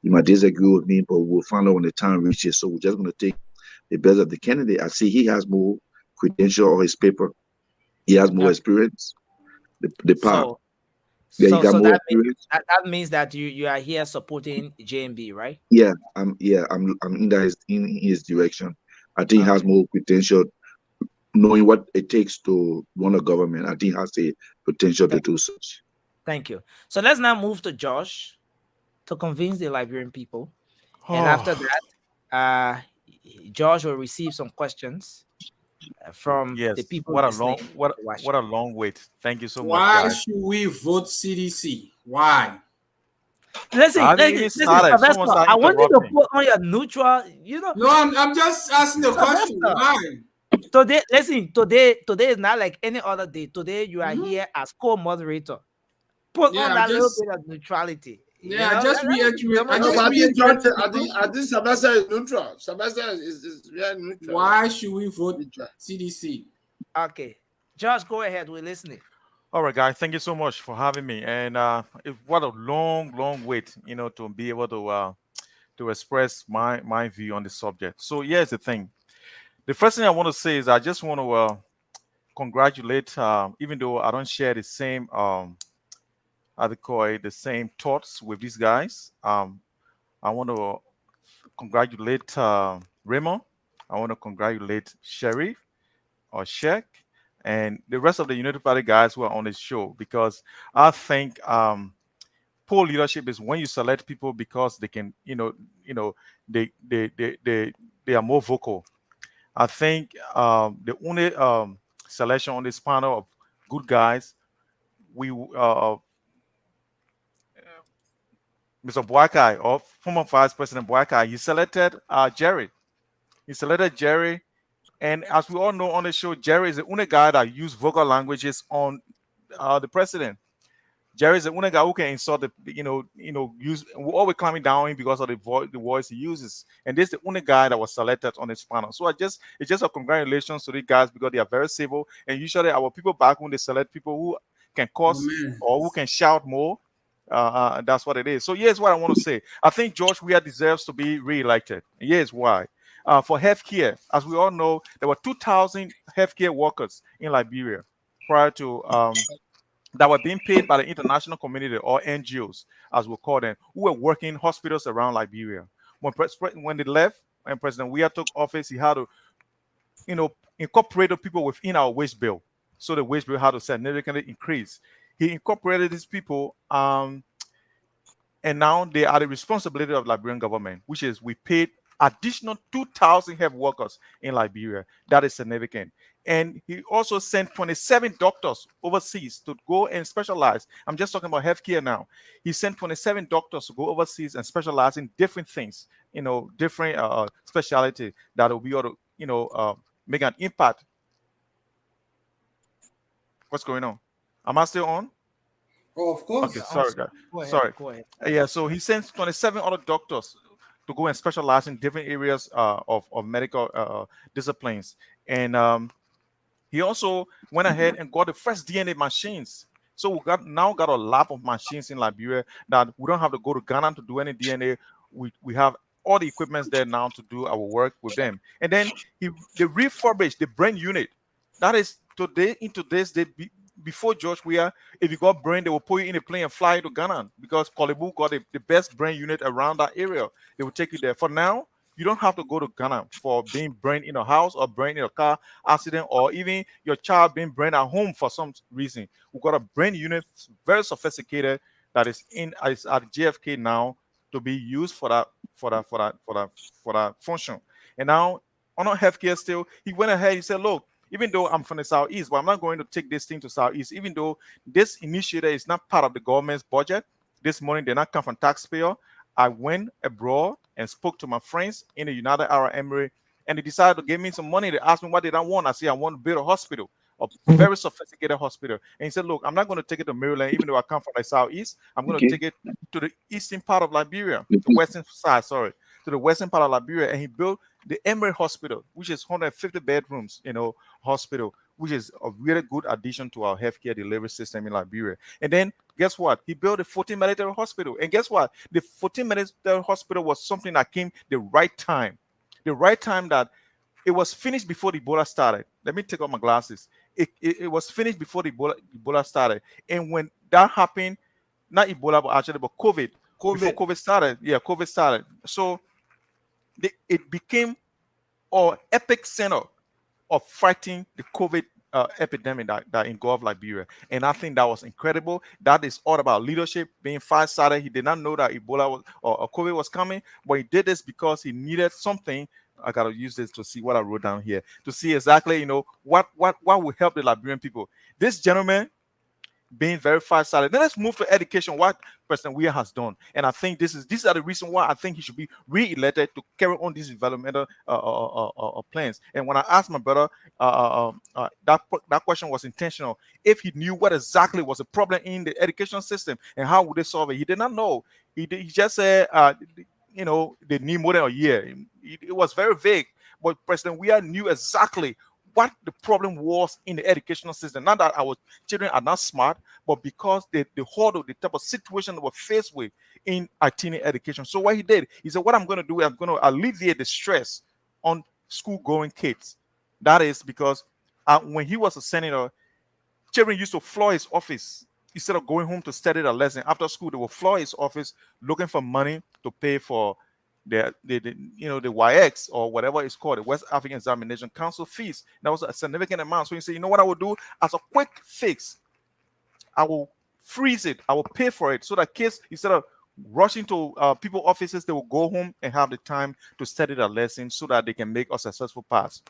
You might disagree with me, but we'll find out when the time reaches. So we're just going to take the best of the candidate. I see he has more credential on his paper. He has more experience. The pop. He got more experience. That means that you are here supporting JMB, right? Yeah, I'm in his direction. I think he has more potential, knowing what it takes to run a government. I think he has the potential to do such. Thank you. So let's now move to Josh to convince the Liberian people. And after that, Josh will receive some questions from the people. What a long wait. Thank you so much. Why should we vote CDC? Why? Listen, I want you to put on your neutral, No, I'm just asking the question. Why? Today, listen, today is not like any other day. Today you are here as co-moderator. Put on that little bit of neutrality. Yeah, I just reiterate. I think Sebastian is neutral. Sebastian is very neutral. Why should we vote CDC? Okay, Josh, go ahead. We're listening. All right, guys. Thank you so much for having me. And what a long wait, to be able to express my view on the subject. So here's the thing. The first thing I want to say is I just want to congratulate, even though I don't share the same, the same thoughts with these guys. I want to congratulate Raymond. I want to congratulate Sheriff or Sheikh and the rest of the United Party guys who are on this show, because I think poor leadership is when you select people because they can, they are more vocal. I think the only selection on this panel of good guys, Mr. Boakai, or former Vice President Boakai, he selected Jerry. He selected Jerry, and as we all know on the show, Jerry is the only guy that used vocal languages on the president. Jerry is the only guy who can insult the, use. We're always climbing down him because of the voice he uses, and this is the only guy that was selected on this panel. So it's just a congratulations to these guys because they are very civil, and usually our people back when they select people who can curse or who can shout more, that's what it is. So here's what I want to say. I think George Weah deserves to be re-elected. Here's why. For healthcare, as we all know, there were 2,000 healthcare workers in Liberia prior to that were being paid by the international community, or NGOs, as we call them, who were working in hospitals around Liberia. When they left and President Weah took office, he had to, incorporate the people within our wage bill. So the wage bill had to significantly increase. He incorporated these people, and now they are the responsibility of Liberian government, which is we paid additional 2,000 health workers in Liberia. That is significant. And he also sent 27 doctors overseas to go and specialize. I'm just talking about healthcare now. He sent 27 doctors to go overseas and specialize in different things, different specialty that will be able to, make an impact. What's going on? Am I still on? Oh, of course. Okay, sorry, guys. Sorry. Go ahead. Yeah, so he sent 27 other doctors to go and specialize in different areas of medical disciplines. And he also went ahead and got the first DNA machines. So we now got a lab of machines in Liberia that we don't have to go to Ghana to do any DNA. We have all the equipment there now to do our work with them. And then they refurbished the brain unit. That is today, in today's day, before George Weah, if you got brain, they will put you in a plane and fly you to Ghana because Kolebu got the best brain unit around that area. They will take you there. For now, you don't have to go to Ghana for being brain in a house or brain in a car accident, or even your child being brain at home for some reason. We've got a brain unit, very sophisticated, that is at JFK now to be used for that function. And now on our healthcare still, he went ahead, he said, look, even though I'm from the Southeast, but I'm not going to take this thing to Southeast, even though this initiative is not part of the government's budget. This money did not come from taxpayer. I went abroad and spoke to my friends in the United Arab Emirates, and they decided to give me some money. They asked me what did I want. I said, I want to build a hospital, a very sophisticated hospital. And he said, look, I'm not going to take it to Maryland, even though I come from the Southeast. I'm going to take it to the eastern part of Liberia, the western side, to the western part of Liberia. And he built the Emirate Hospital, which is 150 bedrooms, hospital, which is a really good addition to our healthcare delivery system in Liberia. And then guess what? He built a 14 military hospital. And guess what? The 14 military hospital was something that came the right time. The right time that it was finished before the Ebola started. Let me take off my glasses. It was finished before the Ebola started. And when that happened, not Ebola, but actually, but COVID. Before COVID started. Yeah, COVID started. So it became an epic center of fighting the COVID epidemic that engulfed Liberia. And I think that was incredible. That is all about leadership, being far-sighted. He did not know that Ebola was, or COVID was coming, but he did this because he needed something. I got to use this to see what I wrote down here, to see exactly, what will help the Liberian people. This gentleman being very far-sighted. Then let's move to education, what President Weah has done. And I think these are the reason why I think he should be re-elected to carry on these developmental plans. And when I asked my brother, that question was intentional. If he knew what exactly was the problem in the education system and how would they solve it, he did not know. He just said, they need more than a year. It was very vague, but President Weah knew exactly what the problem was in the educational system. Not that our children are not smart, but because the whole of the type of situation they were faced with in attaining education. So what he did, he said, what I'm going to do, I'm going to alleviate the stress on school-going kids. That is because when he was a senator, children used to floor his office. Instead of going home to study the lesson after school, they would floor his office looking for money to pay for the WIX or whatever it's called, the West African Examination Council fees. That was a significant amount. So you say, you know what I will do as a quick fix? I will freeze it. I will pay for it so that kids, instead of rushing to people's offices, they will go home and have the time to study the lesson so that they can make a successful pass.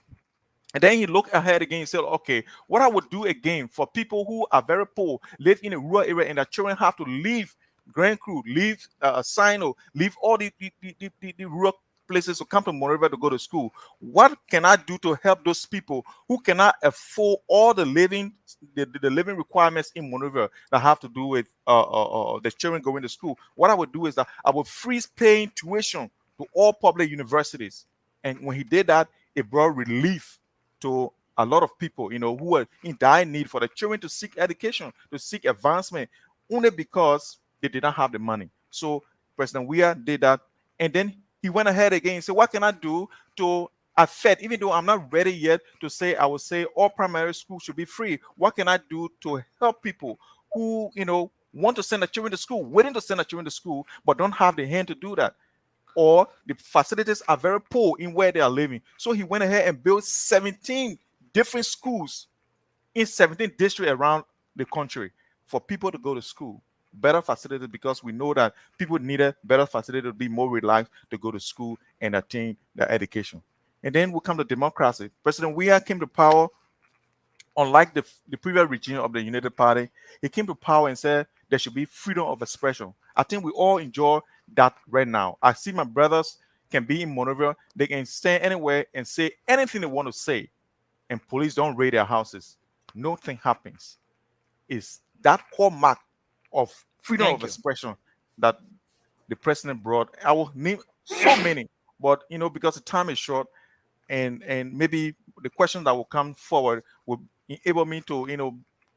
And then he looked ahead again and said, okay, what I would do again for people who are very poor, live in a rural area, and their children have to leave Grand Crew, leave Sino, leave all the rural places to come to Monrovia to go to school. What can I do to help those people who cannot afford all the living requirements in Monrovia that have to do with the children going to school? What I would do is that I would freeze paying tuition to all public universities. And when he did that, it brought relief to a lot of people, who are in dire need for the children to seek education, to seek advancement, only because they did not have the money. So President Weah did that. And then he went ahead again and said, what can I do to affect, even though I'm not ready yet to say, I would say all primary schools should be free. What can I do to help people who, want to send their children to school, willing to send their children to school, but don't have the hand to do that? Or the facilities are very poor in where they are living. So he went ahead and built 17 different schools in 17 districts around the country for people to go to school. Better facilities, because we know that people needed better facilities to be more relaxed to go to school and attain their education. And then we come to democracy. President Weah came to power, unlike the previous regime of the United Party. He came to power and said there should be freedom of expression. I think we all enjoy that right now. I see my brothers can be in Monrovia. They can stand anywhere and say anything they want to say, and police don't raid their houses. Nothing happens. It's that core mark of freedom of expression that the president brought. I will name so many, but because the time is short, and maybe the questions that will come forward will enable me to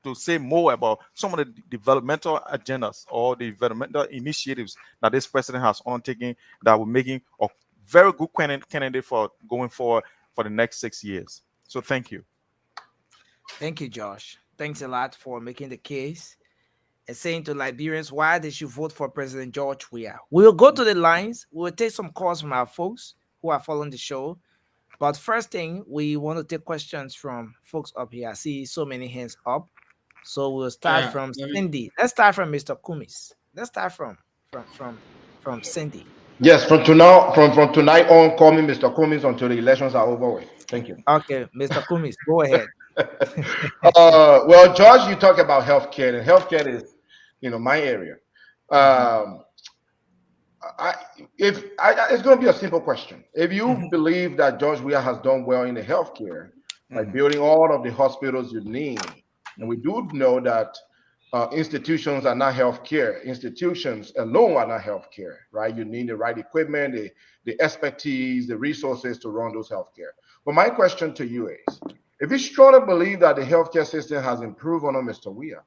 to say more about some of the developmental agendas or the developmental initiatives that this president has undertaken that will make him a very good candidate for going forward for the next 6 years. So thank you. Thank you, Josh. Thanks a lot for making the case and saying to Liberians why they should vote for President George Weah. We will go to the lines. We will take some calls from our folks who are following the show. But first thing, we want to take questions from folks up here. I see so many hands up. So we'll start from Cindy. Let's start from Mr. Kumis. Let's start from Cindy. Yes, from tonight on, call me Mr. Kumis until the elections are over with. Thank you. Okay, Mr. Kumis, go ahead. Well, George, you talk about healthcare, and healthcare is, my area. It's going to be a simple question. If you believe that George Weah has done well in the healthcare, like building all of the hospitals you need, and we do know that institutions are not healthcare. Institutions alone are not healthcare, right? You need the right equipment, the expertise, the resources to run those healthcare. But my question to you is, if you strongly believe that the healthcare system has improved under Mr. Weah,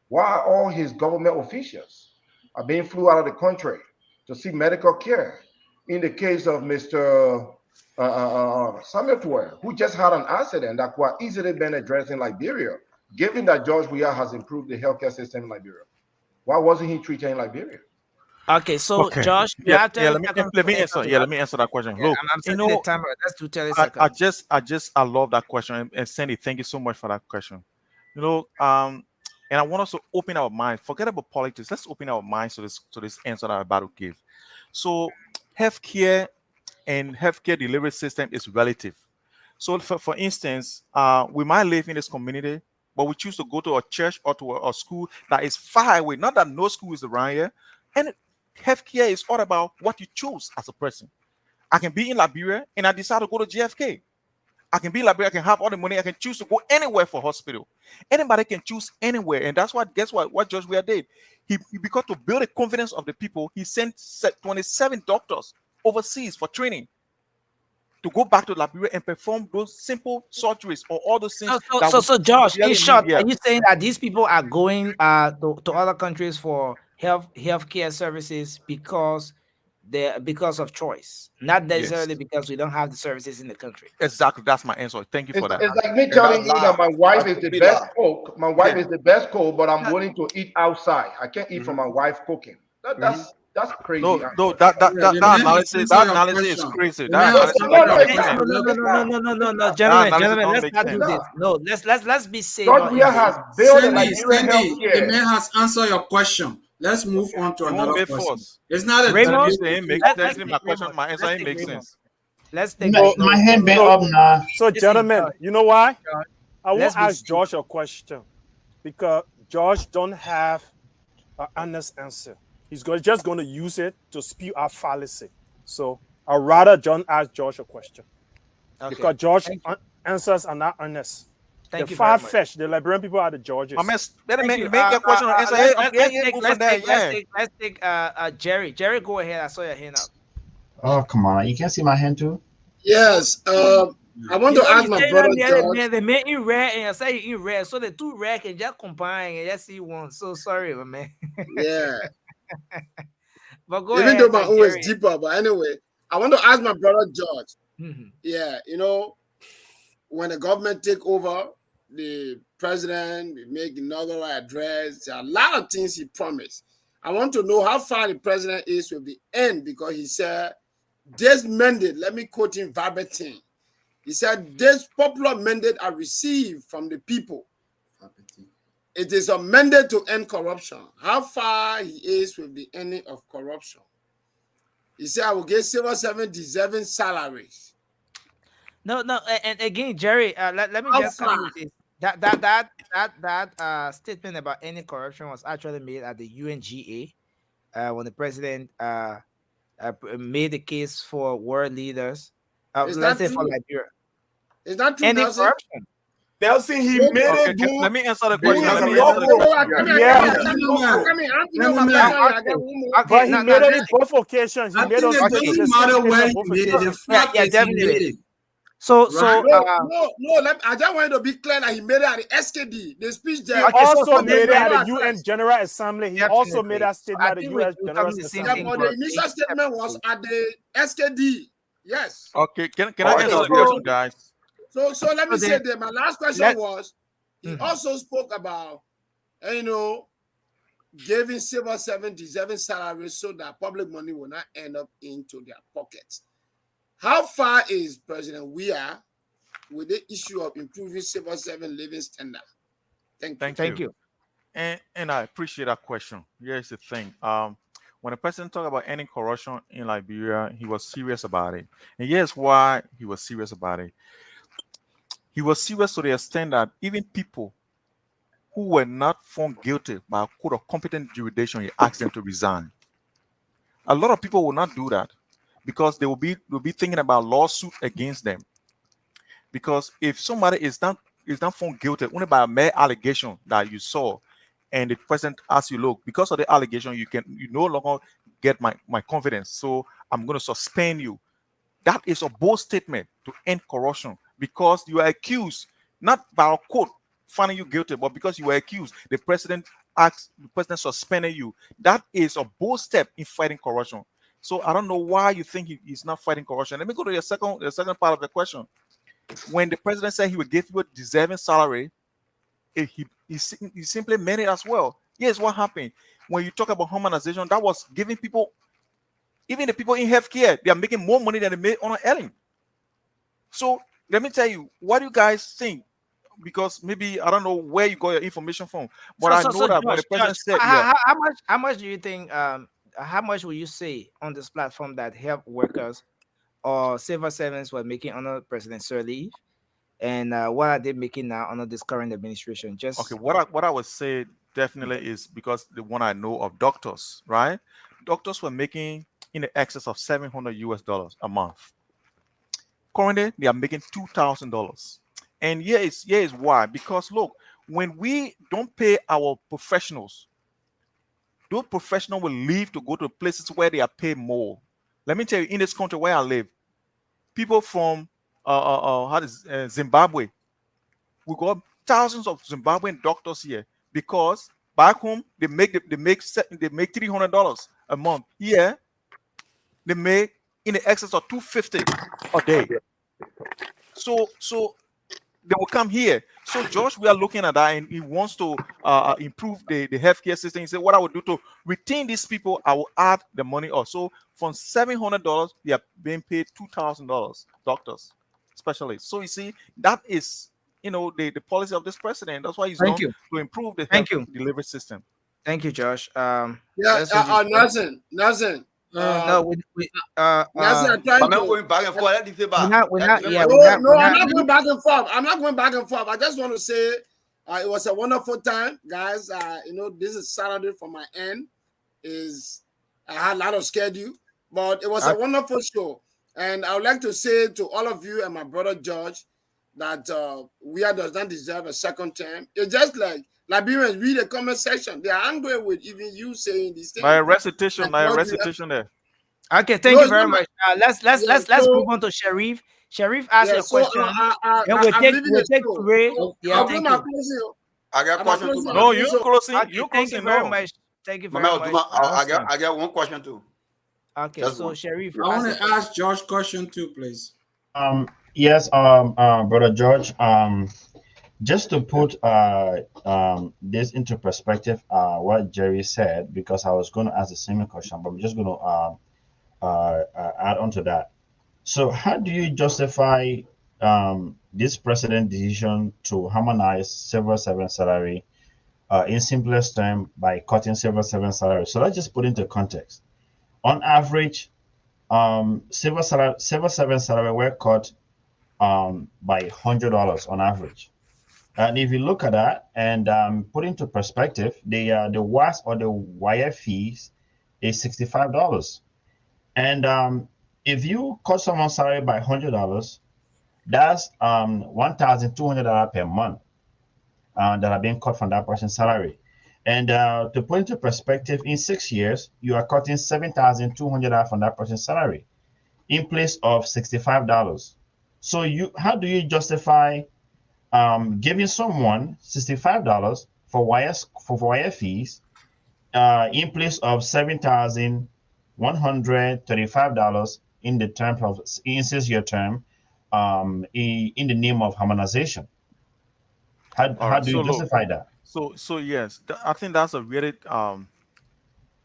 why are all his government officials are being flew out of the country to seek medical care? In the case of Mr. Samuel Tuer, who just had an accident that could easily been addressed in Liberia, given that George Weah has improved the healthcare system in Liberia, why wasn't he treated in Liberia? Okay, so Josh, let me answer that question. Look, I'm setting the timer. Let's do 30 seconds. I love that question, and Sandy, thank you so much for that question. And I want us to open our minds. Forget about politics. Let's open our minds to this answer that I'm about to give. So, healthcare and healthcare delivery system is relative. So, for instance, we might live in this community but we choose to go to a church or to a school that is far away. Not that no school is around here. And healthcare is all about what you choose as a person. I can be in Liberia and I decide to go to JFK. I can be in Liberia, I can have all the money, I can choose to go anywhere for hospital. Anybody can choose anywhere. And that's what, guess what George Weah did? He because to build the confidence of the people, he sent 27 doctors overseas for training to go back to Liberia and perform those simple surgeries or all those things. So Josh, in short, are you saying that these people are going to other countries for healthcare services because of choice, not necessarily because we don't have the services in the country? Exactly, that's my answer. Thank you for that. It's like me telling you that my wife is the best cook. My wife is the best cook, but I'm willing to eat outside. I can't eat from my wife cooking. That's crazy. No, that analysis is crazy. No, gentlemen, let's not do this. No, let's be safe. God has built it like the man has answered your question. Let's move on to another question. It's not a Raymond, my answer ain't make sense. Let's take my hand bent up now. So, gentlemen, you know why? I won't ask Josh a question because Josh don't have an honest answer. He's just going to use it to spew out fallacy. So I'd rather John ask Josh a question because Josh answers are not honest. Thank the you. Far-fetched, the Liberian people are the judges. Let's take Jerry. Jerry, go ahead. I saw your hand up. Oh, come on. You can't see my hand too? Yes. I want to ask my brother George. They made you red and I say you red. So the two red can just combine and just see one. So sorry, man. Yeah. But go Even ahead. though my own is deeper, but anyway, I want to ask my brother George. Yeah, when the government take over, the president make inaugural address. There are a lot of things he promised. I want to know how far the president is with the end because he said this mandate. Let me quote him verbatim. He said this popular mandate I received from the people. It is a mandate to end corruption. How far he is with the ending of corruption? He said I will give civil servants deserving salaries. No, and again, Jerry, let me just tell you this. That statement about any corruption was actually made at the UNGA when the president made the case for world leaders. Let's say for Liberia. Is that true? Any corruption? Nelson, he made it. Let me answer the question. But he made it on both occasions. He made it on definitely. So I just wanted to be clear that he made it at the SKD. The speech there. He also made it at the UN General Assembly. He also made that statement at the UN General Assembly. But the initial statement was at the SKD. Yes. Okay, can I answer the question, guys? So let me say that my last question was he also spoke about giving civil servants deserving salaries so that public money will not end up into their pockets. How far is President Weah with the issue of improving civil servant living standard? Thank you. And I appreciate that question. Here's the thing. When the president talked about ending corruption in Liberia, he was serious about it. And here's why he was serious about it. He was serious to the extent that even people who were not found guilty by a court of competent jurisdiction, he asked them to resign. A lot of people will not do that because they will be thinking about lawsuit against them. Because if somebody is not found guilty only by a mere allegation that you saw, and the president asks you, look, because of the allegation, you no longer get my confidence, so I'm going to suspend you. That is a bold statement to end corruption because you are accused, not by a court finding you guilty, but because you were accused, the president suspended you. That is a bold step in fighting corruption. So I don't know why you think he's not fighting corruption. Let me go to the second part of the question. When the president said he would give you a deserving salary, he simply meant it as well. Yes, what happened? When you talk about humanization, that was giving people, even the people in healthcare, they are making more money than they made on an earning. So let me tell you, what do you guys think? Because maybe I don't know where you got your information from, but I know that when the president said, how much do you think? How much will you say on this platform that health workers or civil servants were making under President Sirleaf? and what are they making now under this current administration? Just okay. What I would say definitely is because the one I know of doctors, right? Doctors were making in the excess of $700 a month. Currently, they are making $2,000. And here is why. Because look, when we don't pay our professionals, those professionals will leave to go to places where they are paid more. Let me tell you, in this country where I live, people from Zimbabwe, we got thousands of Zimbabwean doctors here because back home they make $300 a month. Here they make in the excess of $250 a day. So they will come here. So Josh, we are looking at that, and he wants to improve the healthcare system. He said, what I would do to retain these people, I will add the money also. From $700, they are being paid $2,000, doctors, specialists. So you see, that is, the policy of this president. That's why he's going to improve the health delivery system. Thank you, Josh. Nothing. No, I'm going back and forth. I'm not going back and forth. I'm not going back and forth. I just want to say it was a wonderful time, guys. This is Saturday from my end. I had a lot of schedule, but it was a wonderful show. And I would like to say to all of you and my brother George that we does not deserve a second term. It's just like Liberians read the comment section. They are angry with even you saying these things. My recitation there. Okay, thank you very much. Let's move on to Sharif. Sharif asked a question. Then we'll take Ray. Yeah, thank you. I got a question too. No, you closing. You thank you very much. Thank you very much. I got one question too. Okay, just so one. Sharif, I want to ask George a question too, please. Yes, brother George. Just to put this into perspective, what Jerry said, because I was going to ask the same question, but I'm just going to add on to that. So, how do you justify this president decision to harmonize civil servant salary in simplest term by cutting civil servant salary? So let's just put into context. On average, civil servant salary were cut by $100 on average. And if you look at that and put into perspective, the WAS or the wire fees is $65. And if you cut someone's salary by $100, that's $1,200 per month that are being cut from that person's salary. And to put into perspective, in 6 years, you are cutting $7,200 from that person's salary in place of $65. So how do you justify giving someone $65 for wire fees in place of $7,135 in the term of in 6 year term in the name of harmonization? How do you justify that? So yes, I think that's a really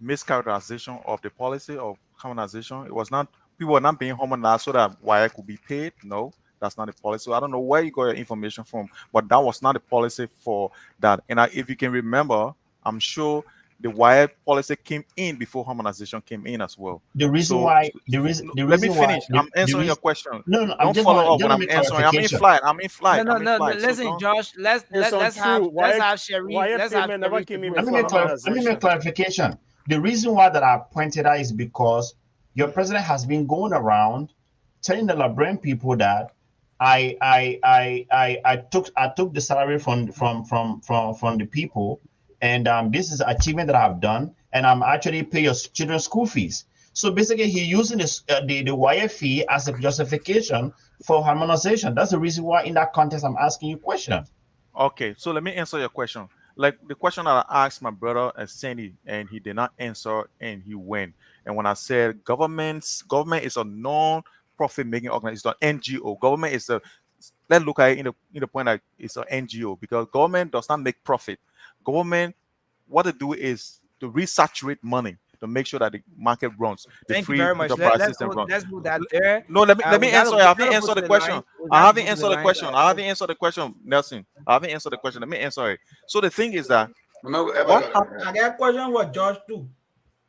mischaracterization of the policy of harmonization. It was not, people were not being harmonized so that wire could be paid. No, that's not the policy. So I don't know where you got your information from, but that was not the policy for that. And if you can remember, I'm sure the wire policy came in before harmonization came in as well. Let me finish. I'm answering your question. No, don't follow up when I'm answering. I'm in flight. No. Listen, Josh. Let's have Sharif. Let's have Let me make clarification. The reason why that I pointed out is because your president has been going around telling the Liberian people that I took the salary from the people, and this is an achievement that I've done, and I'm actually paying your children's school fees. So basically, he's using the wire fee as a justification for harmonization. That's the reason why, in that context, I'm asking you a question. Okay, so let me answer your question. Like the question that I asked my brother Sandy, and he did not answer, and he went. And when I said government is a non-profit making organization, it's an NGO. Government is let's look at it in the point that it's an NGO, because government does not make profit. Government, what they do is to resaturate money to make sure that the market runs. Thank you very much. Let's move that there. No, let me answer. I haven't answered the question. I haven't answered the question, Nelson. I haven't answered the question. Let me answer it. So the thing is that I got a question with George too.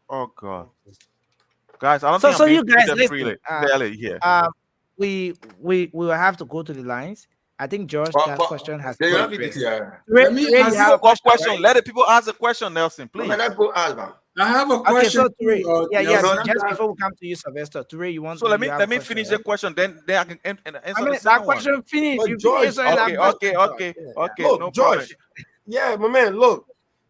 Oh God, guys, I don't think you guys listen. freely here. We will have to go to the lines. I think George, that question has Let been me have a question. Let the people ask the question, Nelson, please. Let's go ask, man. I have a Okay, question. so Ture, no, just before we come to you, Sylvester, Ture, you want? So let me finish the question, then I can answer I mean, the second that question one. finished. But You George, Okay. Look, No George, problem. yeah, my man, look.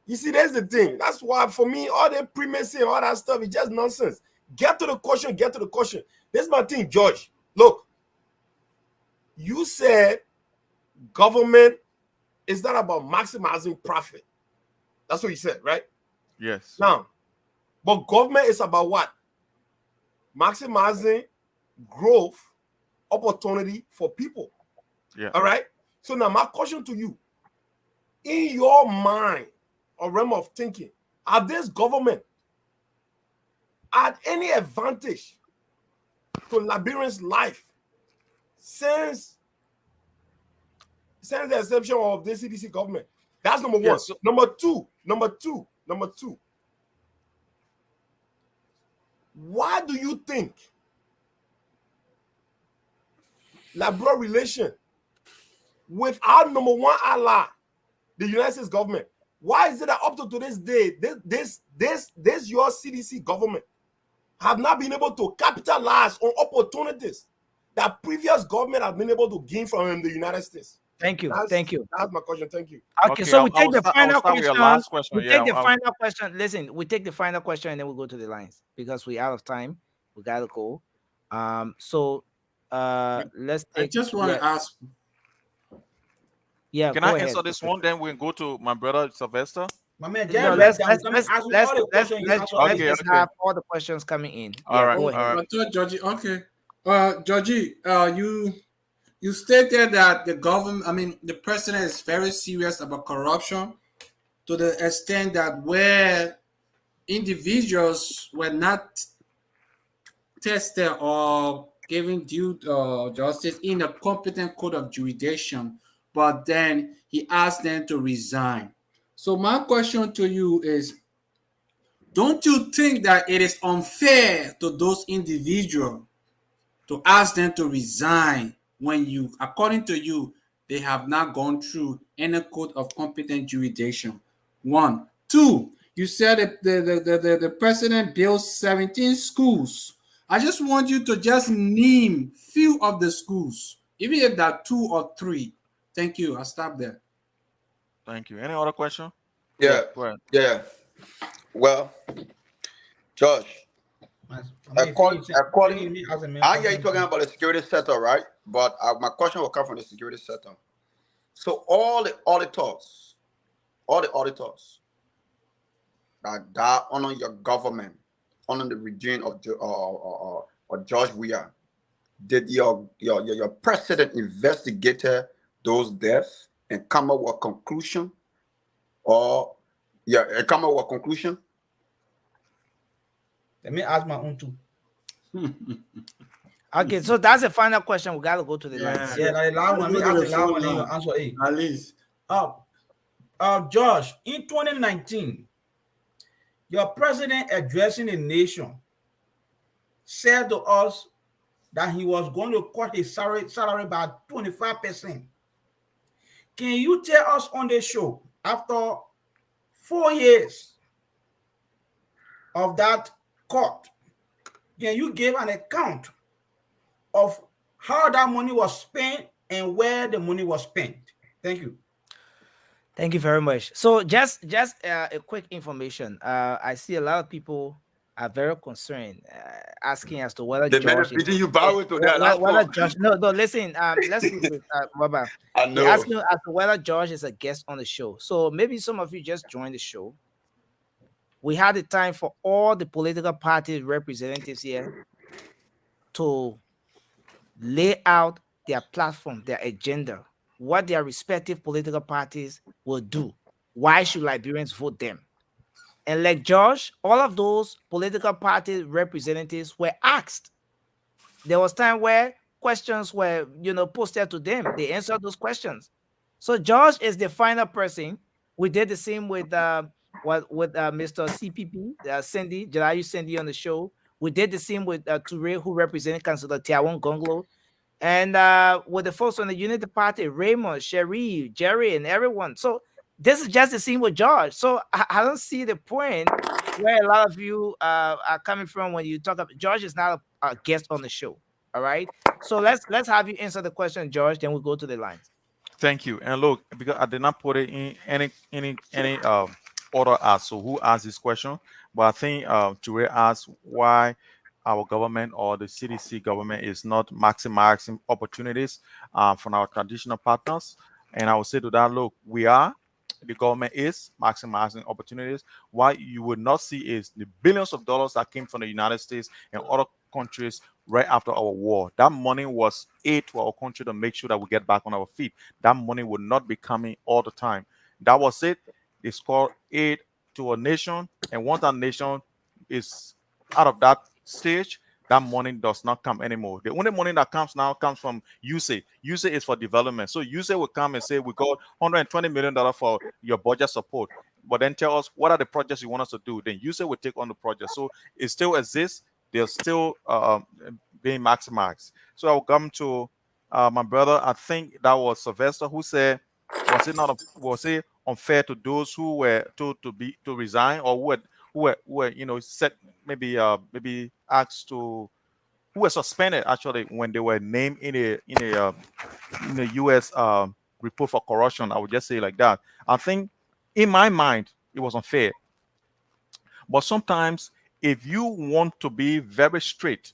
You see, that's the thing. That's why for me, all the primacy and all that stuff is just nonsense. Get to the question. This is my thing, George. Look, you said government is not about maximizing profit. That's what you said, right? Yes. Now, but government is about what? Maximizing growth, opportunity for people. Yeah. All right. So now my question to you, in your mind or realm of thinking, are this government at any advantage to Liberians' life since the exception of the CDC government? That's number one. Yes. Number two. Why do you think Liberia relation with our number one ally, the United States government? Why is it that up to this day, this your CDC government have not been able to capitalize on opportunities that previous government have been able to gain from the United States? Thank you. That's my question. Thank you. Okay, so we take the final question. We take the final question. Listen, we take the final question and then we'll go to the lines because we're out of time. We gotta go. Let's take. I just want to ask. Yeah, can I answer this one? Then we go to my brother Sylvester. My man, let's have all the questions coming in. All right. Go ahead. Georgie, okay. Georgie, you stated that the president is very serious about corruption to the extent that where individuals were not tested or given due justice in a competent court of jurisdiction, but then he asked them to resign. So my question to you is, don't you think that it is unfair to those individuals to ask them to resign when you, according to you, they have not gone through any court of competent jurisdiction? One. Two, you said that the president built 17 schools. I just want you to just name few of the schools, even if that 2 or 3. Thank you. I'll stop there. Thank you. Any other question? Yeah. Yeah. Well, Josh, according, I hear you talking about the security sector, right? But my question will come from the security sector. So all the auditors that honor your government, honor the regime of George Weah, did your president investigated those deaths and come up with a conclusion? Come up with a conclusion? Let me ask my own too. Okay, so that's the final question. We gotta go to the lines. Yeah, the last one. Let me ask the last one. Then you answer it. At least. Josh, in 2019, your president addressing the nation said to us that he was going to cut his salary by 25%. Can you tell us on the show, after 4 years of that cut, can you give an account of how that money was spent and where the money was spent? Thank you. Thank you very much. So just a quick information. I see a lot of people are very concerned, asking as to whether George is, whether George. No, listen. Let's do this, Baba. I know. They're asking as to whether George is a guest on the show. So maybe some of you just joined the show. We had the time for all the political party representatives here to lay out their platform, their agenda, what their respective political parties will do. Why should Liberians vote them? And like George, all of those political party representatives were asked. There was time where questions were, posted to them. They answered those questions. So George is the final person. We did the same with Mr. CPP, Cindy, Jalayu Cindy on the show. We did the same with Ture, who represented Councilor Tiawan Gonglo. And with the folks on the Unity Party, Raymond, Cherie, Jerry, and everyone. So this is just the same with George. So I don't see the point where a lot of you are coming from when you talk about George is not a guest on the show. All right. So let's have you answer the question, George. Then we'll go to the lines. Thank you. And look, because I did not put it in any order as so who asked this question, but I think Ture asked why our government or the CDC government is not maximizing opportunities from our traditional partners. And I would say to that, look, the government is maximizing opportunities. What you would not see is the billions of dollars that came from the United States and other countries right after our war. That money was aid to our country to make sure that we get back on our feet. That money would not be coming all the time. That was it. It's called aid to a nation. And once that nation is out of that stage, that money does not come anymore. The only money that comes now comes from USAID. USAID is for development. So USAID will come and say, we got $120 million for your budget support. But then tell us, what are the projects you want us to do? Then USAID will take on the project. So it still exists. They're still being maximized. So I'll come to my brother. I think that was Sylvester who said, was it unfair to those who were told to resign, or who were set maybe asked to, who were suspended actually when they were named in a U.S. report for corruption? I would just say it like that. I think in my mind it was unfair, but sometimes if you want to be very straight,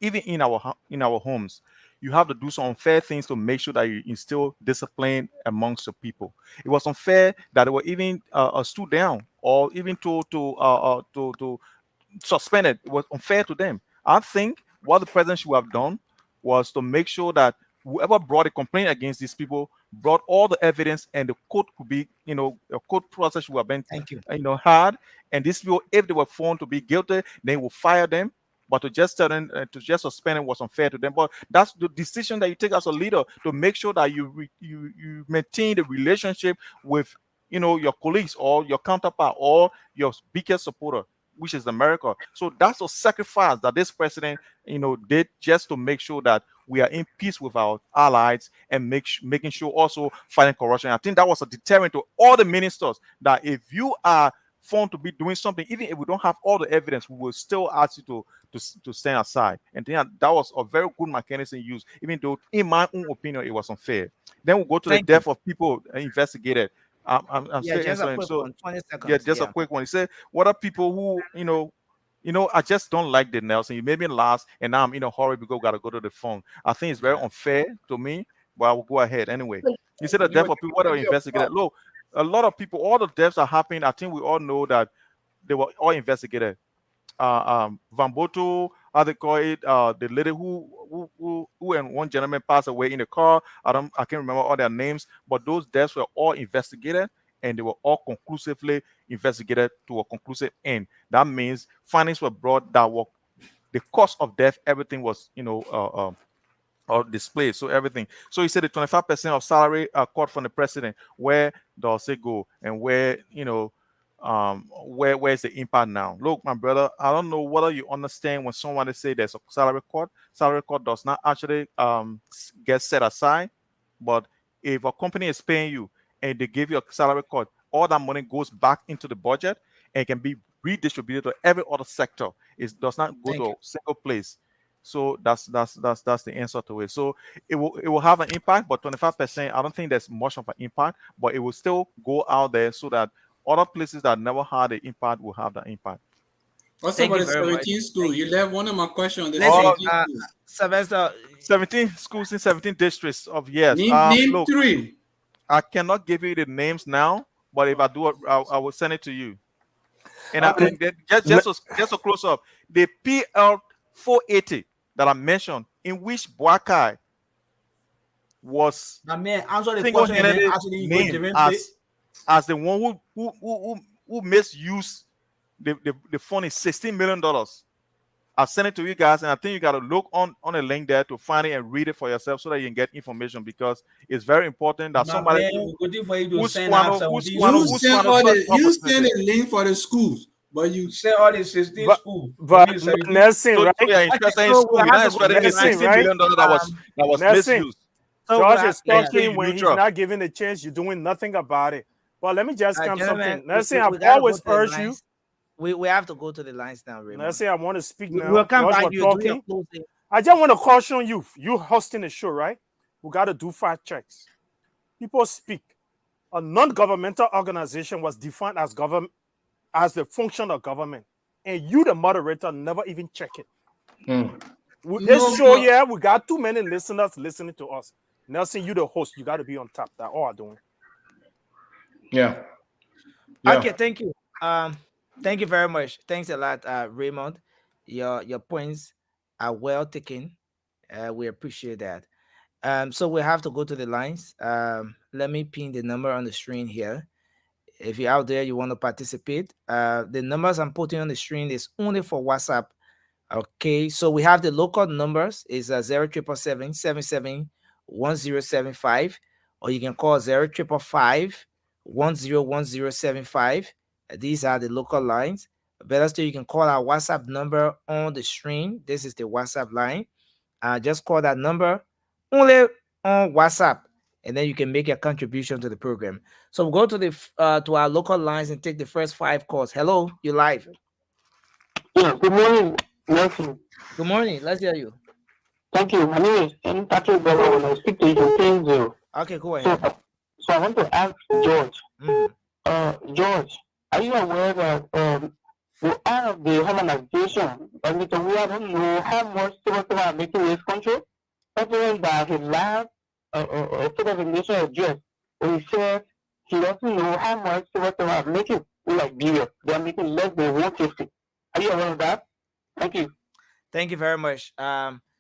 even in our homes, you have to do some unfair things to make sure that you instill discipline amongst the people. It was unfair that they were even stood down or even to suspended. It was unfair to them. I think what the president should have done was to make sure that whoever brought a complaint against these people brought all the evidence, and the court could be, a court process would have been, hard. And these people, if they were found to be guilty, they will fire them. But to just tell them to just suspend them was unfair to them. But that's the decision that you take as a leader, to make sure that you maintain the relationship with your colleagues or your counterpart or your biggest supporter, which is America. So that's a sacrifice that this president did, just to make sure that we are in peace with our allies and making sure also fighting corruption. I think that was a deterrent to all the ministers, that if you are found to be doing something, even if we don't have all the evidence, we will still ask you to stand aside. And then that was a very good mechanism used, even though in my own opinion it was unfair. Then we'll go to the death of people investigated. I'm still answering. So 20 seconds. Just a quick one. He said, what are people who I just don't like the Nelson. You made me last, and now I'm in a hurry because we gotta go to the phone. I think it's very unfair to me, but I will go ahead anyway. He said the death of people, what are investigated? Look, a lot of people, all the deaths are happening. I think we all know that they were all investigated. Vamboto, how they call it, the lady who and one gentleman passed away in the car. I can't remember all their names, but those deaths were all investigated, and they were all conclusively investigated to a conclusive end. That means findings were brought that were the cause of death, everything was or displayed. So everything. So he said the 25% of salary cut from the president, where does it go, and where where's the impact now? Look, my brother, I don't know whether you understand when someone say there's a salary cut. Salary cut does not actually get set aside, but if a company is paying you and they give you a salary cut, all that money goes back into the budget and can be redistributed to every other sector. It does not go to a single place. So that's the answer to it. So it will have an impact, but 25%, I don't think there's much of an impact, but it will still go out there so that other places that never had the impact will have the impact. What's about the 17 school? You left one of my questions on the 17 schools in 17 districts of yes. Name look, 3. I cannot give you the names now, but if I do, I will send it to you. And I think that just a close up, the PL 480 that I mentioned, in which Boakai was single-handedly as the one who misused the fund is $16 million. I'll send it to you guys, and I think you got to look on a link there to find it and read it for yourself so that you can get information, because it's very important that somebody you send a link for the schools. But you say all the 16 schools. But Nelson, right? So you're interested in school. You're not sweating the $60 billion that was misused. George is talking when he's not given a chance. You're doing nothing about it. But let me just come something. Nelson, I've always urged you. We have to go to the lines now, Raymond. Nelson, I want to speak now. We'll come back. I just want to caution you. You hosting a show, right? We got to do fact checks. People speak. A non-governmental organization was defined as government, as the function of government, and you, the moderator, never even check it. It's show here. We got too many listeners listening to us. Nelson, you the host. You got to be on top. That's all I'm doing. Yeah. Okay. Thank you. Thank you very much. Thanks a lot, Raymond. Your points are well taken. We appreciate that. So we have to go to the lines. Let me pin the number on the screen here. If you're out there, you want to participate. The numbers I'm putting on the screen is only for WhatsApp. Okay, so we have the local numbers is 077771075, or you can call 05551101075. These are the local lines. Better still, you can call our WhatsApp number on the screen. This is the WhatsApp line. Just call that number only on WhatsApp, and then you can make a contribution to the program. So we'll go to the to our local lines and take the first 5 calls. Hello, you're live. Yeah, good morning, Nelson. Good morning. Let's hear you. Thank you. My name is Patrick Bella. When I speak to you from Painesville. Okay, go ahead. So I want to ask George. George, are you aware that we have the harmonization, and we don't know how much civil servants are making in this country? President by his last State of the Nation address, when he said he doesn't know how much civil servants are making in Liberia. They are making less than 150. Are you aware of that? Thank you. Thank you very much.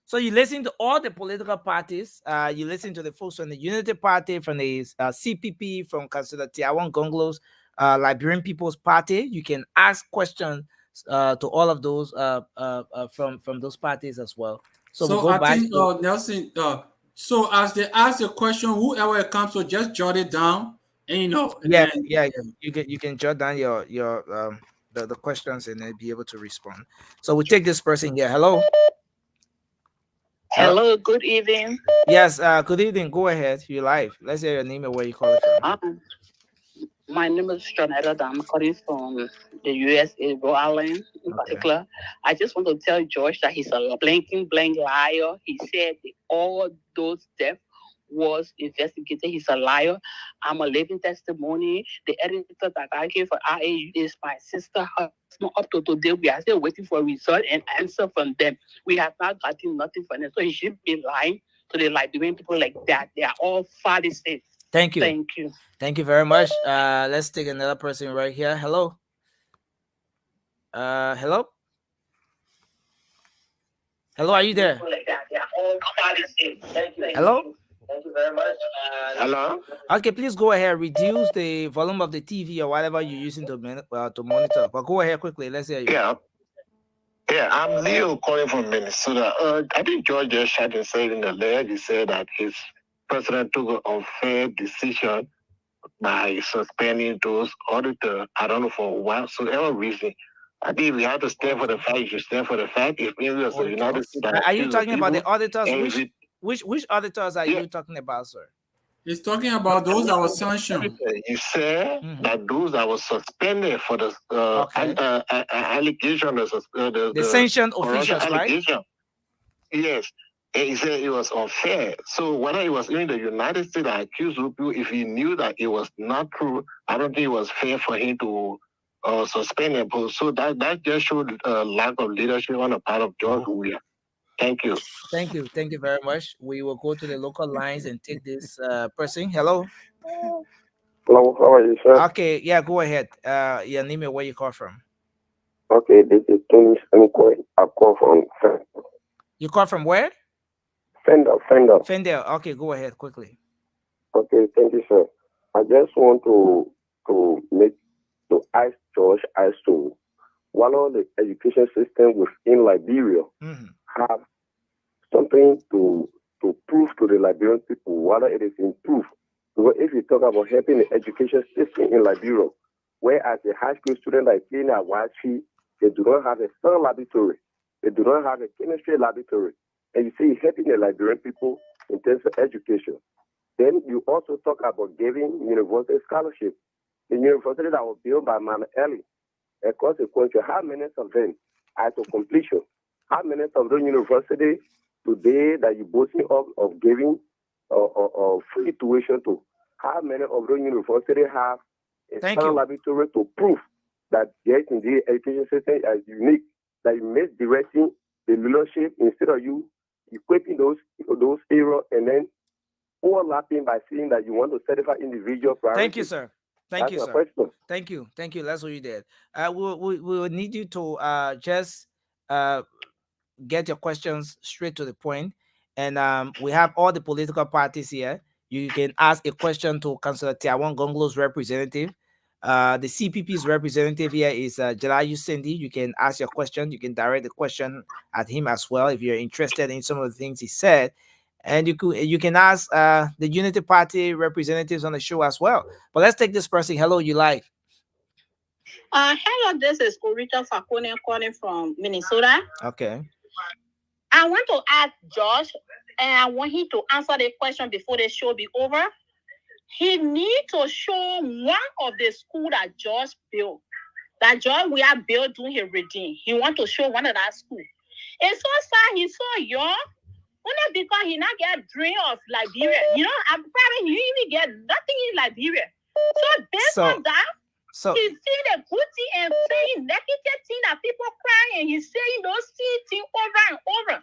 So you listen to all the political parties. You listen to the folks from the Unity Party, from the CPP, from Councillor Tiawan Gonglo's Liberian People's Party. You can ask questions to all of those from those parties as well. So we'll go I back think, to Nelson, so as they ask the question, whoever it comes to, just jot it down, and yeah. You can jot down your the questions and then be able to respond. So we take this person here. Hello. Hello, good evening. Yes, good evening. Go ahead. You're live. Let's hear your name and where you call it from. My name is John Edward. I'm calling from the USA, Rhode Island in particular. I just want to tell George that he's a blank liar. He said that all those deaths was investigated. He's a liar. I'm a living testimony. The editor that I gave for IAU is my sister husband. Up to today, we are still waiting for a result and answer from them. We have not gotten nothing from them. So he should be lying to the Liberian people like that. They are all fallacies. Thank you. Thank you. Thank you very much. Let's take another person right here. Hello. Hello. Hello, are you there? Hello. Thank you very much. Hello. Okay, please go ahead. Reduce the volume of the TV or whatever you're using to monitor. But go ahead quickly. Let's hear you. Yeah, I'm Leo calling from Minnesota. I think George just shot and said in the letter, he said that his president took an unfair decision by suspending those auditors. I don't know for whatsoever reason. I think we have to stand for the fact. You should stand for the fact. If it was the United States, are you talking about the auditors? Which auditors are you talking about, sir? He's talking about those that were sanctioned. You said that those that were suspended for the allegation, the sanctioned officials, right? Yes. And he said it was unfair. So whether it was in the United States that accused Rupio, if he knew that it was not true, I don't think it was fair for him to suspend him. So that just showed a lack of leadership on the part of George Weah. Thank you. Thank you. Thank you very much. We will go to the local lines and take this person. Hello. Hello, how are you, sir? Okay, yeah, go ahead. Your name and where you call from. Okay, this is Tony Sanikway. I call from Fender. You call from where? Fender. Okay, go ahead quickly. Okay, thank you, sir. I just want to ask George as to whether the education system within Liberia have something to prove to the Liberian people whether it is improved. Because if you talk about helping the education system in Liberia, whereas the high school student that is in Awachi, they do not have a cell laboratory. They do not have a chemistry laboratory. And you see, it's helping the Liberian people in terms of education. Then you also talk about giving university scholarship. The university that was built by Mama Ellie across the country, how many of them are to completion? How many of those universities today that you're boasting of giving or free tuition to? How many of those universities have a cell laboratory to prove that yes, indeed, education system is unique, that you misdirecting the leadership instead of you equipping those areas and then overlapping by saying that you want to certify individual priorities. Thank you, sir. Thank you, sir. Thank you. Thank you. That's what you did. We will need you to just get your questions straight to the point. And we have all the political parties here. You can ask a question to Councillor Tiawan Gonglo's representative. The CPP's representative here is Jalayu Cindy. You can ask your question. You can direct the question at him as well if you're interested in some of the things he said. And you can ask the Unity Party representatives on the show as well. But let's take this person. Hello, you live. Hello, this is Corita Fakone calling from Minnesota. Okay. I want to ask Josh, and I want him to answer the question before the show be over. He need to show one of the school that Josh built. That Josh we are built doing his redeem. He want to show one of that school. It's so sad he's so young. Only because he not get dream of Liberia. You know, I'm probably he even get nothing in Liberia. So based on that, he's seeing the good thing and saying negative thing that people crying, and he's saying those things over and over.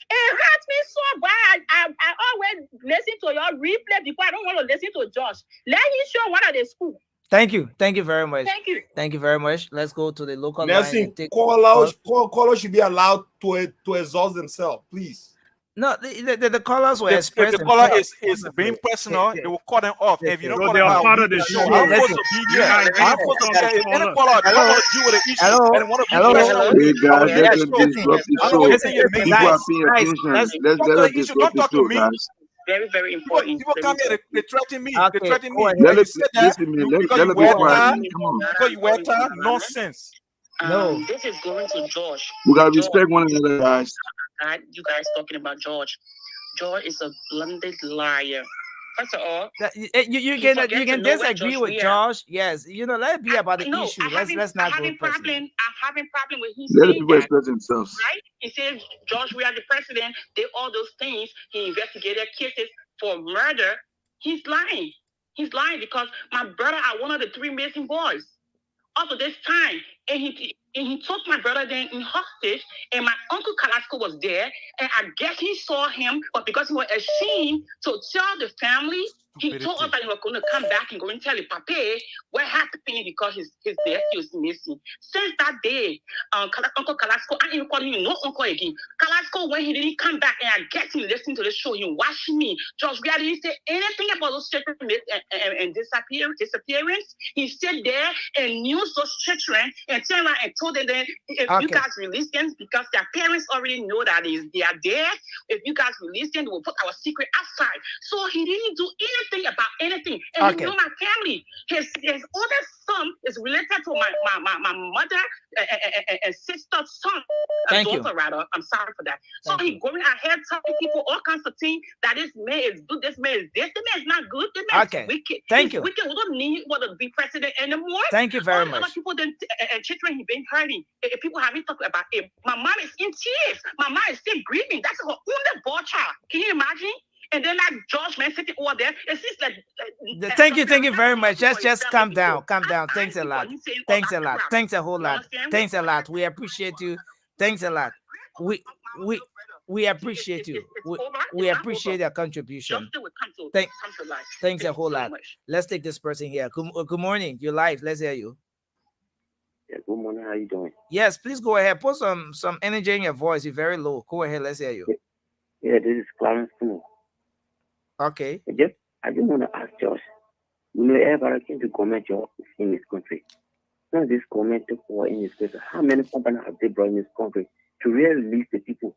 It hurts me so bad. I always listen to your replay because I don't want to listen to Josh. Let him show one of the school. Thank you. Thank you very much. Thank you. Thank you very much. Let's go to the local line. Callers should be allowed to exhaust themselves, please. No, the callers were expressing. The caller is being personal. They will cut them off. If you don't cut them part of the show. I'm supposed to be here. I'm supposed to be here. If any caller don't want to deal with the issue and want to be personal, hey guys, let's disrupt the show. People are paying attention. Let's disrupt the show, guys. Very, very important. People come here, they threaten me. They threaten me. Let it be quiet. Come on. Because you wear tie, nonsense. No, this is going to George. We gotta respect one another, guys. You guys talking about George. George is a blended liar. First of all, you can disagree with Josh. Yes, you know, let it be about the issue. Let's not go personal. I'm having problem with him. Let the people express themselves. Right? He says, George, we are the president. Did all those things. He investigated cases for murder. He's lying. He's lying because my brother are one of the 3 missing boys. Also, this time, and he took my brother then in hostage, and my uncle Kalasco was there, and I guess he saw him, but because he was ashamed to tell the family, he told us that he was going to come back and go and tell the Pape what happened because his nephew was missing. Since that day, Uncle Kalasco, I ain't calling him no uncle again. Kalasco, when he didn't come back, and I guess he listened to the show, he watching me. George, we didn't say anything about those children and disappearance. He sat there and knew those children and turned around and told them that if you guys release them, because their parents already know that they are dead, if you guys release them, they will put our secret outside. So he didn't do anything about anything. And he knew my family. His oldest son is related to my mother and sister's son. Thank you. Rather. I'm sorry for that. So he going ahead telling people all kinds of things that this man is good, this man is this, this man is not good, this man is wicked. Thank you. Wicked. We don't need to be president anymore. Thank you very much. Other people then children he been hurting. People haven't talked about it. My mom is in tears. My mom is still grieving. That's her only boy child. Can you imagine? And then that George man sitting over there, it seems like thank you very much. Just calm down. Thanks a lot. Thanks a whole lot. Thanks a lot. We appreciate you. Thanks a lot. We appreciate you. We appreciate your contribution. Thanks a whole lot. Let's take this person here. Good morning. You're live. Let's hear you. Yeah, good morning. How you doing? Yes, please go ahead. Put some energy in your voice. You're very low. Go ahead. Let's hear you. Yeah, this is Clarence Kumo. Okay. I just want to ask Josh. You know, everybody came to comment in this country. Now this comment for in this country. How many companies have they brought in this country to really release the people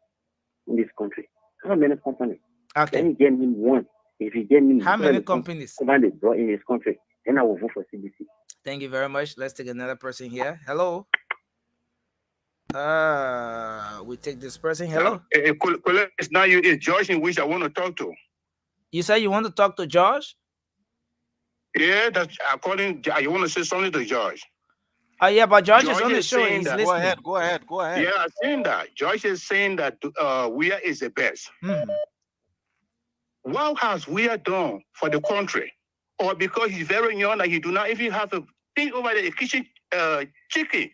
in this country? How many companies? Okay. Then you get me one. If you get me how many companies they brought in this country, then I will vote for CBC. Thank you very much. Let's take another person here. Hello. We take this person. Hello. It's not you. It's George in which I want to talk to. You say you want to talk to George? Yeah, that's according. You want to say something to George? Oh yeah, but George is on the show. He's listening. Go ahead. Yeah, I've seen that. George is saying that Weah is the best. What has Weah done for the country? Or because he's very young, that he do not even have a thing over there, a kitchen chicken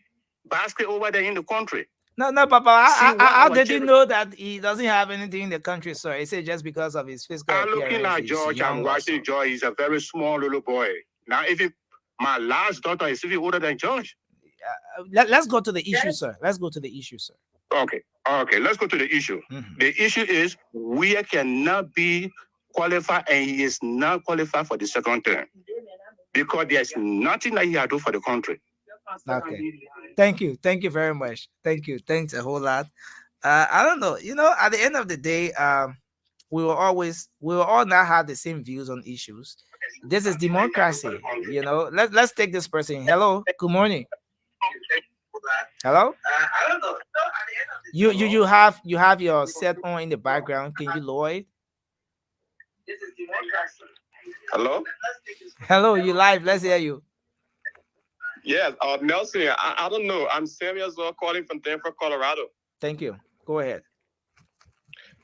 basket over there in the country. No, Papa. How did you know that he doesn't have anything in the country, sir? He said just because of his physical appearance. I'm looking at George. I'm watching George. He's a very small little boy. Now, my last daughter is even older than George. Let's go to the issue, sir. Let's go to the issue, sir. Okay. Let's go to the issue. The issue is Weah cannot be qualified, and he is not qualified for the second term because there's nothing that he can do for the country. Okay. Thank you very much. Thanks a whole lot. I don't know, at the end of the day, we will all not have the same views on issues. This is democracy. Let's take this person. Hello, good morning. Hello. I don't know. You have your set on in the background. Can you lower it? This is democracy. Hello. Hello, you live. Let's hear you. Yes, Nelson, I don't know. I'm Samuel Zoe calling from Denver, Colorado. Thank you. Go ahead.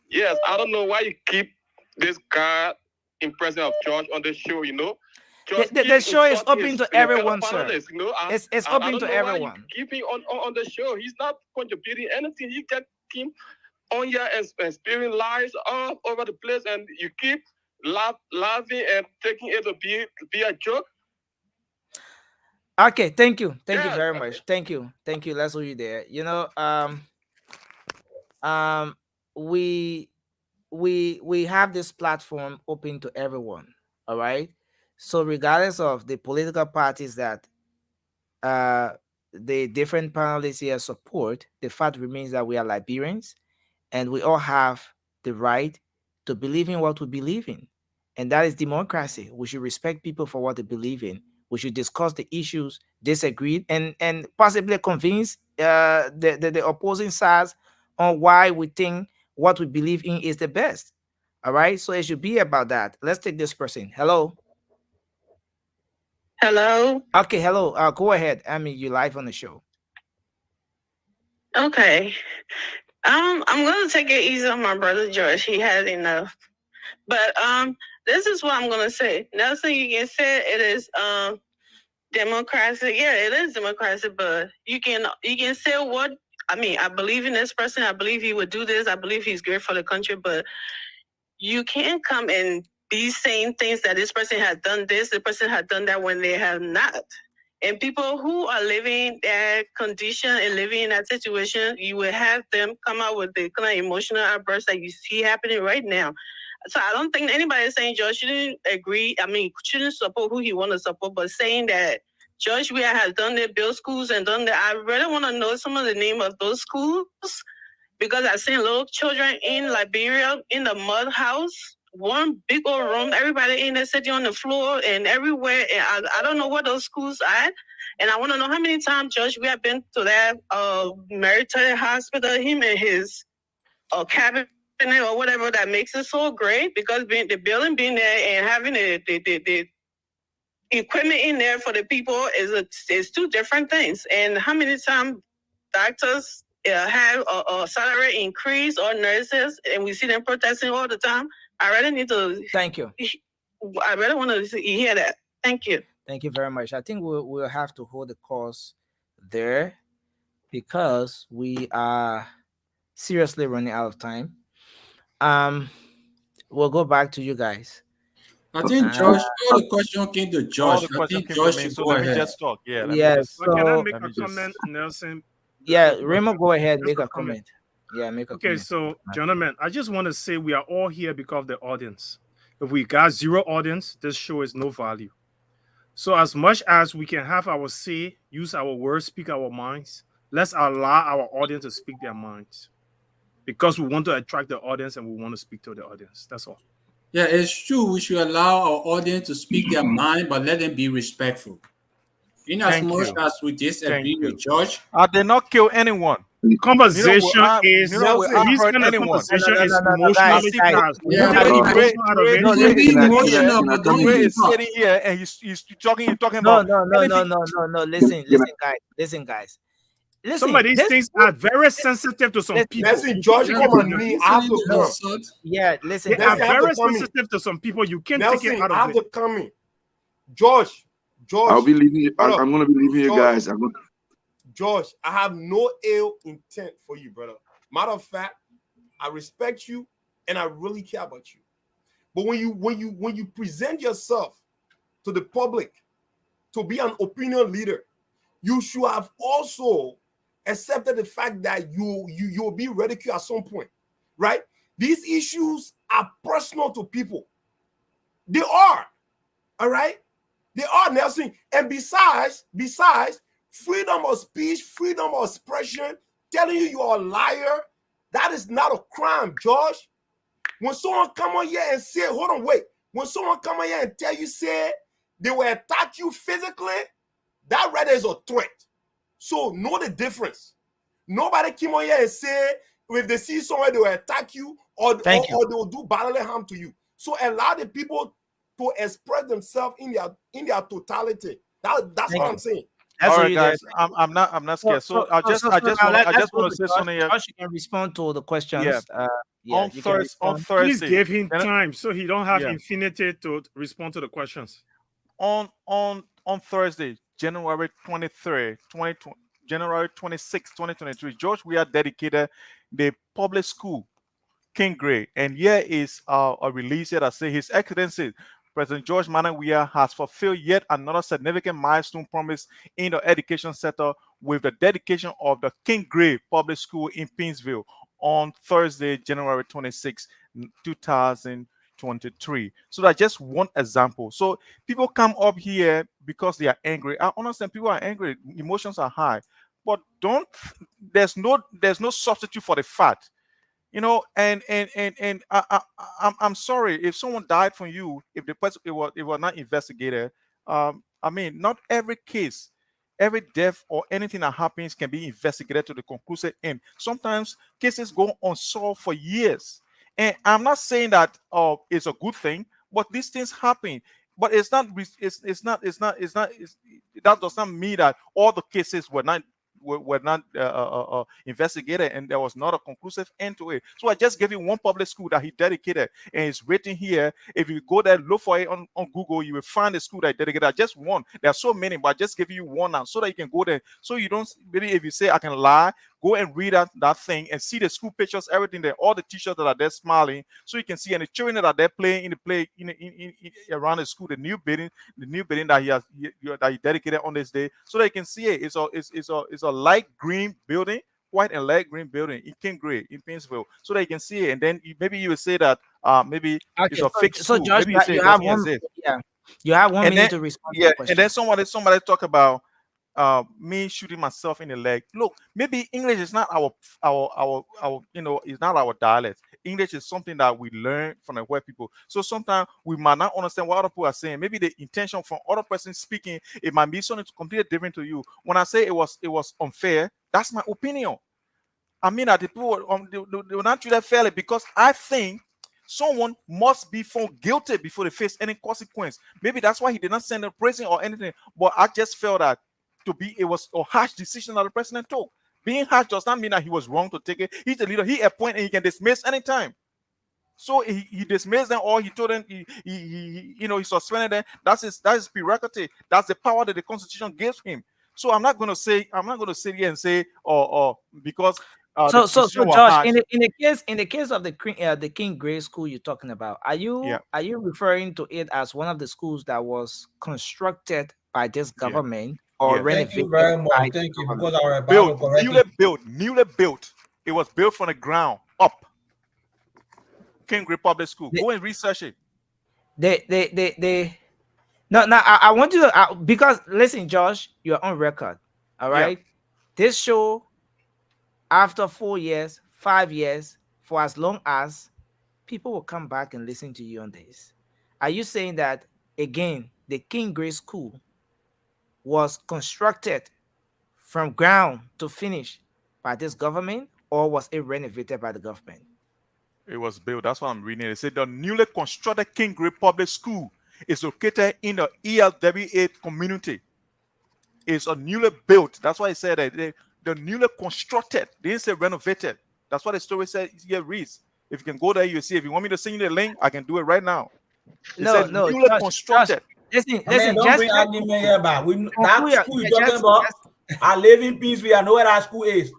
Yes, I don't know why you keep this guy in presence of George on the show, The show is open to everyone, sir. It's open to everyone. Keep him on the show. He's not contributing anything. You get him on here and spewing lies all over the place, and you keep laughing and taking it to be a joke. Okay, thank you very much. Thank you. Let's hold you there. We have this platform open to everyone. All right. So regardless of the political parties that the different panelists here support, the fact remains that we are Liberians, and we all have the right to believe in what we believe in, and that is democracy. We should respect people for what they believe in. We should discuss the issues, disagree, and possibly convince the opposing sides on why we think what we believe in is the best. All right, so it should be about that. Let's take this person. Hello. Hello. Okay, hello. Go ahead. You're live on the show. Okay. I'm gonna take it easy on my brother George. He had enough. But this is what I'm gonna say. Nelson, you can say it is democracy. Yeah, it is democracy, but you can say what I believe in this person, I believe he would do this, I believe he's great for the country, but you can't come and be saying things that this person has done this, the person has done that when they have not. And people who are living that condition and living in that situation, you will have them come out with the kind of emotional outbursts that you see happening right now. So I don't think anybody is saying George shouldn't shouldn't support who he want to support, but saying that George Weah has done the build schools and done that, I really want to know some of the name of those schools, because I've seen little children in Liberia in the mud house, one big old room, everybody in there sitting on the floor and everywhere. And I don't know what those schools are. And I want to know how many times George Weah been to that military hospital, him and his cabinet or whatever, that makes it so great, because the building being there and having the equipment in there for the people is two different things. And how many times doctors have a salary increase, or nurses, and we see them protesting all the time? I really need to. Thank you. I really want to hear that. Thank you. Thank you very much. I think we'll have to hold the course there, because we are seriously running out of time. We'll go back to you guys. I think George, all the question came to George. I think George should go ahead. Just talk. Yeah. Can I make a comment, Nelson? Yeah, Raymond, go ahead. Make a comment. Yeah, make a comment. Okay, so gentlemen, I just want to say we are all here because of the audience. If we got zero audience, this show is no value. So as much as we can have our say, use our words, speak our minds, let's allow our audience to speak their minds, because we want to attract the audience and we want to speak to the audience. That's all. Yeah, it's true. We should allow our audience to speak their mind, but let them be respectful. In as much as we disagree with George, I did not kill anyone. Conversation is this kind of conversation is emotionally charged. Dre is sitting here and he's talking about no. Listen, guys. Listen, some of these things are very sensitive to some people. Listen, George, come on me. I have to come. Yeah, listen. They are very sensitive to some people. You can't take it out of it. I have to come in. George. I'll be leaving you. I'm going to be leaving you guys. George, I have no ill intent for you, brother. Matter of fact, I respect you and I really care about you. But when you present yourself to the public to be an opinion leader, you should have also accepted the fact that you'll be ridiculed at some point, right? These issues are personal to people. They are, all right? They are, Nelson. And besides, freedom of speech, freedom of expression, telling you are a liar, that is not a crime, George. When someone come on here and say, hold on, wait. When someone come on here and tell you, say, they will attack you physically, that rather is a threat. So know the difference. Nobody came on here and say, if they see someone, they will attack you or they will do bodily harm to you. So allow the people to express themselves in their totality. That's what I'm saying. All right, guys. I'm not scared. So I just want to say something here. You can respond to the questions. On Thursday, please give him time so he don't have infinity to respond to the questions. On Thursday, January 23rd, January 26, 2023, George Weah dedicated the public school King Gray, and here is a release here that says His Excellency President George Manneh Weah has fulfilled yet another significant milestone promise in the education sector with the dedication of the King Gray Public School in Pennsville on Thursday, January 26, 2023. So that's just one example. So people come up here because they are angry. I understand people are angry, emotions are high, but there's no substitute for the fact. You know, and I'm sorry if someone died from you, if the person it was not investigated. I mean, not every case, every death or anything that happens can be investigated to the conclusive end. Sometimes cases go unsolved for years, and I'm not saying that it's a good thing, but these things happen. But that does not mean that all the cases were not investigated and there was not a conclusive end to it. So I just gave you one public school that he dedicated, and it's written here. If you go there, look for it on Google, you will find the school that he dedicated. I just one. There are so many, but I just give you one now so that you can go there. So you don't really, if you say I can lie, go and read that thing and see the school pictures, everything there, all the teachers that are there smiling, so you can see, and the children that are there playing in the play in around the school, the new building that he dedicated on this day, so that you can see it. It's a light green building, white and light green building in King Gray in Pennsville, so that you can see it. And then maybe you would say that maybe it's a fixed school. So Josh, maybe you have 1 minute to respond to the question. And then somebody talk about me shooting myself in the leg. Look, maybe English is not our is not our dialect. English is something that we learn from the white people. So sometimes we might not understand what other people are saying. Maybe the intention from other person speaking, it might be something completely different to you. When I say it was unfair, that's my opinion. I mean that the people they will not treat that fairly, because I think someone must be found guilty before they face any consequence. Maybe that's why he did not send a prison or anything. But I just felt that it was a harsh decision that the president took. Being harsh does not mean that he was wrong to take it. He's the leader. He appoints and he can dismiss anytime. So he dismissed them, or he told them he suspended them. That's his prerogative. That's the power that the Constitution gives him. So I'm not going to sit here and say because. So Josh, in the case of the King Gray School you're talking about, are you referring to it as one of the schools that was constructed by this government? Or thank you very much. Thank you, because our newly built. It was built from the ground up. King Gray Public School. Go and research it. I want you to because listen, Josh, you're on record. All right. Yeah. This show, after 4 years, 5 years, for as long as people will come back and listen to you on this. Are you saying that again, the King Gray School was constructed from ground to finish by this government, or was it renovated by the government? It was built. That's what I'm reading. It said the newly constructed King Gray Public School is located in the ELWA community. It's a newly built. That's why it said that the newly constructed. They didn't say renovated. That's what the story said here reads. If you can go there, you'll see. If you want me to send you the link, I can do it right now. It said newly constructed. Listen, don't bring argument here back. That school you're talking about, I live in peace. We know where that school is.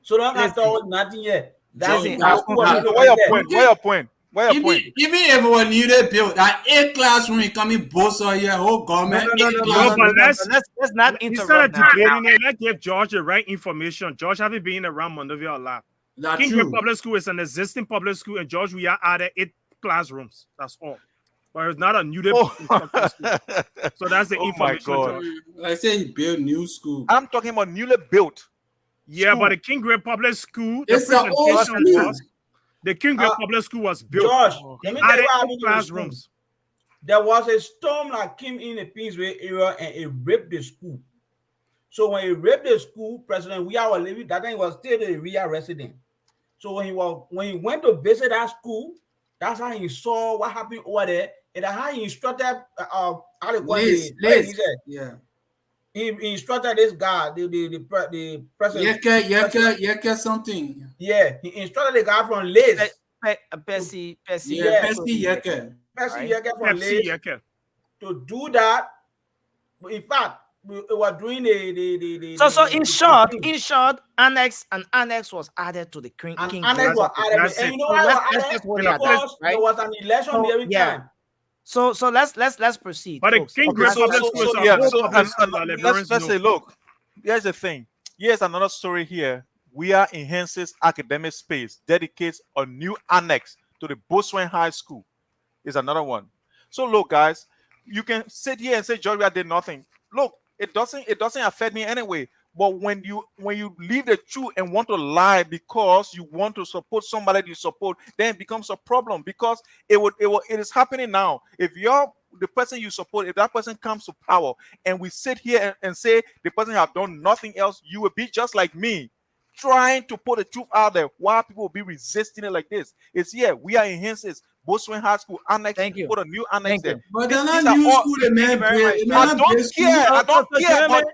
So don't have to talk nothing yet. That's it. Where your point? Even everyone knew they built that 8 classroom coming both of your whole government. But let's not interrupt. Let's give George the right information. George haven't been around Monrovia a lot. King Gray Public School is an existing public school, and George, we are added 8 classrooms. That's all. But it's not a new school. So that's the information. I say he built new school. I'm talking about newly built. Yeah, but the King Gray Public School, it's an old school. The King Gray Public School was built. Josh, let me tell you what happened classrooms. There was a storm that came in the Queensway area and it ripped the school. So when it ripped the school, President Weah was living, that time he was still the area resident. So when he went to visit that school, that's how he saw what happened over there, and that's how he instructed he instructed this guy, the president. Yeke something. Yeah, he instructed the guy from Liz. Percy Yeke from Liz to do that. In fact, we were doing the So in short, annex was added to the King. Annex was added, and you know why there was an election every time. So let's proceed. But the King Gray Public School let's say, look, here's the thing. Here's another story here. Weah enhances academic space, dedicates a new annex to the Boatswain High School. Is another one. So look, guys, you can sit here and say George Weah did nothing. Look, it doesn't affect me anyway. But when you leave the truth and want to lie because you want to support somebody you support, then it becomes a problem, because it is happening now. If you're the person you support, if that person comes to power and we sit here and say the person have done nothing else, you will be just like me, trying to put the truth out there. Why people will be resisting it like this? It's here. We are enhances Boatswain High School annex. Put a new annex there. But they're not new school. I don't care. I don't care. But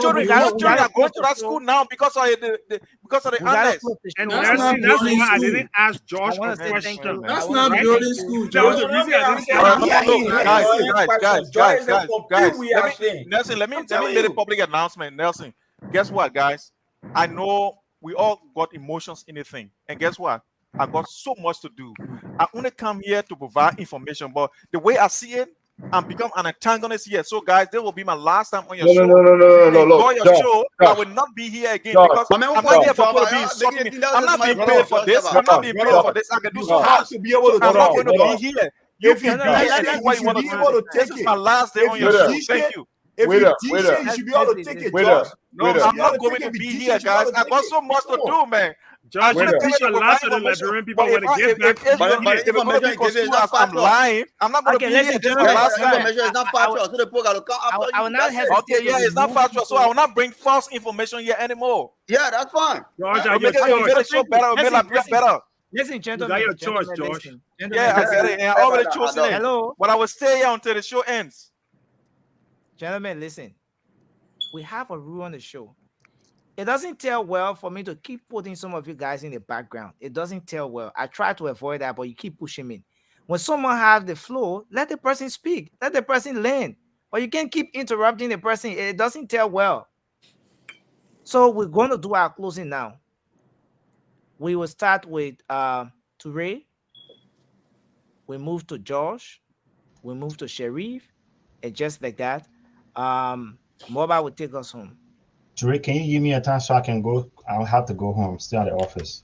children are going to that school now because of the annex. And that's why I didn't ask George a question. That's not building school, George. Guys. Nelson, let me make a public announcement. Nelson, guess what, guys? I know we all got emotions in the thing, and guess what? I got so much to do. I only come here to provide information, but the way I see it, I'm become an antagonist here. So, guys, this will be my last time on your show. No. Your show, I will not be here again because I'm not here for people to be insulting me. I'm not being paid for this. I'm not being paid for this. I can do so much to be able to. I'm not going to be here. If you do what you want to do, this is my last day on your show. Thank you. If you should be able to take it, George. No, I'm not going to be here, guys. I got so much to do, man. Josh, you teach a lot to the Liberian people when they get back. But information is not I'm lying. I'm not going to be here. This is my last time. Information is not factual, so the program will come after you. I will not hesitate. Okay, yeah, it's not factual, so I will not bring false information here anymore. Yeah, that's fine. George, I'll make the show better. Better. Listen, gentlemen. You got your choice, George. Yeah, I get it. And I already chosen it. Hello. But I will stay here until the show ends. Gentlemen, listen. We have a rule on the show. It doesn't tell well for me to keep putting some of you guys in the background. It doesn't tell well. I try to avoid that, but you keep pushing me. When someone have the flow, let the person speak. Let the person learn. But you can't keep interrupting the person. It doesn't tell well. So we're going to do our closing now. We will start with Toure. We move to Josh. We move to Sharif. And just like that, Mobile will take us home. Toure, can you give me a time so I can go? I'll have to go home. Stay at the office.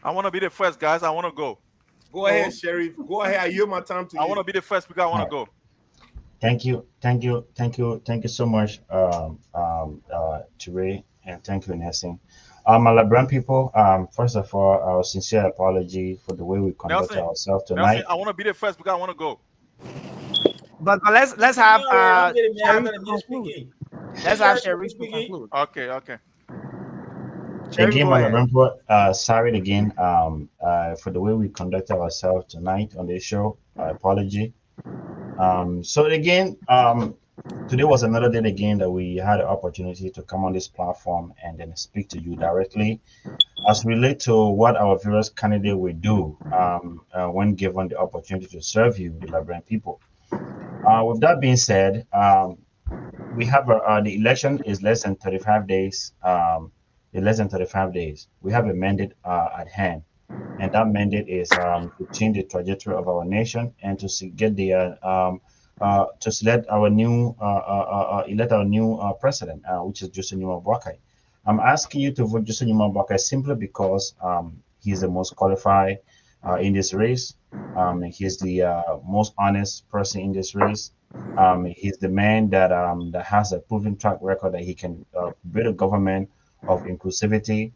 I want to be the first, guys. I want to go. Go ahead, Sharif. Go ahead. I yield my time to you. I want to be the first because I want to go. Thank you so much, Toure, and thank you, Nelson. My Liberian people, first of all, our sincere apology for the way we conduct ourselves tonight. Nelson, I want to be the first because I want to go. But let's have Let's have Sharif to conclude. Okay, okay. Again, sorry again for the way we conducted ourselves tonight on this show. Apology. So again, today was another day again that we had the opportunity to come on this platform and then speak to you directly as relate to what our various candidates will do when given the opportunity to serve you, the Liberian people. With that being said, we have the election is less than 35 days. In less than 35 days, we have a mandate at hand, and that mandate is to change the trajectory of our nation and to get the to select our new elect our new president, which is Joseph Numa Boakai. I'm asking you to vote Joseph Numa Boakai simply because he's the most qualified in this race. He's the most honest person in this race. He's the man that that has a proven track record that he can build a government of inclusivity.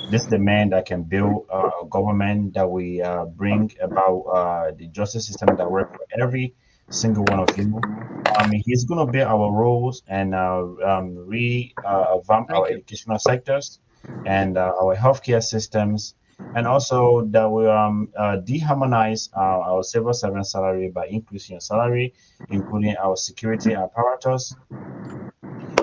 This is the man that can build a government that we bring about the justice system that works for every single one of you. He's going to build our roles and revamp our educational sectors and our healthcare systems, and also that we deharmonize our civil servant salary by increasing your salary, including our security apparatus.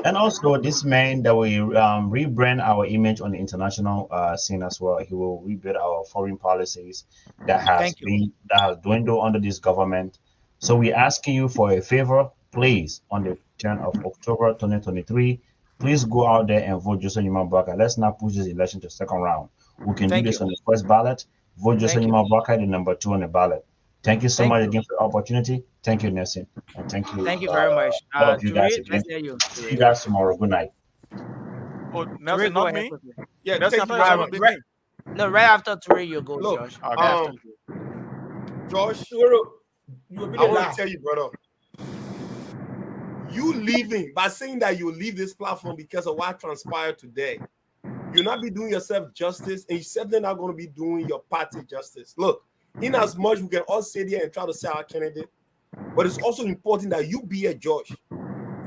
And also, this man that we rebrand our image on the international scene as well. He will rebuild our foreign policies that has dwindled under this government. So we're asking you for a favor, please, on the 10th of October 2023. Please go out there and vote Joseph Numa Boakai. Let's not push this election to second round. We can do this on the first ballot. Vote Joseph Numa Boakai, the number 2 on the ballot. Thank you so much again for the opportunity. Thank you, Nelson. And thank you. Thank you very much. All of you guys again. See you guys tomorrow. Good night. Oh, Nelson, not me? Yeah, Nelson, no, right after Ture, you go, Look, Josh. Josh, I want to tell you, brother. You leaving by saying that you leave this platform because of what transpired today. You'll not be doing yourself justice, and you're certainly not going to be doing your party justice. Look, in as much we can all sit here and try to say our candidate, but it's also important that you be a judge.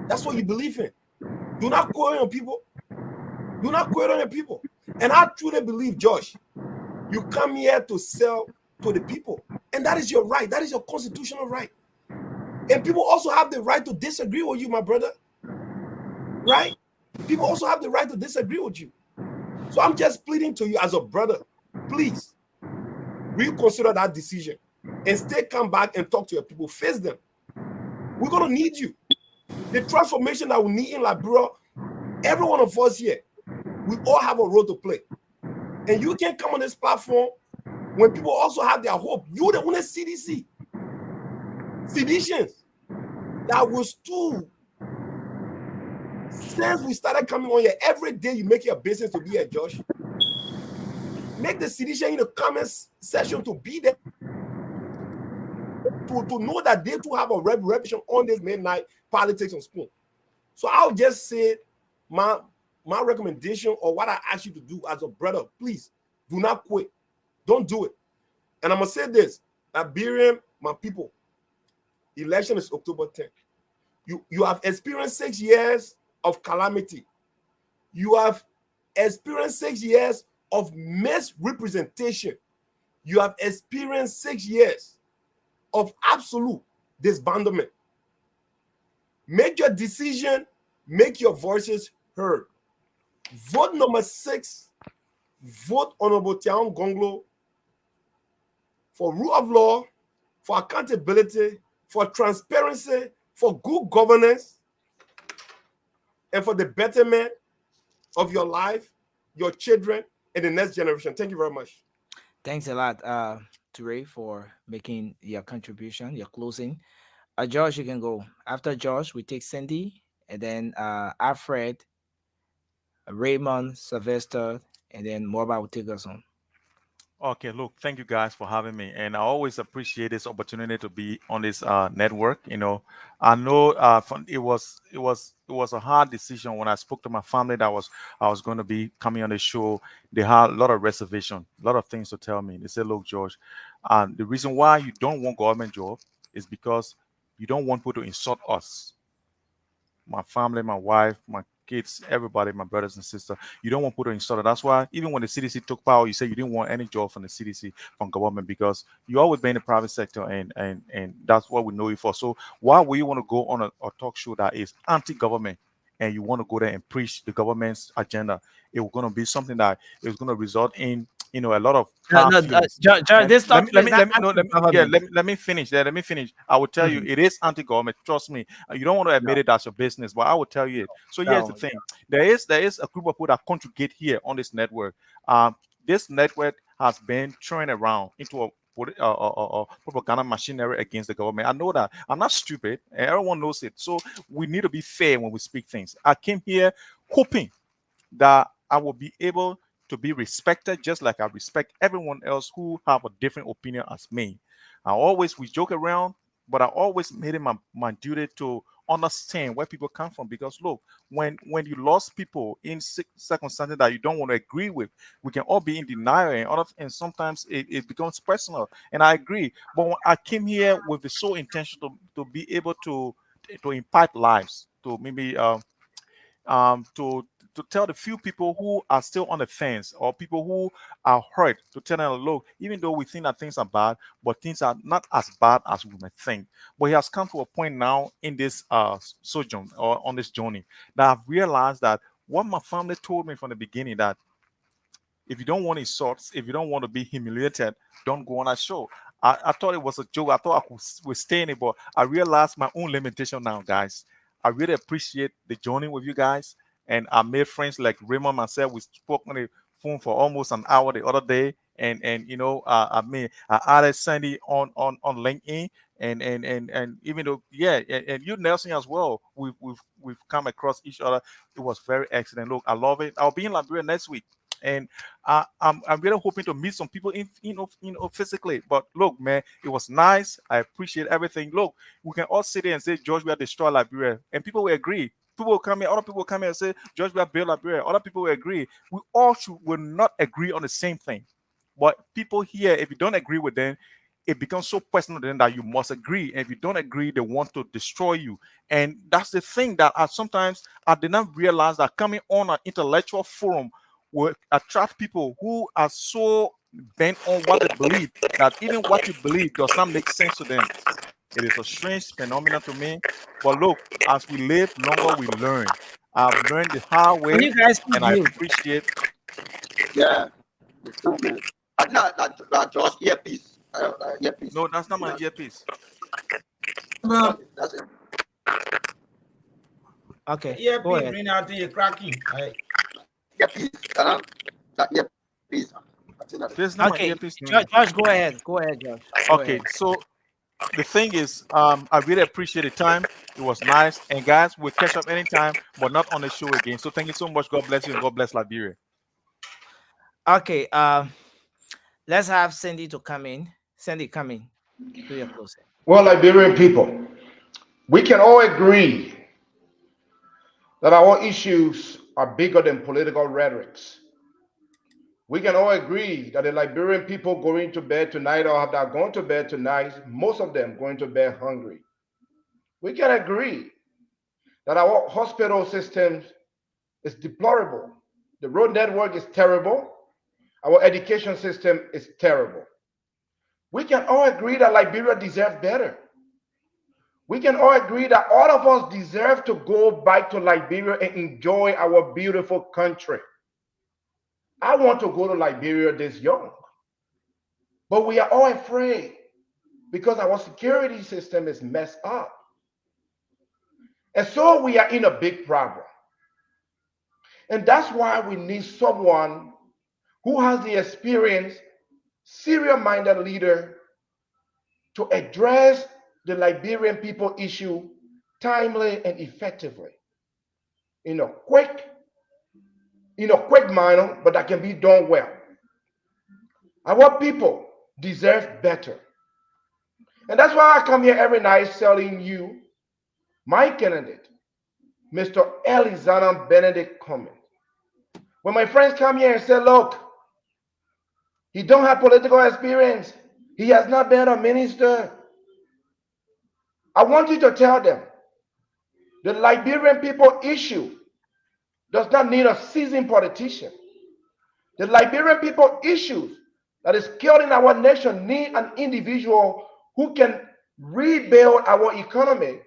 That's what you believe in. Do not quote on people. Do not quote on your people. And I truly believe, Josh, you come here to sell to the people, and that is your right. That is your constitutional right. And people also have the right to disagree with you, my brother. Right? People also have the right to disagree with you. So I'm just pleading to you as a brother, please reconsider that decision and come back and talk to your people. Face them. We're going to need you. The transformation that we need in Liberia, every one of us here, we all have a role to play. And you can come on this platform when people also have their hope. You're the only CDC. Seditions that was too. Since we started coming on here, every day you make it a business to be a judge. Make the sedition in the comments section to be there. To know that they too have a reputation on this midnight politics on spoon. So I'll just say my recommendation or what I ask you to do as a brother, please do not quit. Don't do it. And I'm going to say this, Liberian, my people, election is October 10th. You have experienced 6 years of calamity. You have experienced 6 years of misrepresentation. You have experienced 6 years of absolute disbandment. Make your decision, make your voices heard. Vote number 6, vote Honorable Tiaon Gonglo for rule of law, for accountability, for transparency, for good governance, and for the betterment of your life, your children, and the next generation. Thank you very much. Thanks a lot, Ture, for making your contribution, your closing. Josh, you can go. After Josh, we take Cindy, and then Alfred, Raymond, Sylvester, and then Morba will take us on. Okay, look, thank you guys for having me, and I always appreciate this opportunity to be on this network. You know, I know it was a hard decision when I spoke to my family that I was going to be coming on the show. They had a lot of reservation, a lot of things to tell me. They said, "Look, George, the reason why you don't want government job is because you don't want people to insult us. my family, my wife, my kids, everybody, my brothers and sisters. You don't want to put it in soda. That's why even when the CDC took power, you said you didn't want any job from the CDC, from government, because you always been in the private sector, and that's what we know you for. So why would you want to go on a talk show that is anti-government, and you want to go there and preach the government's agenda? It was going to be something that is going to result in, a lot of this let me finish. I will tell you, Mhm. it is anti-government. Trust me. You don't want to admit it as your business, but I will tell you it. So here's the thing: there is a group of people that contribute here on this network. This network has been thrown around into a propaganda machinery against the government. I know that. I'm not stupid, and everyone knows it. So we need to be fair when we speak things. I came here hoping that I will be able to be respected just like I respect everyone else who have a different opinion as me. We joke around, but I always made it my duty to understand where people come from, because look, when you lost people in circumstances that you don't want to agree with, we can all be in denial, and sometimes it becomes personal, and I agree. But when I came here with the sole intention to be able to impact lives, to maybe to tell the few people who are still on the fence, or people who are hurt, to tell them, look, even though we think that things are bad, but things are not as bad as we might think. But he has come to a point now in this sojourn, or on this journey, that I've realized that what my family told me from the beginning, that if you don't want insults, if you don't want to be humiliated, don't go on that show. I thought it was a joke. I thought I would stay in it, but I realized my own limitation now, guys. I really appreciate the journey with you guys. And I made friends like Raymond, myself. We spoke on the phone for almost an hour the other day. And I added Sandy on LinkedIn. And even though, and you, Nelson, as well, we've come across each other. It was very excellent. Look, I love it. I'll be in Liberia next week. And I'm really hoping to meet some people physically. But look, man, it was nice. I appreciate everything. Look, we can all sit there and say, George, we are destroy Liberia, and people will agree. People will come here, other people will come here and say, George, we are build Liberia. Other people will agree. We all will not agree on the same thing. But people here, if you don't agree with them, it becomes so personal to them that you must agree. And if you don't agree, they want to destroy you. And that's the thing that sometimes I did not realize, that coming on an intellectual forum will attract people who are so bent on what they believe that even what you believe does not make sense to them. It is a strange phenomenon to me. But look, as we live longer, we learn. I've learned the hard way, you guys and I appreciate. Yeah, not just earpiece. Earpiece. No, that's not my earpiece. No, that's it. Okay. Yeah, please bring out the cracking. Earpiece. That earpiece. This is not my Okay, earpiece. Josh, go ahead. Go ahead, Josh. Go Okay, ahead. so the thing is, I really appreciate the time. It was nice. And guys, we'll catch up anytime, but not on the show again. So thank you so much. God bless you, and God bless Liberia. Okay, let's have Cindy to come in. Cindy, come in. Do your closing. Well, Liberian people, we can all agree that our issues are bigger than political rhetorics. We can all agree that the Liberian people going to bed tonight, or have not gone to bed tonight, most of them going to bed hungry. We can agree that our hospital system is deplorable. The road network is terrible. Our education system is terrible. We can all agree that Liberia deserves better. We can all agree that all of us deserve to go back to Liberia and enjoy our beautiful country. I want to go to Liberia this young, but we are all afraid because our security system is messed up. And so we are in a big problem. And that's why we need someone who has the experience, serious-minded leader to address the Liberian people issue timely and effectively in a quick manner, but that can be done well. Our people deserve better. And that's why I come here every night telling you my candidate, Mr. Alexander Benedict Cummings. When my friends come here and say, look, he don't have political experience, he has not been a minister, I want you to tell them The Liberian people issue does not need a seasoned politician. The Liberian people issues that is killing our nation need an individual who can rebuild our economy,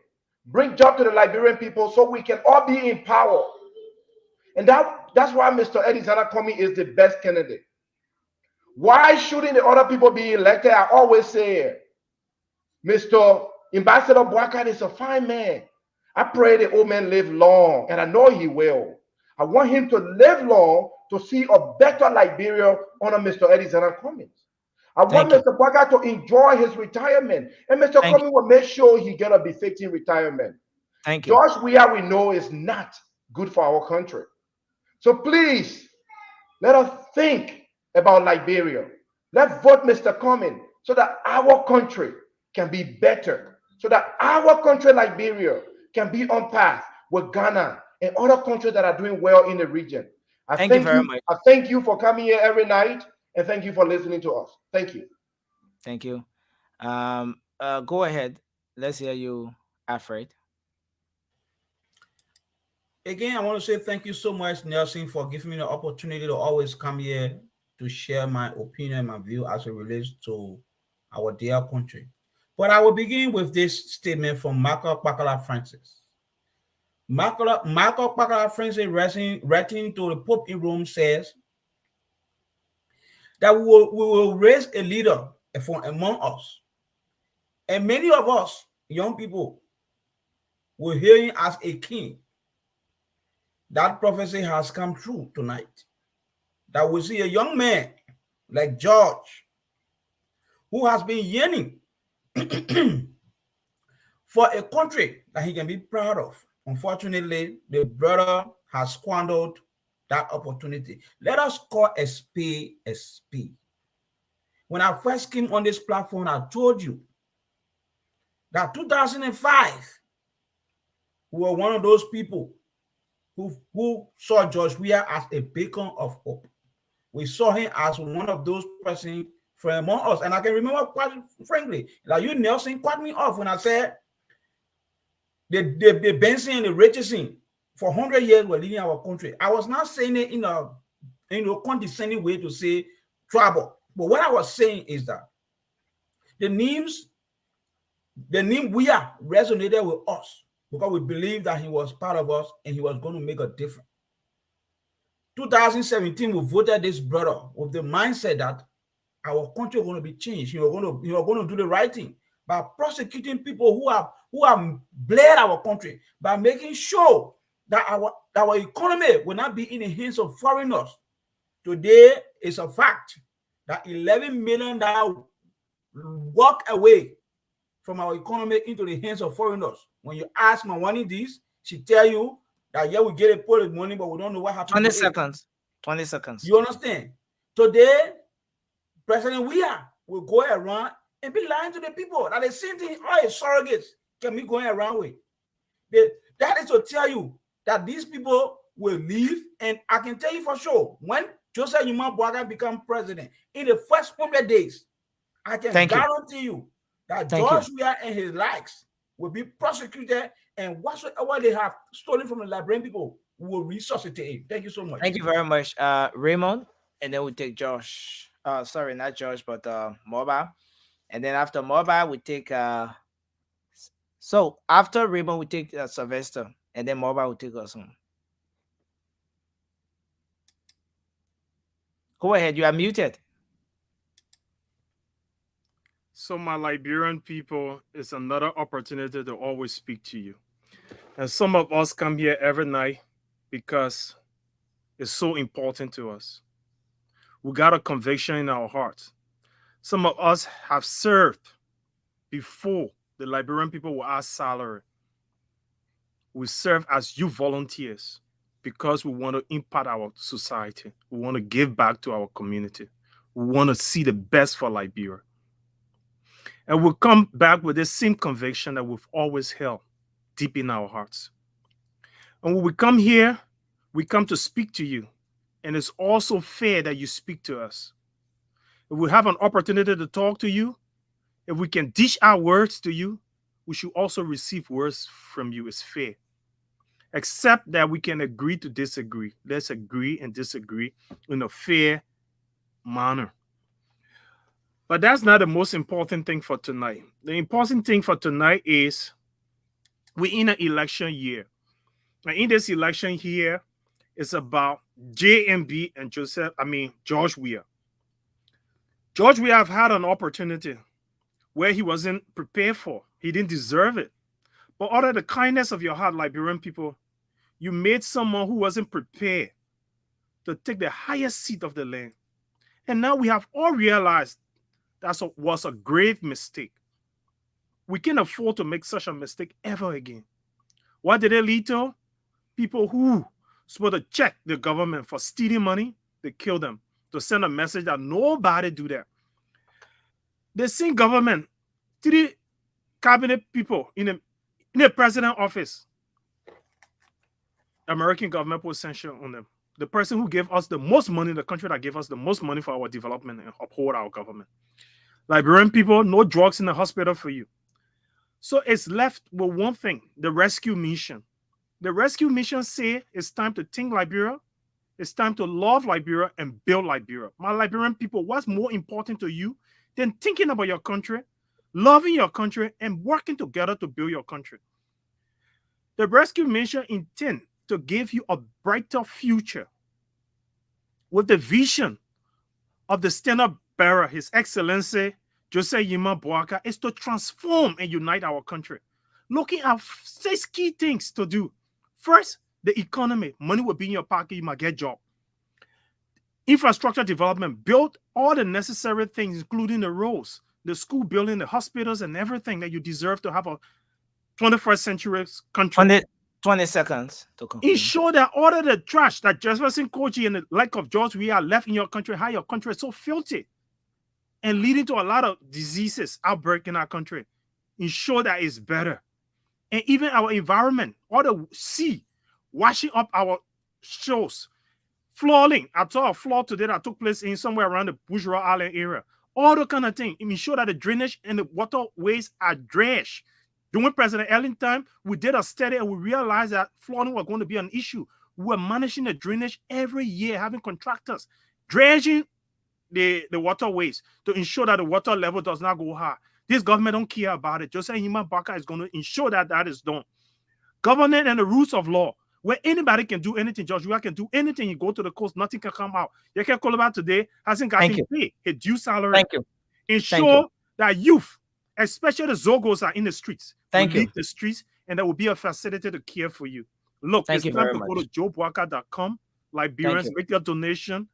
bring job to the Liberian people so we can all be in power. And that's why Mr. Eddie Zana-Komi is the best candidate. Why shouldn't the other people be elected? I always say, Mr. Ambassador Boakai is a fine man. I pray the old man live long, and I know he will. I want him to live long to see a better Liberia under Mr. Eddie Zana-Komi. I want Mr. Boakai to enjoy his retirement, and Mr. Komi will make sure he get a befitting retirement. Thank you. George Weah, we know, is not good for our country. So please, let us think about Liberia. Let's vote Mr. Komi so that our country can be better, so that our country, Liberia, can be on path with Ghana and other countries that are doing well in the region. Thank you very much. I thank you for coming here every night, and thank you for listening to us. Thank you. Thank you. Go ahead. Let's hear you, Alfred. Again, I want to say thank you so much, Nelson, for giving me the opportunity to always come here to share my opinion, my view as it relates to our dear country. But I will begin with this statement from Michael Kpakala Francis. Michael Kpakala Francis, writing to the Pope in Rome, says that we will raise a leader from among us. And many of us, young people, will hear him as a king. That prophecy has come true tonight. That we see a young man like George, who has been yearning for a country that he can be proud of. Unfortunately, the brother has squandered that opportunity. Let us call a spade a spade. When I first came on this platform, I told you that 2005, we were one of those people who saw George Weah as a beacon of hope. We saw him as one of those persons from among us. And I can remember quite frankly, like you, Nelson, cut me off when I said the Benson and the Richardson for 100 years were leading our country. I was not saying it in a condescending way to say trouble. But what I was saying is that the name Weah resonated with us because we believed that he was part of us and he was going to make a difference. 2017, we voted this brother with the mindset that our country is going to be changed. You are going to do the right thing by prosecuting people who have bled our country, by making sure that our economy will not be in the hands of foreigners. Today is a fact that $11 million walk away from our economy into the hands of foreigners. When you ask Mawani this, she tell you that yeah, we get a pot of money, but we don't know what happened. 20 seconds. 20 seconds. You understand? Today, President Weah will go around and be lying to the people. That the same thing all his surrogates can be going around with. That is to tell you that these people will leave, and I can tell you for sure, when Joseph Yuma Boakai become president, in the first 100 days, I can guarantee you that George Weah and his likes will be prosecuted, and whatsoever they have stolen from the Liberian people will resuscitate it. Thank you so much. Thank you very much, Raymond. And then we take Josh. Sorry, not Josh, but Mobile. And then after Mobile, we take so after Raymond, we take Sylvester, and then Mobile will take us home. Go ahead, you are muted. So my Liberian people, it's another opportunity to always speak to you. And some of us come here every night because it's so important to us. We got a conviction in our hearts. Some of us have served before the Liberian people were asked salary. We serve as youth volunteers because we want to impact our society. We want to give back to our community. We want to see the best for Liberia. And we'll come back with the same conviction that we've always held deep in our hearts. And when we come here, we come to speak to you. And it's also fair that you speak to us. If we have an opportunity to talk to you, if we can dish our words to you, we should also receive words from you. It's fair. Except that we can agree to disagree. Let's agree and disagree in a fair manner. But that's not the most important thing for tonight. The important thing for tonight is we're in an election year. And in this election year, it's about JMB and George Weah. George Weah have had an opportunity where he wasn't prepared for. He didn't deserve it. But out of the kindness of your heart, Liberian people, you made someone who wasn't prepared to take the highest seat of the land. And now we have all realized that was a grave mistake. We can't afford to make such a mistake ever again. What did it lead to? People who supposed to check the government for stealing money, they kill them to send a message that nobody do that. The same government, 3 cabinet people in the president office, American government put censure on them. The person who gave us the most money, the country that gave us the most money for our development and uphold our government. Liberian people, no drugs in the hospital for you. So it's left with one thing, the rescue mission. The rescue mission say it's time to think Liberia. It's time to love Liberia and build Liberia. My Liberian people, what's more important to you than thinking about your country, loving your country, and working together to build your country? The rescue mission intends to give you a brighter future with the vision of the standard bearer, His Excellency Joseph Yima Boaka, is to transform and unite our country. Looking at 6 key things to do. First, the economy. Money will be in your pocket, you might get a job. Infrastructure development. Build all the necessary things, including the roads, the school building, the hospitals, and everything that you deserve to have a 21st century country. 20 seconds to conclude. Ensure that all of the trash that Jefferson Koji and the like of George Weah left in your country, how your country is so filthy and leading to a lot of diseases outbreak in our country. Ensure that it's better. And even our environment, all the sea, washing up our shores, flooring. I saw a flood today that took place in somewhere around the Bourgeois Island area. All the kind of thing. Ensure that the drainage and the waterways are dredged. During President Ellen time, we did a study and we realized that flooding was going to be an issue. We were managing the drainage every year, having contractors dredging the waterways to ensure that the water level does not go high. This government don't care about it. Joseph Yima Boaka is going to ensure that that is done. Government and the rules of law, where anybody can do anything. George Weah can do anything. You go to the coast, nothing can come out. Yeke Koloba today hasn't gotten paid his due salary. Thank you. Ensure that youth, especially the Zogos, are in the streets. Leave the streets, and there will be a facility to care for you. Look, it's time to go to joeboaka.com. Liberians, make your donation.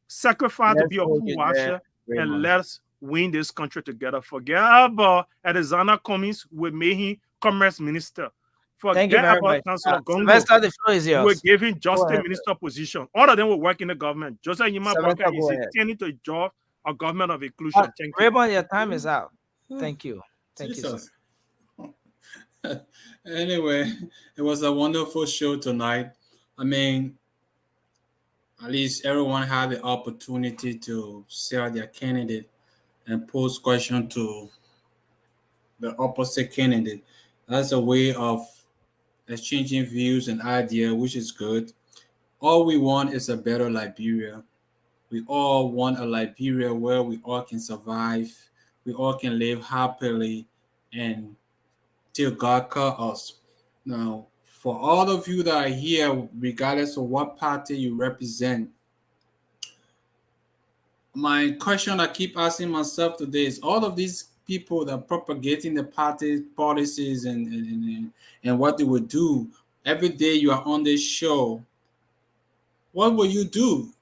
Sacrifice to be a pool washer, and let's win this country together. Forget about Alexander Cummings with Mehi Commerce Minister. Forget about Councillor Gongo. The floor is yours. We're giving Justice Minister position. All of them will work in the government. Joseph Yima Boaka is intending to job a government of inclusion. Thank you. Raymond, your time is out. Thank you. Thank you, sir. Anyway, it was a wonderful show tonight. I mean, at least everyone had the opportunity to sell their candidate and pose questions to the opposite candidate. That's a way of exchanging views and ideas, which is good. All we want is a better Liberia. We all want a Liberia where we all can survive, we all can live happily, and till God call us. Now, for all of you that are here, regardless of what party you represent, my question I keep asking myself today is, all of these people that are propagating the party policies and what they would do, every day you are on this show, what will you do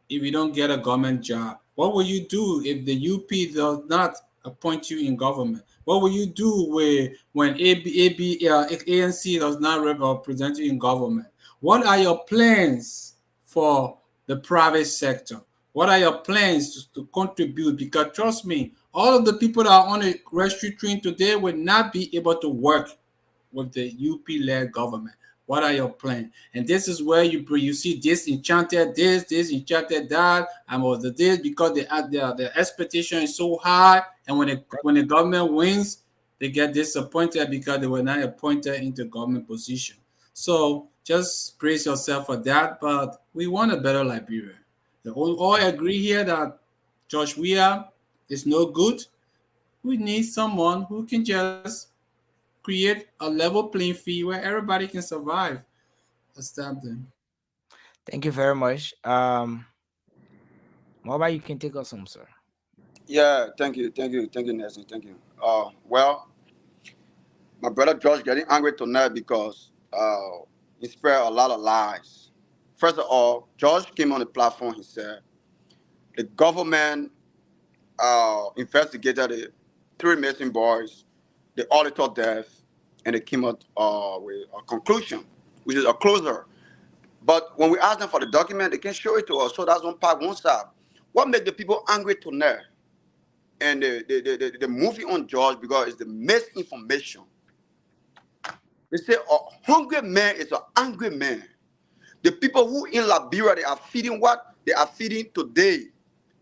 if you don't get a government job? What will you do if the UP does not appoint you in government? What will you do when ANC does not represent you in government? What are your plans for the private sector? What are your plans to contribute? Because trust me, all of the people that are on the rescue train today will not be able to work with the UP-led government. What are your plans? And this is where you see disenchanted this, disenchanted that, and was the this because the expectation is so high. And when the government wins, they get disappointed because they were not appointed into government position. So just brace yourself for that. But we want a better Liberia. They all agree here that George Weah is no good. We need someone who can just create a level playing field where everybody can survive. Thank you very much. Mobile, you can take us home, sir. Yeah, thank you, Nelson, thank you. Well, my brother George getting angry tonight because he spread a lot of lies. First of all, George came on the platform. He said the government investigated the 3 missing boys, the auditor death, and they came out with a conclusion, which is a closer. But when we ask them for the document, they can't show it to us. So that's one part, one side. What made the people angry tonight? And the movie on George, because it's the misinformation. They say a hungry man is an angry man. The people who in Liberia, they are feeding what? They are feeding today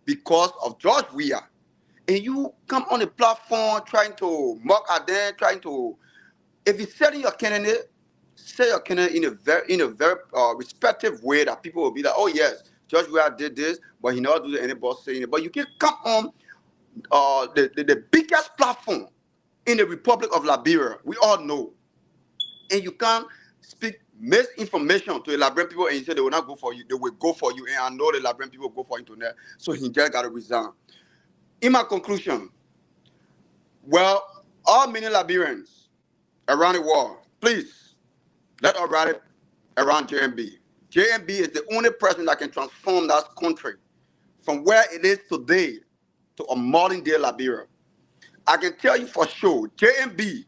because of George Weah. And you come on the platform trying to mock at them, trying to, if you're selling your candidate, say your candidate in a very respectful way that people will be like, oh yes, George Weah did this, but he never do any boss saying it. But you can come on the biggest platform in the Republic of Liberia, we all know, and you can't speak misinformation to the Liberian people and you say they will not go for you, they will go for you, and I know the Liberian people will go for internet, so he just got to resign. In my conclusion, well, all many Liberians around the world, please, let us rally around JMB. JMB is the only person that can transform that country from where it is today to a modern day Liberia. I can tell you for sure, JMB,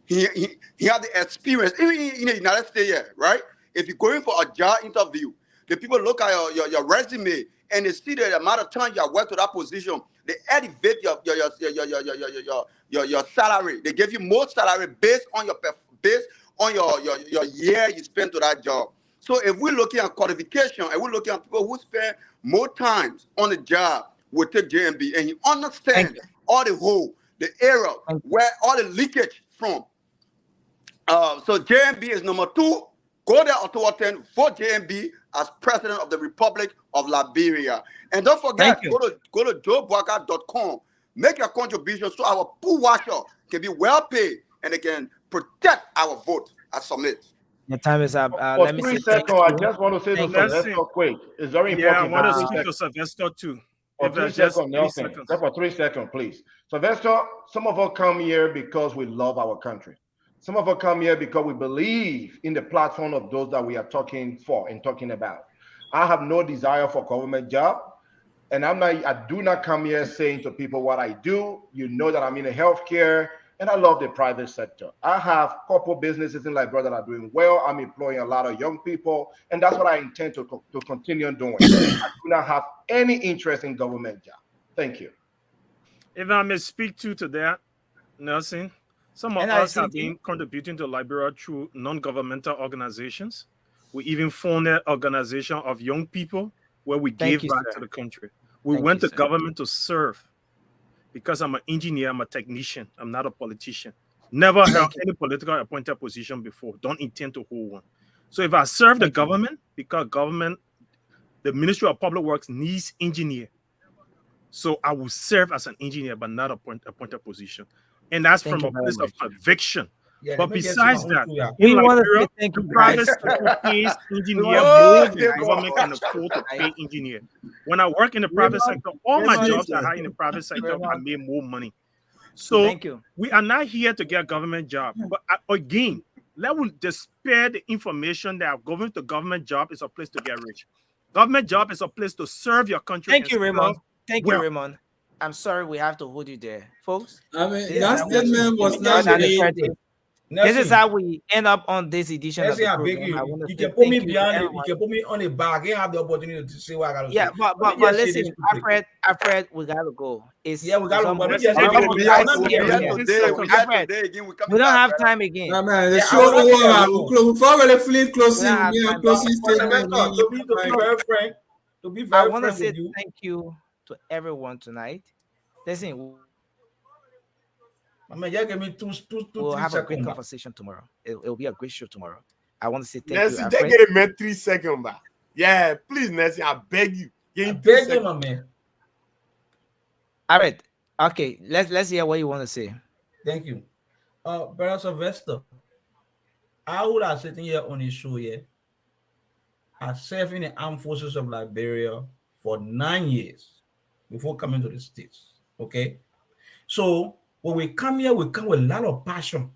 he had the experience, even in the United States here, right? If you're going for a job interview, the people look at your resume and they see the amount of time you have worked to that position, they elevate your salary. They give you more salary based on your year you spent to that job. So if we're looking at qualification and we're looking at people who spend more time on the job, we'll take JMB, and he understands all the hole, the error, where all the leakage from. So JMB is number 2. Go there on 10, vote JMB as president of the Republic of Liberia. And don't forget, go to joeboaka.com. Make your contribution so our pool washer can be well paid and they can protect our vote at Summit. The time is up. For 3 seconds, I just want to say to Sylvester quick. It's very important. Yeah, I want to speak to Sylvester too. For 3 seconds, Nelson. Just for 3 seconds, please. Sylvester, some of us come here because we love our country. Some of us come here because we believe in the platform of those that we are talking for and talking about. I have no desire for government job, and I do not come here saying to people what I do. You know that I'm in the healthcare, and I love the private sector. I have a couple businesses in Liberia that are doing well. I'm employing a lot of young people, and that's what I intend to continue doing. I do not have any interest in government job. Thank you. If I may speak to that, Nelson, some of us have been contributing to Liberia through non-governmental organizations. We even formed an organization of young people where we gave back to the country. We went to government to serve. Because I'm an engineer, I'm a technician, I'm not a politician. Never held any political appointed position before. Don't intend to hold one. So if I serve the government, because government, the Ministry of Public Works needs engineer. So I will serve as an engineer, but not a appointed position. And that's from a place of conviction. Yeah, but besides that, in Liberia, the private sector pays engineer more than the government can afford to pay engineer. When I work in the private sector, all my jobs are high in the private sector. I made more money. So we are not here to get a government job. But again, let us despair the information that going to government job is a place to get rich. Government job is a place to serve your country. Thank you, Raymond. Thank you, Raymond. I'm sorry we have to hold you there, folks. I mean, that statement was not made. This is how we end up on this edition of the program. You can put me behind it. You can put me on the back. You have the opportunity to say what I got to say. Yeah, but listen, Alfred, we gotta go. We don't have time again. Man, the show over. Before we finish closing statement. I want to say thank you to everyone tonight. Listen. We'll have a great conversation tomorrow. It will be a great show tomorrow. I want to say thank Nancy, you. They get a man 3 seconds back. Yeah, please, Nancy, I beg you. I beg you, my man. All right. Okay, let's hear what you want to say. Thank you. Brother Sylvester, I would have sitting here on the show here. I served in the armed forces of Liberia for 9 years before coming to the States. Okay. So when we come here, we come with a lot of passion.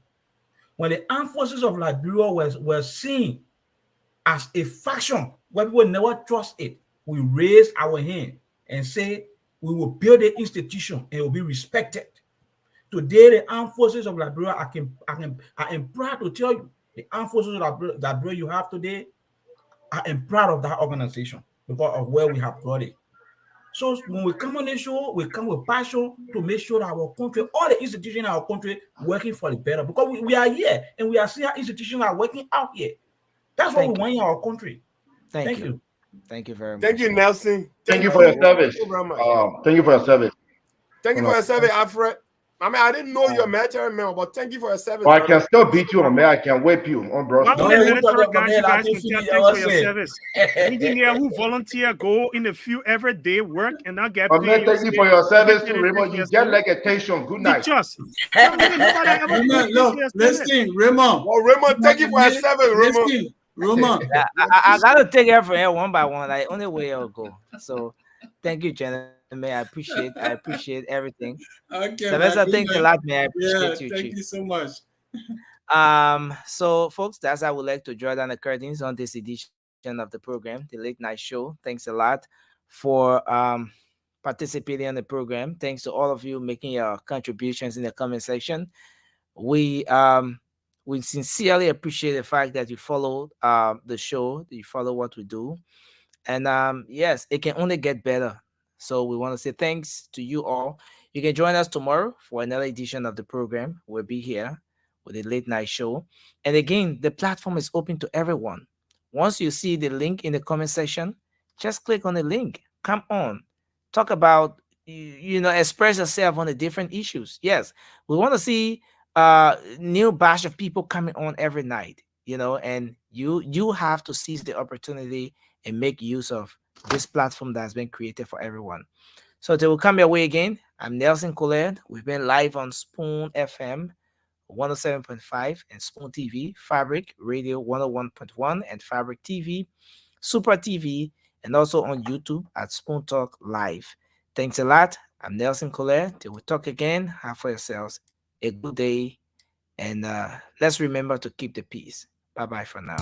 When the armed forces of Liberia were seen as a faction where people never trust it, we raise our hand and say we will build the institution and it will be respected. Today, the armed forces of Liberia, I am proud to tell you, the armed forces of Liberia you have today, I am proud of that organization because of where we have brought it. So when we come on the show, we come with passion to make sure that our country, all the institutions in our country, working for the better. Because we are here and we are seeing how institutions are working out here. That's what we want in our country. Thank you. Thank you very much. Thank you, Nelson. Thank you for your service. Thank you very much. Thank you for your service. Thank you for your service, Alfred. I mean, I didn't know you're a military man, but thank you for your service. Well, I can still beat you on me. I can whip you on bro. One of the military guys, you guys can tell thanks for your service. Engineer who volunteer, go in the field every day, work, and not get paid. Thank you for your service too, Raymond. You get like attention. Good night. Look, listen, Raymond. Well, Raymond, thank you for your service, Raymond. Raymond. I gotta take everything one by one. Like only way I'll go. So thank you, gentlemen. I appreciate everything. Okay. Sylvester, thanks a lot, man. I appreciate you. Thank you so much. So folks, that's how I would like to draw down the curtains on this edition of the program, the Late Night Show. Thanks a lot for participating in the program. Thanks to all of you making your contributions in the comment section. We sincerely appreciate the fact that you follow the show, that you follow what we do. And yes, it can only get better. So we want to say thanks to you all. You can join us tomorrow for another edition of the program. We'll be here with a Late Night Show. And again, the platform is open to everyone. Once you see the link in the comment section, just click on the link. Come on. Talk about, express yourself on the different issues. Yes, we want to see new batch of people coming on every night, and you have to seize the opportunity and make use of this platform that has been created for everyone. So they will come your way again. I'm Nelson Colette. We've been live on Spoon FM 107.5 and Spoon TV, Fabric Radio 101.1 and Fabric TV, Super TV, and also on YouTube at Spoon Talk Live. Thanks a lot. I'm Nelson Colette. Till we talk again, have for yourselves a good day, and let's remember to keep the peace. Bye-bye for now.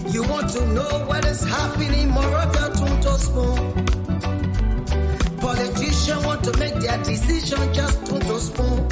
You want to know what is happening, Moravia Tunto Spoon. Politicians want to make their decision, just Tunto Spoon.